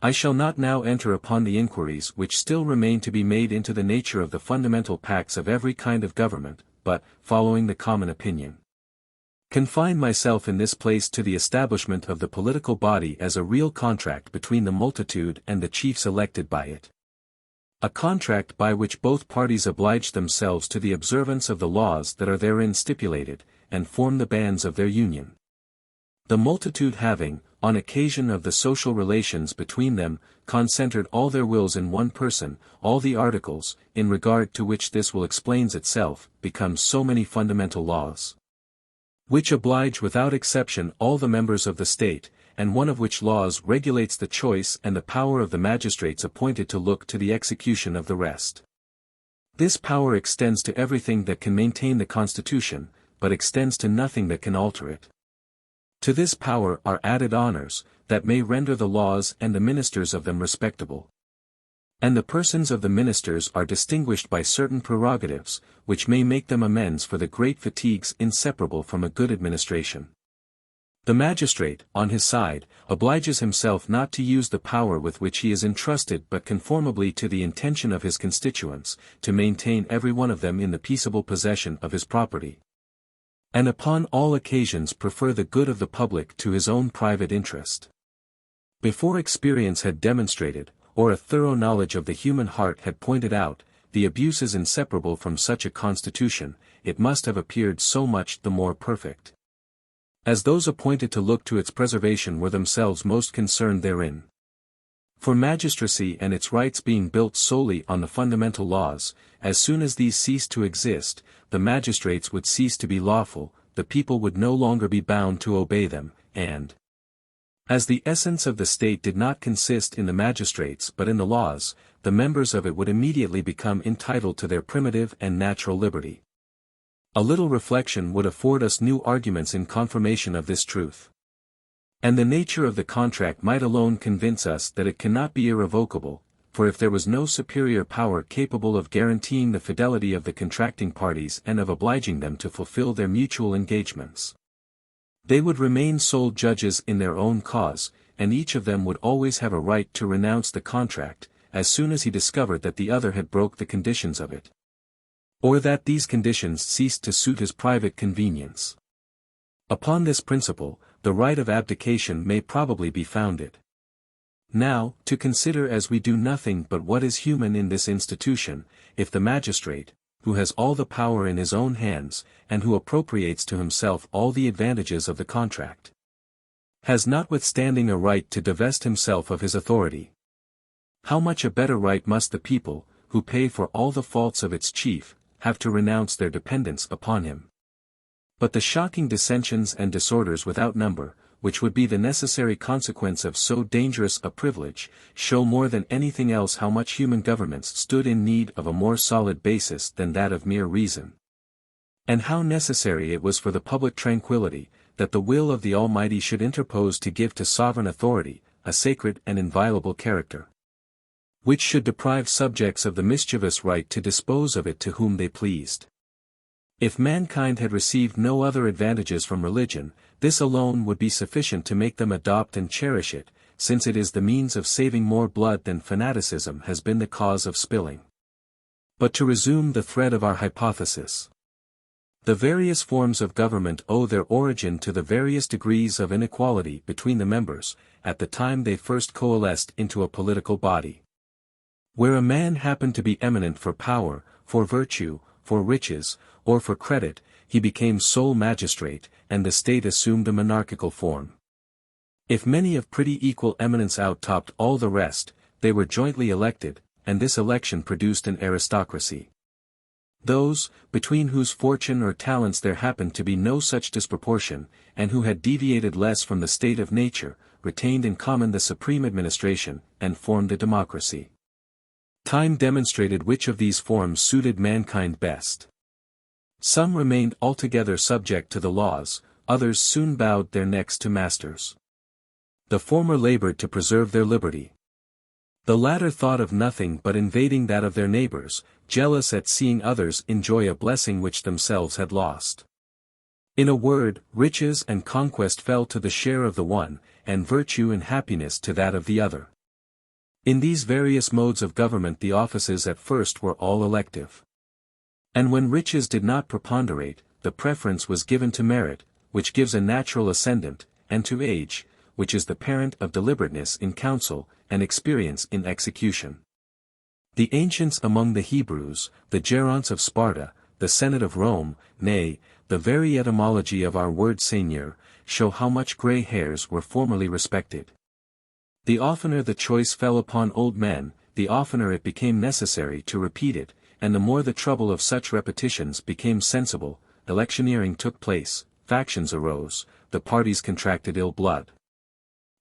I shall not now enter upon the inquiries which still remain to be made into the nature of the fundamental pacts of every kind of government, but, following the common opinion, confine myself in this place to the establishment of the political body as a real contract between the multitude and the chiefs elected by it. A contract by which both parties oblige themselves to the observance of the laws that are therein stipulated, and form the bands of their union. The multitude having, on occasion of the social relations between them, concentred all their wills in one person, all the articles, in regard to which this will explains itself, become so many fundamental laws, which oblige without exception all the members of the state, and one of which laws regulates the choice and the power of the magistrates appointed to look to the execution of the rest. This power extends to everything that can maintain the constitution, but extends to nothing that can alter it. To this power are added honors, that may render the laws and the ministers of them respectable. And the persons of the ministers are distinguished by certain prerogatives, which may make them amends for the great fatigues inseparable from a good administration. The magistrate, on his side, obliges himself not to use the power with which he is entrusted but conformably to the intention of his constituents, to maintain every one of them in the peaceable possession of his property, and upon all occasions prefer the good of the public to his own private interest. Before experience had demonstrated, or a thorough knowledge of the human heart had pointed out, the abuses inseparable from such a constitution, it must have appeared so much the more perfect, as those appointed to look to its preservation were themselves most concerned therein. For magistracy and its rights being built solely on the fundamental laws, as soon as these ceased to exist, the magistrates would cease to be lawful, the people would no longer be bound to obey them, and, as the essence of the state did not consist in the magistrates but in the laws, the members of it would immediately become entitled to their primitive and natural liberty. A little reflection would afford us new arguments in confirmation of this truth. And the nature of the contract might alone convince us that it cannot be irrevocable, for if there was no superior power capable of guaranteeing the fidelity of the contracting parties and of obliging them to fulfill their mutual engagements, they would remain sole judges in their own cause, and each of them would always have a right to renounce the contract, as soon as he discovered that the other had broke the conditions of it, or that these conditions ceased to suit his private convenience. Upon this principle, the right of abdication may probably be founded. Now, to consider as we do nothing but what is human in this institution, if the magistrate, who has all the power in his own hands, and who appropriates to himself all the advantages of the contract, has notwithstanding a right to divest himself of his authority. How much a better right must the people, who pay for all the faults of its chief, have to renounce their dependence upon him. But the shocking dissensions and disorders without number, which would be the necessary consequence of so dangerous a privilege, show more than anything else how much human governments stood in need of a more solid basis than that of mere reason. And how necessary it was for the public tranquility, that the will of the Almighty should interpose to give to sovereign authority, a sacred and inviolable character, which should deprive subjects of the mischievous right to dispose of it to whom they pleased. If mankind had received no other advantages from religion, this alone would be sufficient to make them adopt and cherish it, since it is the means of saving more blood than fanaticism has been the cause of spilling. But to resume the thread of our hypothesis. The various forms of government owe their origin to the various degrees of inequality between the members, at the time they first coalesced into a political body. Where a man happened to be eminent for power, for virtue, for riches, or for credit, he became sole magistrate, and the state assumed a monarchical form. If many of pretty equal eminence out-topped all the rest, they were jointly elected, and this election produced an aristocracy. Those, between whose fortune or talents there happened to be no such disproportion, and who had deviated less from the state of nature, retained in common the supreme administration, and formed a democracy. Time demonstrated which of these forms suited mankind best. Some remained altogether subject to the laws, others soon bowed their necks to masters. The former labored to preserve their liberty. The latter thought of nothing but invading that of their neighbors, jealous at seeing others enjoy a blessing which themselves had lost. In a word, riches and conquest fell to the share of the one, and virtue and happiness to that of the other. In these various modes of government the offices at first were all elective. And when riches did not preponderate, the preference was given to merit, which gives a natural ascendant, and to age, which is the parent of deliberateness in council, and experience in execution. The ancients among the Hebrews, the Geronts of Sparta, the Senate of Rome, nay, the very etymology of our word seigneur, show how much grey hairs were formerly respected. The oftener the choice fell upon old men, the oftener it became necessary to repeat it, and the more the trouble of such repetitions became sensible, electioneering took place, factions arose, the parties contracted ill blood.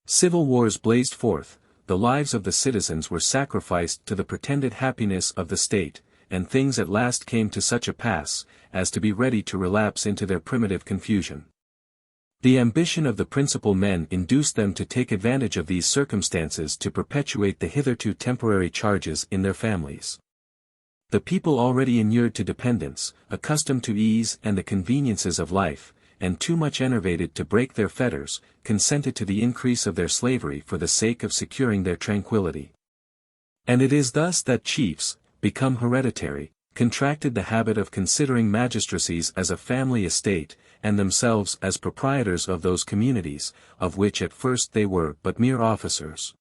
Civil wars blazed forth, the lives of the citizens were sacrificed to the pretended happiness of the state, and things at last came to such a pass, as to be ready to relapse into their primitive confusion. The ambition of the principal men induced them to take advantage of these circumstances to perpetuate the hitherto temporary charges in their families. The people already inured to dependence, accustomed to ease and the conveniences of life, and too much enervated to break their fetters, consented to the increase of their slavery for the sake of securing their tranquility. And it is thus that chiefs, become hereditary, contracted the habit of considering magistracies as a family estate, and themselves as proprietors of those communities, of which at first they were but mere officers.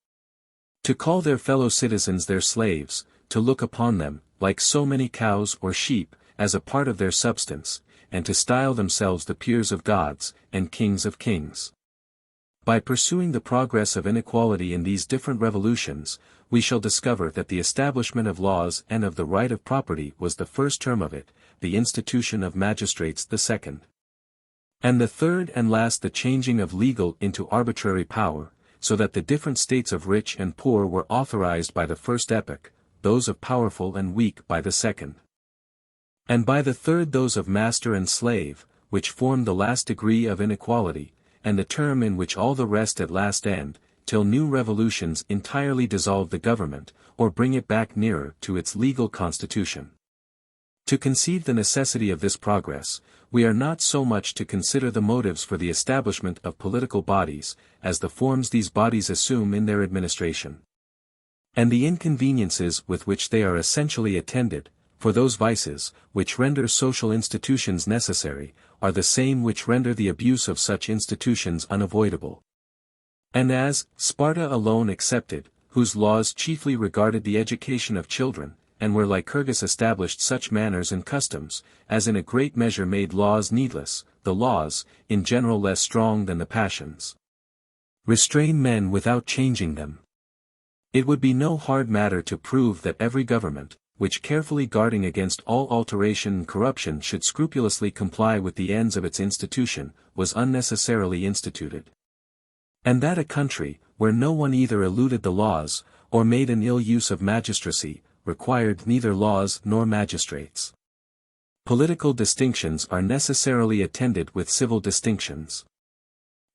To call their fellow citizens their slaves, to look upon them, like so many cows or sheep, as a part of their substance, and to style themselves the peers of gods, and kings of kings. By pursuing the progress of inequality in these different revolutions, we shall discover that the establishment of laws and of the right of property was the first term of it, the institution of magistrates the second. And the third and last the changing of legal into arbitrary power, so that the different states of rich and poor were authorized by the first epoch, those of powerful and weak by the second. And by the third those of master and slave, which formed the last degree of inequality, and the term in which all the rest at last end, till new revolutions entirely dissolve the government, or bring it back nearer to its legal constitution. To conceive the necessity of this progress, we are not so much to consider the motives for the establishment of political bodies, as the forms these bodies assume in their administration. And the inconveniences with which they are essentially attended, for those vices, which render social institutions necessary, are the same which render the abuse of such institutions unavoidable. And as, Sparta alone excepted, whose laws chiefly regarded the education of children, and where Lycurgus established such manners and customs, as in a great measure made laws needless, the laws, in general less strong than the passions. Restrain men without changing them. It would be no hard matter to prove that every government, which carefully guarding against all alteration and corruption should scrupulously comply with the ends of its institution, was unnecessarily instituted. And that a country, where no one either eluded the laws, or made an ill use of magistracy, required neither laws nor magistrates. Political distinctions are necessarily attended with civil distinctions.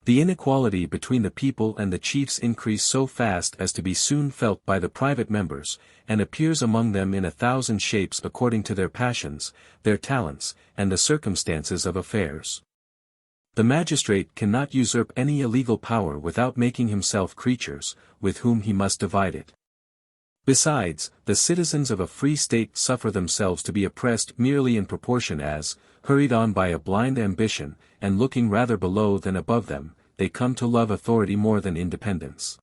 The inequality between the people and the chiefs increase so fast as to be soon felt by the private members, and appears among them in 1,000 shapes according to their passions, their talents, and the circumstances of affairs. The magistrate cannot usurp any illegal power without making himself creatures, with whom he must divide it. Besides, the citizens of a free state suffer themselves to be oppressed merely in proportion as, hurried on by a blind ambition, and looking rather below than above them, they come to love authority more than independence.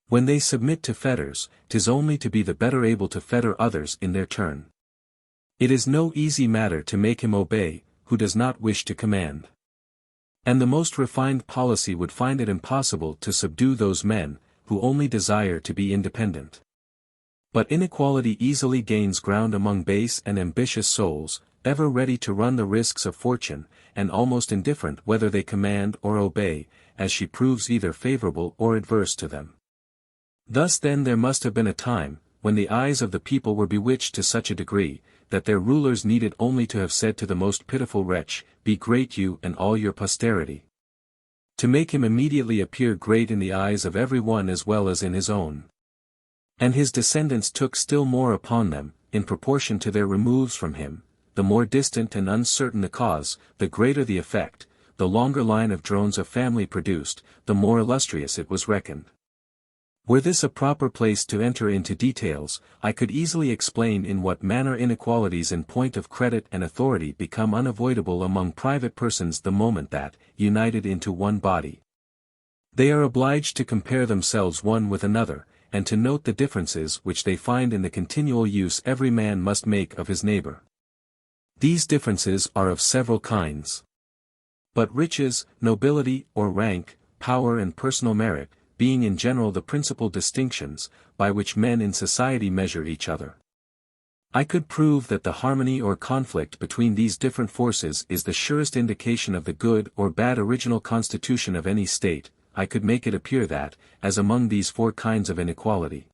When they submit to fetters, 'tis only to be the better able to fetter others in their turn. It is no easy matter to make him obey, who does not wish to command. And the most refined policy would find it impossible to subdue those men, who only desire to be independent. But inequality easily gains ground among base and ambitious souls, ever ready to run the risks of fortune, and almost indifferent whether they command or obey, as she proves either favorable or adverse to them. Thus then there must have been a time, when the eyes of the people were bewitched to such a degree, that their rulers needed only to have said to the most pitiful wretch, "Be great you and all your posterity," to make him immediately appear great in the eyes of every one as well as in his own. And his descendants took still more upon them, in proportion to their removes from him. The more distant and uncertain the cause, the greater the effect, the longer line of drones a family produced, the more illustrious it was reckoned. Were this a proper place to enter into details, I could easily explain in what manner inequalities in point of credit and authority become unavoidable among private persons the moment that, united into one body, they are obliged to compare themselves one with another, and to note the differences which they find in the continual use every man must make of his neighbor. These differences are of several kinds. But riches, nobility or rank, power and personal merit, being in general the principal distinctions, by which men in society measure each other. I could prove that the harmony or conflict between these different forces is the surest indication of the good or bad original constitution of any state. I could make it appear that, as among these four kinds of inequality,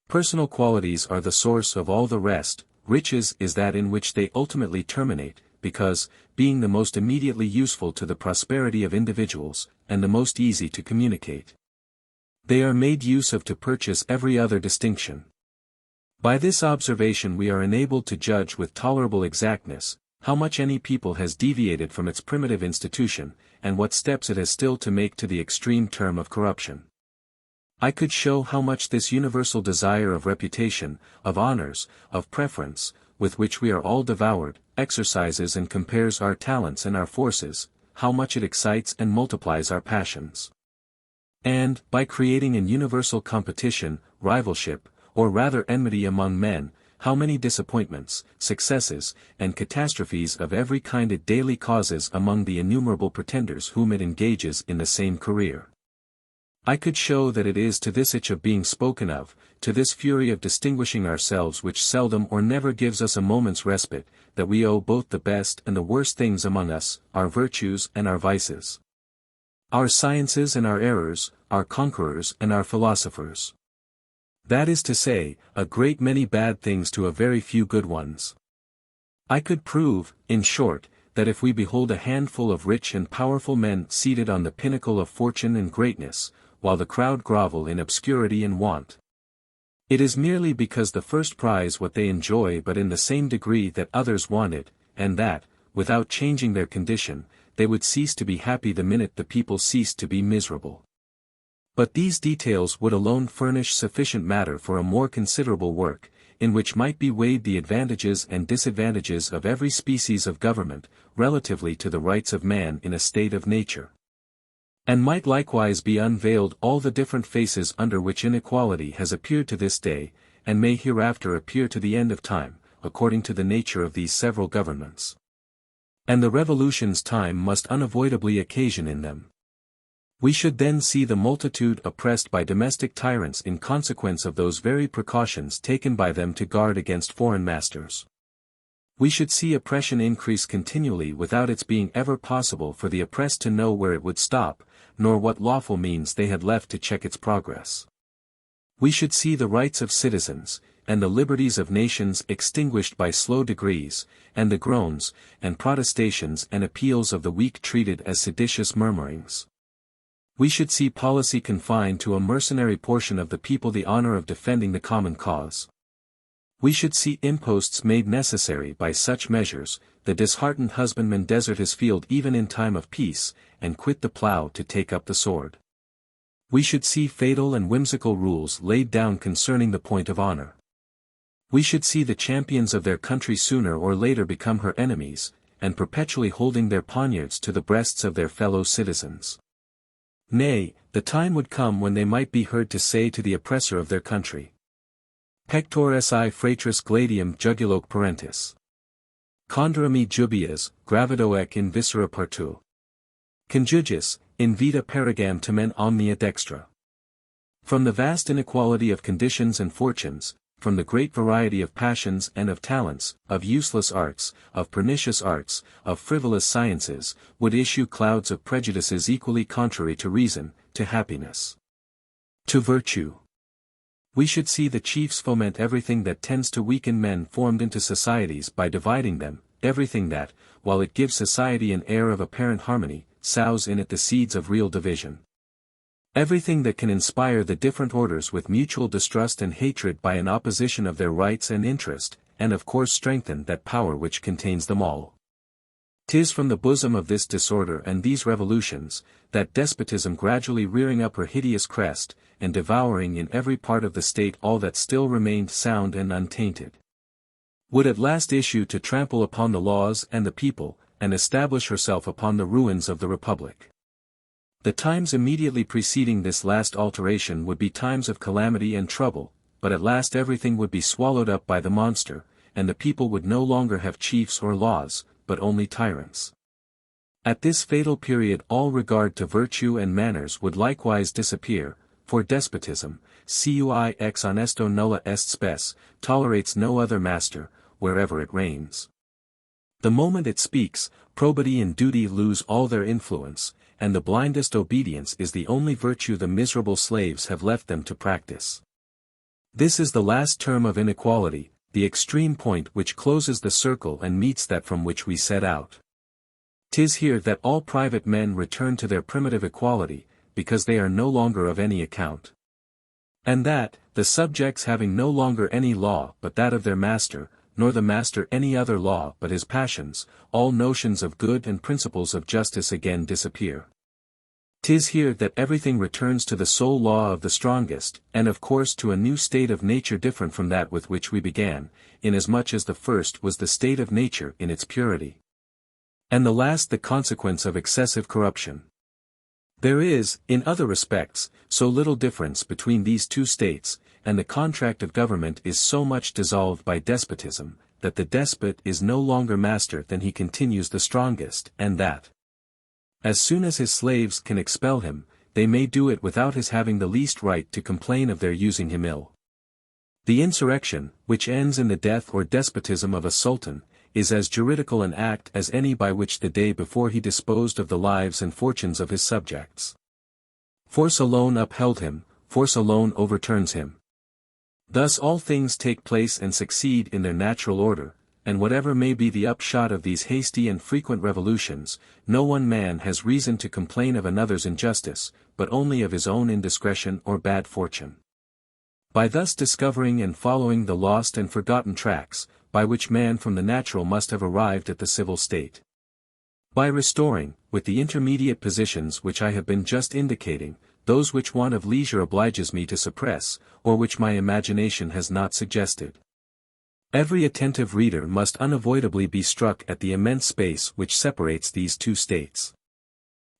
personal qualities are the source of all the rest, riches is that in which they ultimately terminate, because, being the most immediately useful to the prosperity of individuals, and the most easy to communicate, they are made use of to purchase every other distinction. By this observation we are enabled to judge with tolerable exactness, how much any people has deviated from its primitive institution, and what steps it has still to make to the extreme term of corruption. I could show how much this universal desire of reputation, of honors, of preference, with which we are all devoured, exercises and compares our talents and our forces, how much it excites and multiplies our passions. And, by creating an universal competition, rivalship, or rather enmity among men, how many disappointments, successes, and catastrophes of every kind it daily causes among the innumerable pretenders whom it engages in the same career. I could show that it is to this itch of being spoken of, to this fury of distinguishing ourselves which seldom or never gives us a moment's respite, that we owe both the best and the worst things among us, our virtues and our vices, our sciences and our errors, our conquerors and our philosophers. That is to say, a great many bad things to a very few good ones. I could prove, in short, that if we behold a handful of rich and powerful men seated on the pinnacle of fortune and greatness, while the crowd grovel in obscurity and want, it is merely because the first prize what they enjoy but in the same degree that others want it, and that, without changing their condition, they would cease to be happy the minute the people ceased to be miserable. But these details would alone furnish sufficient matter for a more considerable work, in which might be weighed the advantages and disadvantages of every species of government, relatively to the rights of man in a state of nature. And might likewise be unveiled all the different faces under which inequality has appeared to this day, and may hereafter appear to the end of time, according to the nature of these several governments, and the revolutions time must unavoidably occasion in them. We should then see the multitude oppressed by domestic tyrants in consequence of those very precautions taken by them to guard against foreign masters. We should see oppression increase continually without its being ever possible for the oppressed to know where it would stop, nor what lawful means they had left to check its progress. We should see the rights of citizens, and the liberties of nations extinguished by slow degrees, and the groans, and protestations and appeals of the weak treated as seditious murmurings. We should see policy confined to a mercenary portion of the people the honor of defending the common cause. We should see imposts made necessary by such measures, the disheartened husbandman desert his field even in time of peace, and quit the plough to take up the sword. We should see fatal and whimsical rules laid down concerning the point of honor. We should see the champions of their country sooner or later become her enemies, and perpetually holding their poniards to the breasts of their fellow citizens. Nay, the time would come when they might be heard to say to the oppressor of their country, Pector si fratris gladium juguloque parentis. Condera me jubias, gravidoec in viscera partu. Conjugis, in vita perigam tamen omnia dextra. From the vast inequality of conditions and fortunes, from the great variety of passions and of talents, of useless arts, of pernicious arts, of frivolous sciences, would issue clouds of prejudices equally contrary to reason, to happiness, to virtue. We should see the chiefs foment everything that tends to weaken men formed into societies by dividing them, everything that, while it gives society an air of apparent harmony, sows in it the seeds of real division. Everything that can inspire the different orders with mutual distrust and hatred by an opposition of their rights and interest, and of course strengthen that power which contains them all. 'Tis from the bosom of this disorder and these revolutions, that despotism gradually rearing up her hideous crest, and devouring in every part of the state all that still remained sound and untainted, would at last issue to trample upon the laws and the people, and establish herself upon the ruins of the republic. The times immediately preceding this last alteration would be times of calamity and trouble, but at last everything would be swallowed up by the monster, and the people would no longer have chiefs or laws, but only tyrants. At this fatal period all regard to virtue and manners would likewise disappear, for despotism, cui ex honesto nulla est spes, tolerates no other master, wherever it reigns. The moment it speaks, probity and duty lose all their influence, and the blindest obedience is the only virtue the miserable slaves have left them to practice. This is the last term of inequality, the extreme point which closes the circle and meets that from which we set out. 'Tis here that all private men return to their primitive equality, because they are no longer of any account. And that, the subjects having no longer any law but that of their master, nor the master any other law but his passions, all notions of good and principles of justice again disappear. 'Tis here that everything returns to the sole law of the strongest, and of course to a new state of nature different from that with which we began, inasmuch as the first was the state of nature in its purity, and the last the consequence of excessive corruption. There is, in other respects, so little difference between these two states, and the contract of government is so much dissolved by despotism, that the despot is no longer master than he continues the strongest, and that, as soon as his slaves can expel him, they may do it without his having the least right to complain of their using him ill. The insurrection, which ends in the death or despotism of a sultan, is as juridical an act as any by which the day before he disposed of the lives and fortunes of his subjects. Force alone upheld him, force alone overturns him. Thus all things take place and succeed in their natural order, and whatever may be the upshot of these hasty and frequent revolutions, no one man has reason to complain of another's injustice, but only of his own indiscretion or bad fortune. By thus discovering and following the lost and forgotten tracks, by which man from the natural must have arrived at the civil state. By restoring, with the intermediate positions which I have been just indicating, those which want of leisure obliges me to suppress, or which my imagination has not suggested. Every attentive reader must unavoidably be struck at the immense space which separates these two states.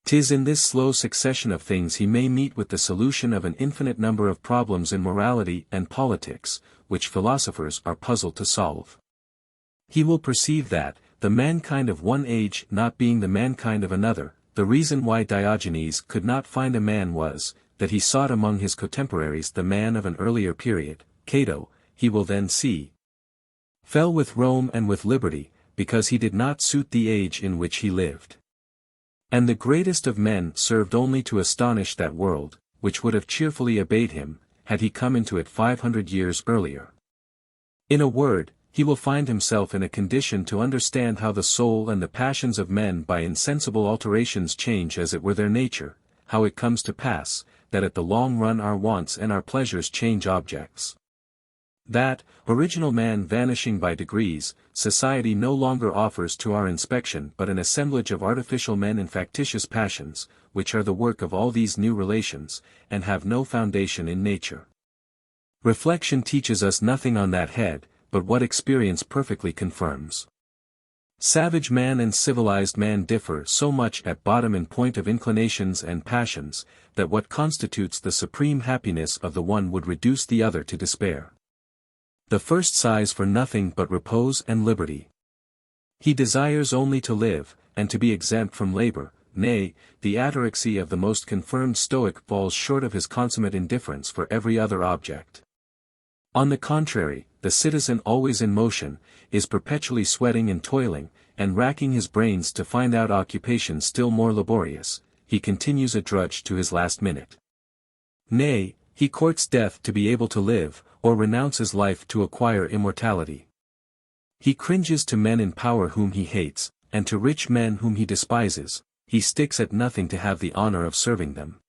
'Tis in this slow succession of things he may meet with the solution of an infinite number of problems in morality and politics, which philosophers are puzzled to solve. He will perceive that, the mankind of one age not being the mankind of another, the reason why Diogenes could not find a man was, that he sought among his contemporaries the man of an earlier period. Cato, he will then see, fell with Rome and with liberty, because he did not suit the age in which he lived. And the greatest of men served only to astonish that world, which would have cheerfully obeyed him, had he come into it 500 years earlier. In a word, he will find himself in a condition to understand how the soul and the passions of men by insensible alterations change as it were their nature, how it comes to pass, that at the long run our wants and our pleasures change objects. That, original man vanishing by degrees, society no longer offers to our inspection but an assemblage of artificial men and factitious passions, which are the work of all these new relations, and have no foundation in nature. Reflection teaches us nothing on that head, but what experience perfectly confirms. Savage man and civilized man differ so much at bottom in point of inclinations and passions, that what constitutes the supreme happiness of the one would reduce the other to despair. The first sighs for nothing but repose and liberty. He desires only to live, and to be exempt from labor. Nay, the ataraxy of the most confirmed Stoic falls short of his consummate indifference for every other object. On the contrary, the citizen always in motion, is perpetually sweating and toiling, and racking his brains to find out occupations still more laborious. He continues a drudge to his last minute. Nay, he courts death to be able to live, or renounces life to acquire immortality. He cringes to men in power whom he hates, and to rich men whom he despises. He sticks at nothing to have the honor of serving them.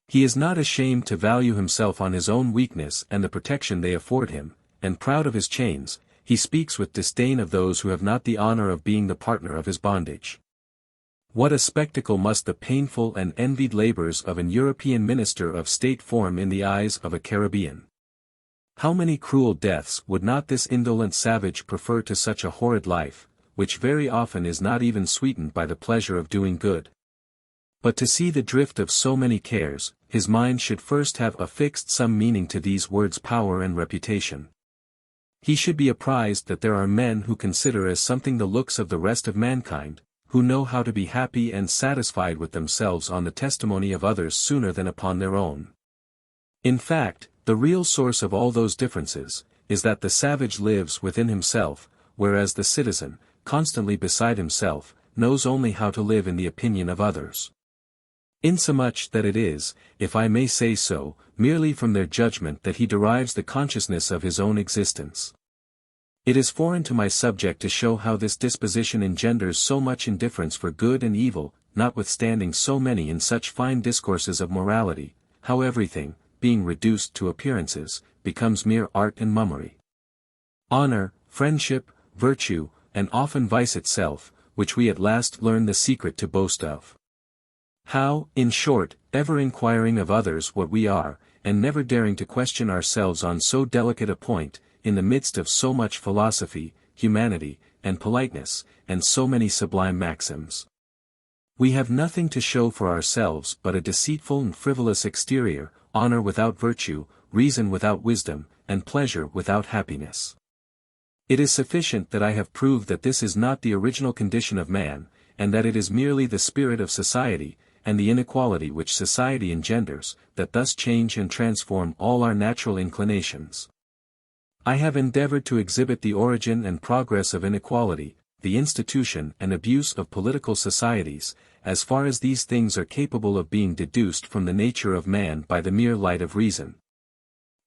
He is not ashamed to value himself on his own weakness and the protection they afford him, and proud of his chains, he speaks with disdain of those who have not the honor of being the partner of his bondage. What a spectacle must the painful and envied labors of an European minister of state form in the eyes of a Caribbean! How many cruel deaths would not this indolent savage prefer to such a horrid life, which very often is not even sweetened by the pleasure of doing good? But to see the drift of so many cares, his mind should first have affixed some meaning to these words power and reputation. He should be apprised that there are men who consider as something the looks of the rest of mankind, who know how to be happy and satisfied with themselves on the testimony of others sooner than upon their own. In fact, the real source of all those differences, is that the savage lives within himself, whereas the citizen, constantly beside himself, knows only how to live in the opinion of others. Insomuch that it is, if I may say so, merely from their judgment that he derives the consciousness of his own existence. It is foreign to my subject to show how this disposition engenders so much indifference for good and evil, notwithstanding so many in such fine discourses of morality, how everything, being reduced to appearances, becomes mere art and mummery. Honor, friendship, virtue, and often vice itself, which we at last learn the secret to boast of. How, in short, ever inquiring of others what we are, and never daring to question ourselves on so delicate a point, in the midst of so much philosophy, humanity, and politeness, and so many sublime maxims. We have nothing to show for ourselves but a deceitful and frivolous exterior, honor without virtue, reason without wisdom, and pleasure without happiness. It is sufficient that I have proved that this is not the original condition of man, and that it is merely the spirit of society, and the inequality which society engenders, that thus change and transform all our natural inclinations. I have endeavored to exhibit the origin and progress of inequality, the institution and abuse of political societies, as far as these things are capable of being deduced from the nature of man by the mere light of reason,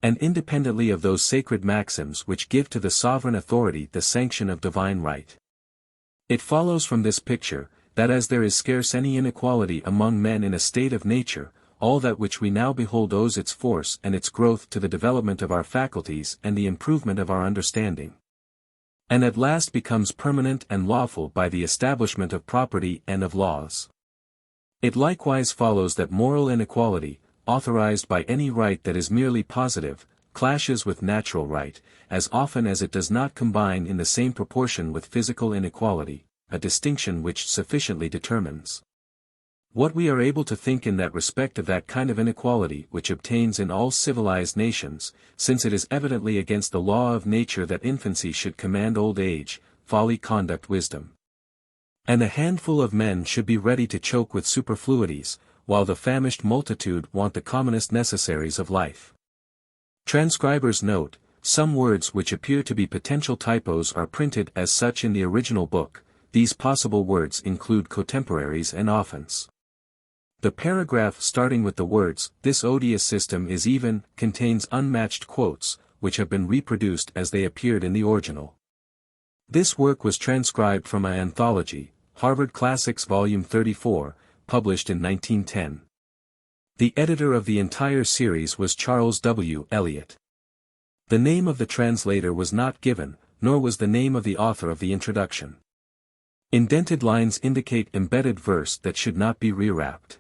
and independently of those sacred maxims which give to the sovereign authority the sanction of divine right. It follows from this picture, that as there is scarce any inequality among men in a state of nature, all that which we now behold owes its force and its growth to the development of our faculties and the improvement of our understanding, and at last becomes permanent and lawful by the establishment of property and of laws. It likewise follows that moral inequality, authorized by any right that is merely positive, clashes with natural right, as often as it does not combine in the same proportion with physical inequality, a distinction which sufficiently determines what we are able to think in that respect of that kind of inequality which obtains in all civilized nations, since it is evidently against the law of nature that infancy should command old age, folly conduct wisdom. And a handful of men should be ready to choke with superfluities, while the famished multitude want the commonest necessaries of life. Transcribers note, some words which appear to be potential typos are printed as such in the original book. These possible words include cotemporaries and offense. The paragraph starting with the words, "This odious system is even," contains unmatched quotes, which have been reproduced as they appeared in the original. This work was transcribed from an anthology, Harvard Classics Volume 34, published in 1910. The editor of the entire series was Charles W. Eliot. The name of the translator was not given, nor was the name of the author of the introduction. Indented lines indicate embedded verse that should not be rewrapped.